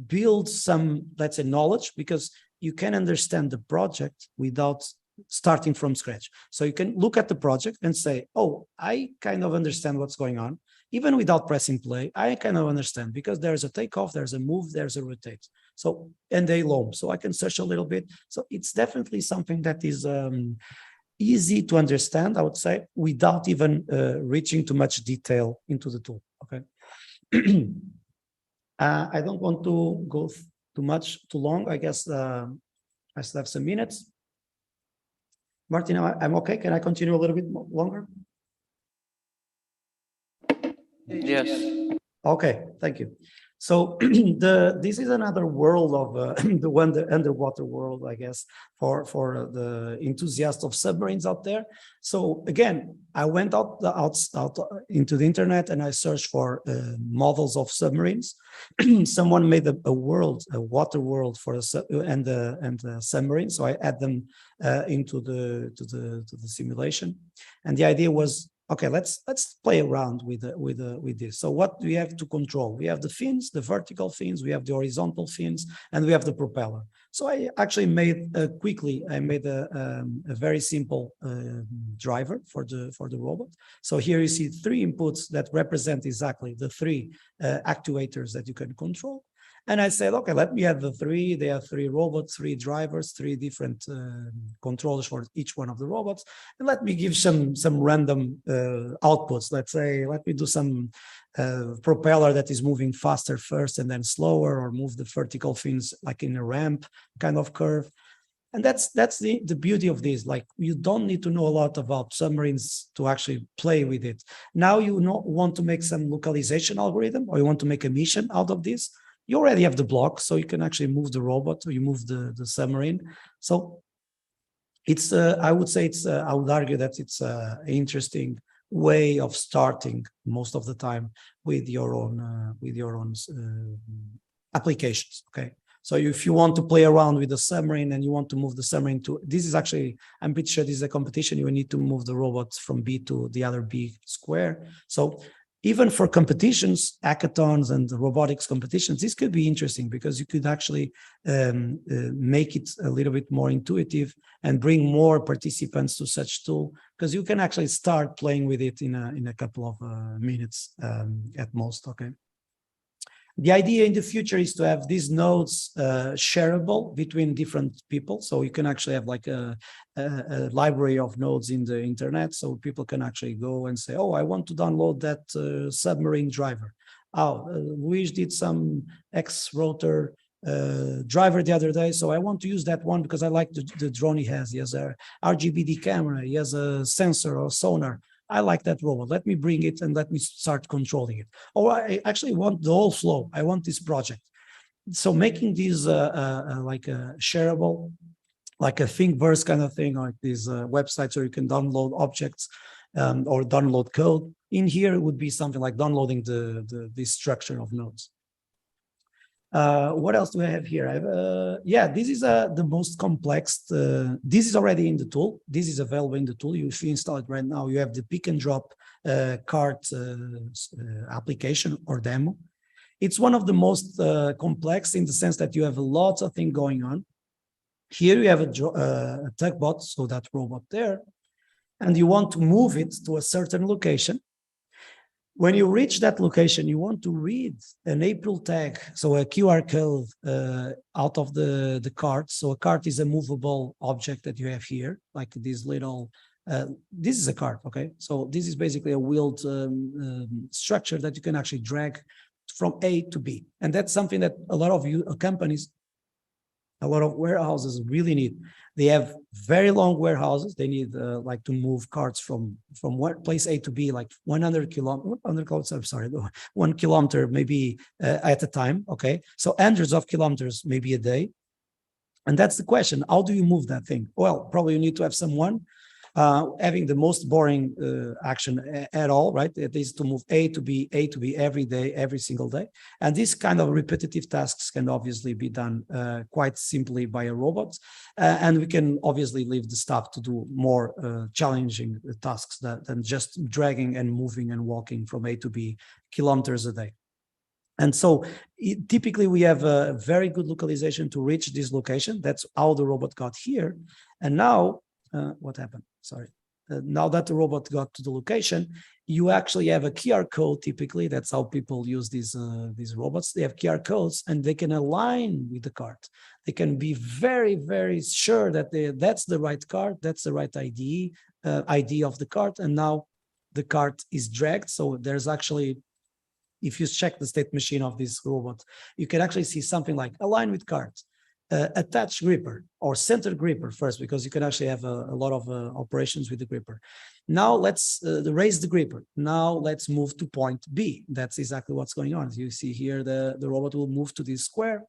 build some, let's say, knowledge, because you can understand the project without starting from scratch. So you can look at the project and say, oh, I kind of understand what's going on. Even without pressing play, I kind of understand, because there's a takeoff, there's a move, there's a rotate. So, and a loam. So I can search a little bit. So it's definitely something that is easy to understand, I would say, without even reaching too much detail into the tool, okay? I don't want to go too long. I guess I still have some minutes. Martijn, I'm okay. Can I continue a little bit longer? Yes. Okay, thank you. So this is another world of the underwater world, I guess, for the enthusiasts of submarines out there. So again, I went out into the internet and I searched for models of submarines. Someone made a water world for a submarine. So I add them into the simulation, and the idea was, okay, let's play around with this. So what do we have to control? We have the fins, the vertical fins, we have the horizontal fins, and we have the propeller. So I actually made a very simple driver for the robot. So here you see 3 inputs that represent exactly the 3 actuators that you can control. And I said, okay, let me add the 3. They have 3 robots, 3 drivers, 3 different controllers for each one of the robots. And let me give some random outputs. Let's say, let me do some propeller that is moving faster first and then slower, or move the vertical fins like in a ramp kind of curve. And that's the beauty of this. Like, you don't need to know a lot about submarines to actually play with it. Now you want to make some localization algorithm, or you want to make a mission out of this. You already have the block, so you can actually move the robot, or you move the submarine. So it's, I would say it's, I would argue that it's an interesting way of starting most of the time with your own applications. Okay. So if you want to play around with the submarine and you want to move the submarine to, this is actually, I'm pretty sure this is a competition. You need to move the robot from B to the other B square. So even for competitions, hackathons and robotics competitions, this could be interesting, because you could actually make it a little bit more intuitive and bring more participants to such tool, because you can actually start playing with it in a couple of minutes at most. Okay. The idea in the future is to have these nodes shareable between different people. So you can actually have like a library of nodes in the internet. So people can actually go and say, oh, I want to download that submarine driver. Oh, we did some X-rotor driver the other day. So I want to use that one because I like the drone he has. He has a RGBD camera. He has a sensor or sonar. I like that robot. Let me bring it and let me start controlling it. Or I actually want the whole flow. I want this project. So making these like a shareable, like a Thingiverse kind of thing, like these websites where you can download objects or download code. In here, it would be something like downloading the structure of nodes. What else do I have here? I have, yeah, this is the most complex. This is already in the tool. This is available in the tool. If you install it right now, you have the pick and drop cart application or demo. It's one of the most complex in the sense that you have lots of things going on. Here you have a tugbot, so that robot there, and you want to move it to a certain location. When you reach that location, you want to read an April tag, so a QR code out of the cart. So a cart is a movable object that you have here, like this little, this is a cart, okay? So this is basically a wheeled structure that you can actually drag from A to B. And that's something that a lot of companies, a lot of warehouses really need. They have very long warehouses. They need like to move carts from one place A to B, like 100 kilometers, I'm sorry, 1 kilometer maybe at a time, okay? So hundreds of kilometers, maybe a day. And that's the question, how do you move that thing? Well, probably you need to have someone having the most boring action at all, right? It is to move A to B every day, every single day. And these kind of repetitive tasks can obviously be done quite simply by a robot. And we can obviously leave the staff to do more challenging tasks than just dragging and moving and walking from A to B kilometers a day. And so typically we have a very good localization to reach this location. That's how the robot got here. And now, what happened? Sorry. Now that the robot got to the location, you actually have a QR code. Typically, that's how people use these robots. They have QR codes, and they can align with the cart. They can be very, very sure that that's the right cart, that's the right ID of the cart, and now the cart is dragged. So there's actually, if you check the state machine of this robot, you can actually see something like align with cart. Attach gripper or center gripper first, because you can actually have a lot of operations with the gripper. Now let's raise the gripper. Now let's move to point B. That's exactly what's going on. As you see here, the robot will move to this square.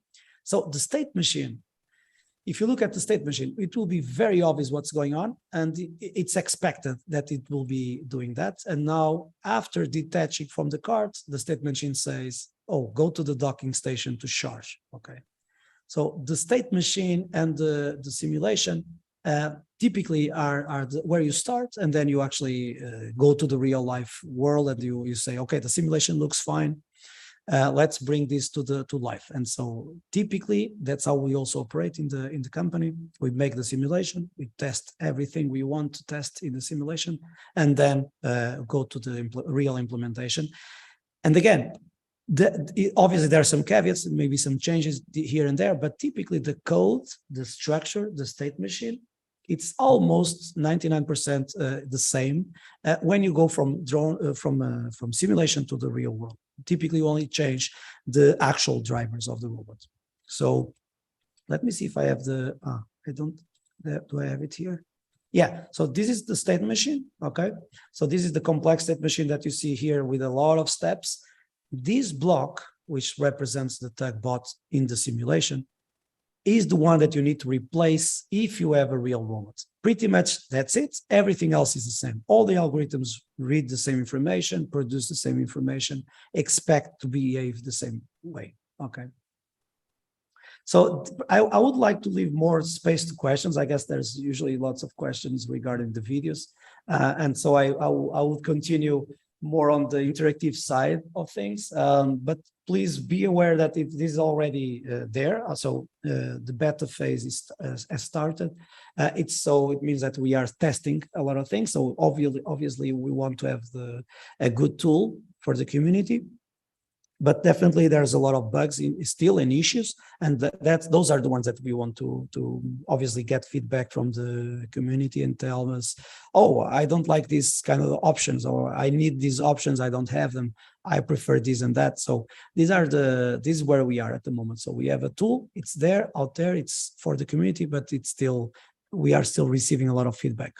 So the state machine, if you look at the state machine, it will be very obvious what's going on, and it's expected that it will be doing that. And now after detaching from the cart, the state machine says, oh, go to the docking station to charge, okay? So the state machine and the simulation typically are where you start, and then you actually go to the real life world, and you say, okay, the simulation looks fine. Let's bring this to life. And so typically that's how we also operate in the company. We make the simulation, we test everything we want to test in the simulation, and then go to the real implementation. And again, obviously there are some caveats, maybe some changes here and there, but typically the code, the structure, the state machine, it's almost 99% the same when you go from simulation to the real world. Typically you only change the actual drivers of the robot. So let me see if I have do I have it here? Yeah, so this is the state machine, okay? So this is the complex state machine that you see here with a lot of steps. This block, which represents the tugbot in the simulation, is the one that you need to replace if you have a real robot. Pretty much that's it. Everything else is the same. All the algorithms read the same information, produce the same information, expect to behave the same way, okay? So I would like to leave more space to questions. I guess there's usually lots of questions regarding the videos. And so I will continue more on the interactive side of things, but please be aware that if this is already there, so the beta phase has started. It means that we are testing a lot of things. So obviously we want to have a good tool for the community. but definitely there's a lot of bugs still in issues, and those are the ones that we want to obviously get feedback from the community and tell us, oh, I don't like these kind of options, or I need these options, I don't have them, I prefer this and that. So this is where we are at the moment. So we have a tool, it's there, out there, it's for the community, but we are still receiving a lot of feedback.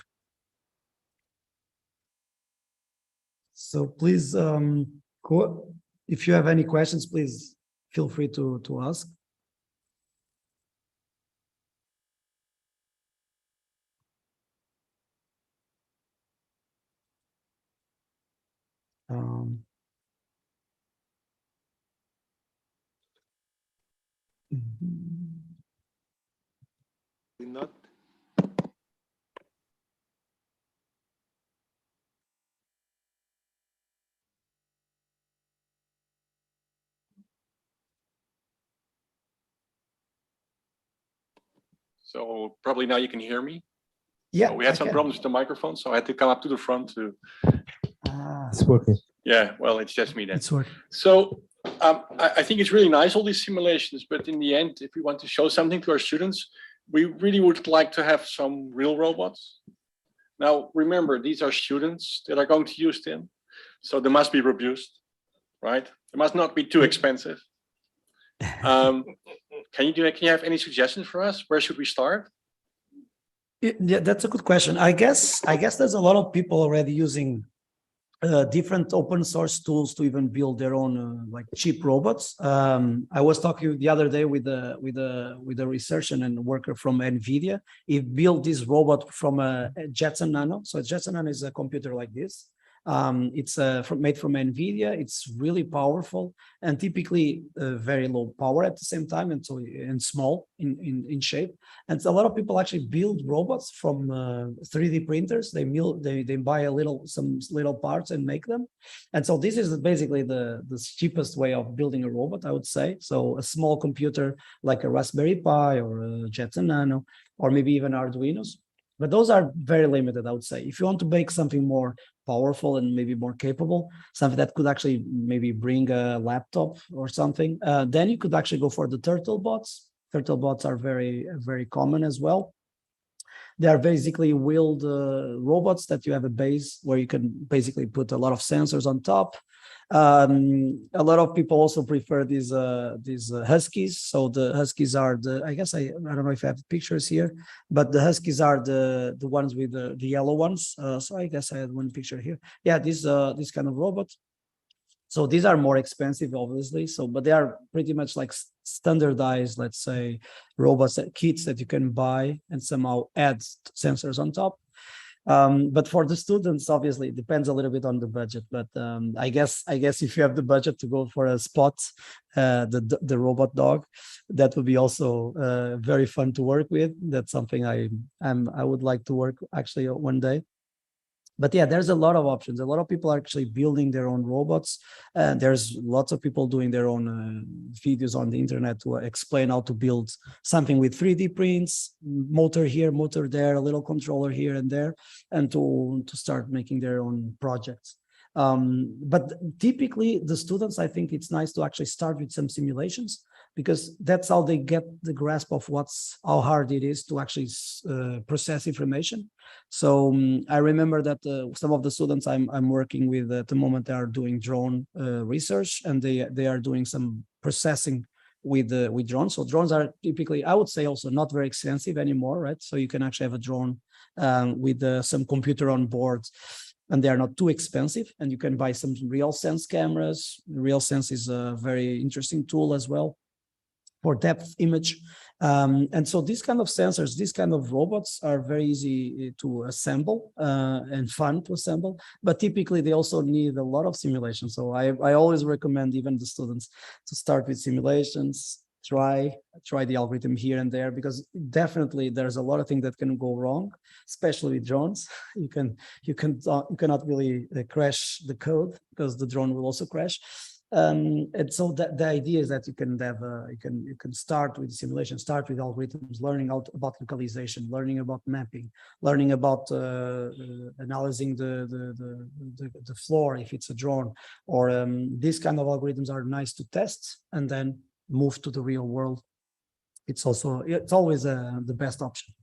So please, if you have any questions, please feel free to ask. Not. So probably now you can hear me. Yeah, So we had some problems with the microphone, so I had to come up to the front to. It's working. Yeah, well, it's just me then. It's working. So I think it's really nice, all these simulations, but in the end, if we want to show something to our students, we really would like to have some real robots. Now, remember, these are students that are going to use them, so they must be robust, right? They must not be too expensive. Can you have any suggestions for us? Where should we start? Yeah, that's a good question. I guess there's a lot of people already using different open source tools to even build their own like cheap robots. I was talking the other day with a researcher and worker from NVIDIA. He built this robot from a Jetson Nano. So Jetson Nano is a computer like this. It's made from NVIDIA. It's really powerful and typically very low power at the same time, and small in shape. And so a lot of people actually build robots from 3D printers. They buy some little parts and make them. And so this is basically the cheapest way of building a robot, I would say. So a small computer like a Raspberry Pi or a Jetson Nano, or maybe even Arduinos. But those are very limited, I would say. If you want to make something more powerful and maybe more capable, something that could actually maybe bring a laptop or something, then you could actually go for the turtle bots. Turtle bots are very, very common as well. They are basically wheeled robots that you have a base where you can basically put a lot of sensors on top. A lot of people also prefer these Huskies. So the Huskies are I don't know if I have pictures here, but the Huskies are the ones with the yellow ones. So I guess I had one picture here. Yeah, this kind of robot. So these are more expensive, obviously. But they are pretty much like standardized, let's say, robots, kits that you can buy and somehow add sensors on top. But for the students, obviously, it depends a little bit on the budget. But I guess if you have the budget to go for a Spot, the robot dog, that would be also very fun to work with. That's something I would like to work actually one day. But yeah, there's a lot of options. A lot of people are actually building their own robots. There's lots of people doing their own videos on the internet to explain how to build something with 3D prints, motor here, motor there, a little controller here and there, and to start making their own projects. But typically the students, I think it's nice to actually start with some simulations, because that's how they get the grasp of how hard it is to actually process information. So I remember that some of the students I'm working with at the moment are doing drone research, and they are doing some processing with drones. So drones are typically, I would say, also not very expensive anymore, right? So you can actually have a drone with some computer on board, and they are not too expensive, and you can buy some RealSense cameras. RealSense is a very interesting tool as well for depth image. And so these kind of sensors, these kind of robots are very easy to assemble and fun to assemble, but typically they also need a lot of simulation. So I always recommend even the students to start with simulations, try the algorithm here and there, because definitely there's a lot of things that can go wrong, especially with drones. You cannot really crash the code, because the drone will also crash. And so the idea is that you can have you can start with simulation, start with algorithms, learning out about localization, learning about mapping, learning about analyzing the floor if it's a drone, or these kind of algorithms are nice to test and then move to the real world. It's always the best option.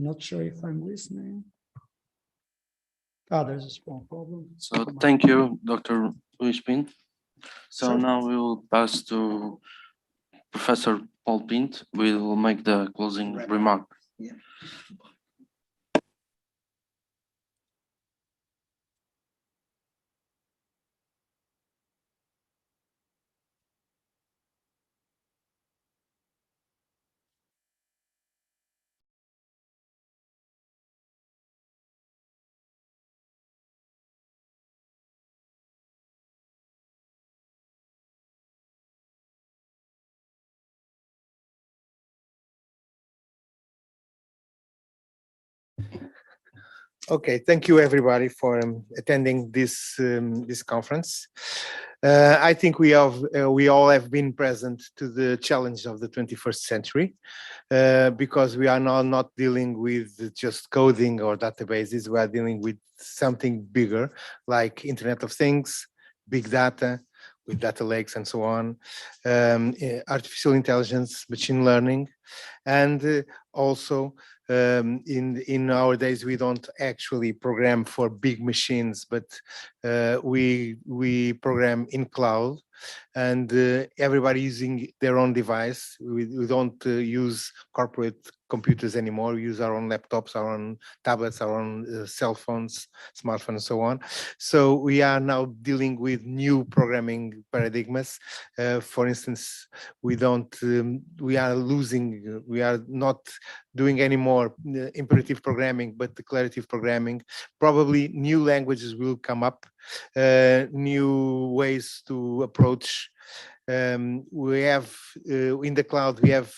Not sure if I'm listening. There's a small problem. So thank you, Dr. Luis Pinto. So Sure. now we will pass to Professor Paul Pinto. We will make the closing remark. Yeah. Okay, thank you everybody for attending this this conference. I think we all have been present to the challenge of the 21st century because we are now not dealing with just coding or databases. We are dealing with something bigger like Internet of Things, big data, with data lakes and so on, artificial intelligence, machine learning, and also in our days we don't actually program for big machines, but we program in cloud, and everybody using their own device. We don't use corporate computers anymore. We use our own laptops, our own tablets, our own cell phones, smartphones, and so on. So we are now dealing with new programming paradigms. For instance, we are not doing any more imperative programming, but declarative programming. Probably new languages will come up, new ways to approach. We have in the cloud, we have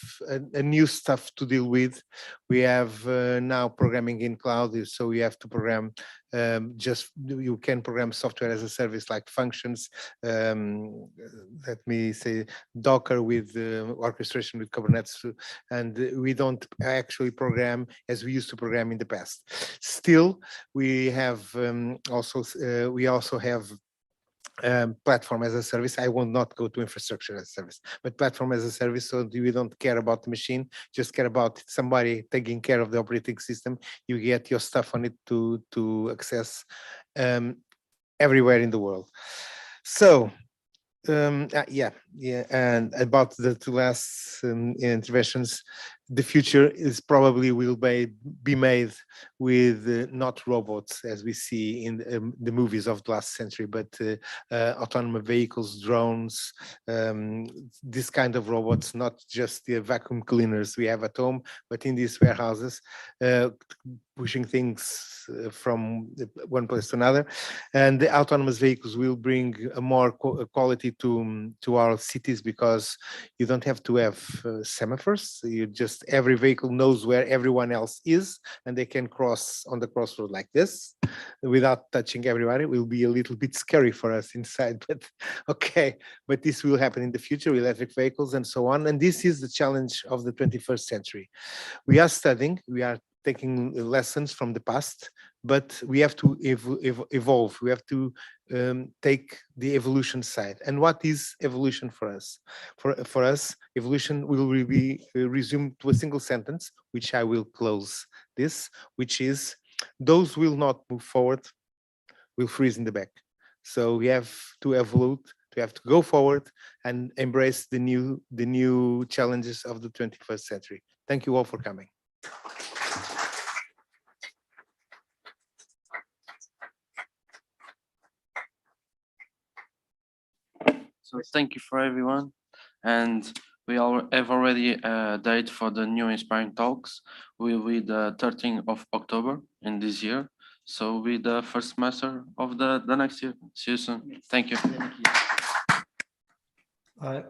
a new stuff to deal with. We have now programming in cloud, so we have to program you can program software as a service like functions. Let me say Docker with orchestration with Kubernetes, and we don't actually program as we used to program in the past. Still, we have we also have platform as a service. I will not go to infrastructure as a service, but platform as a service. So we don't care about the machine, just care about somebody taking care of the operating system. You get your stuff on it to access everywhere in the world. So and about the two last interventions, the future is probably will be made with not robots as we see in the movies of the last century, but autonomous vehicles, drones, this kind of robots, not just the vacuum cleaners we have at home, but in these warehouses, pushing things from one place to another. And the autonomous vehicles will bring a more quality to our cities, because you don't have to have semaphores. You just, every vehicle knows where everyone else is, and they can cross on the crossroad like this without touching everybody. It will be a little bit scary for us inside, but okay. But this will happen in the future with electric vehicles and so on. And this is the challenge of the 21st century. We are studying, we are taking lessons from the past, but we have to evolve. We have to take the evolution side. And what is evolution for us? For us, evolution will be resumed to a single sentence, which I will close this, which is, those will not move forward, will freeze in the back. So we have to evolve, we have to go forward and embrace the new challenges of the 21st century. Thank you all for coming. So thank you for everyone, and we all have already a date for the new inspiring talks. Will be the 13th of October in this year. So will be the first semester of the next year. See you soon. Thank you. All right.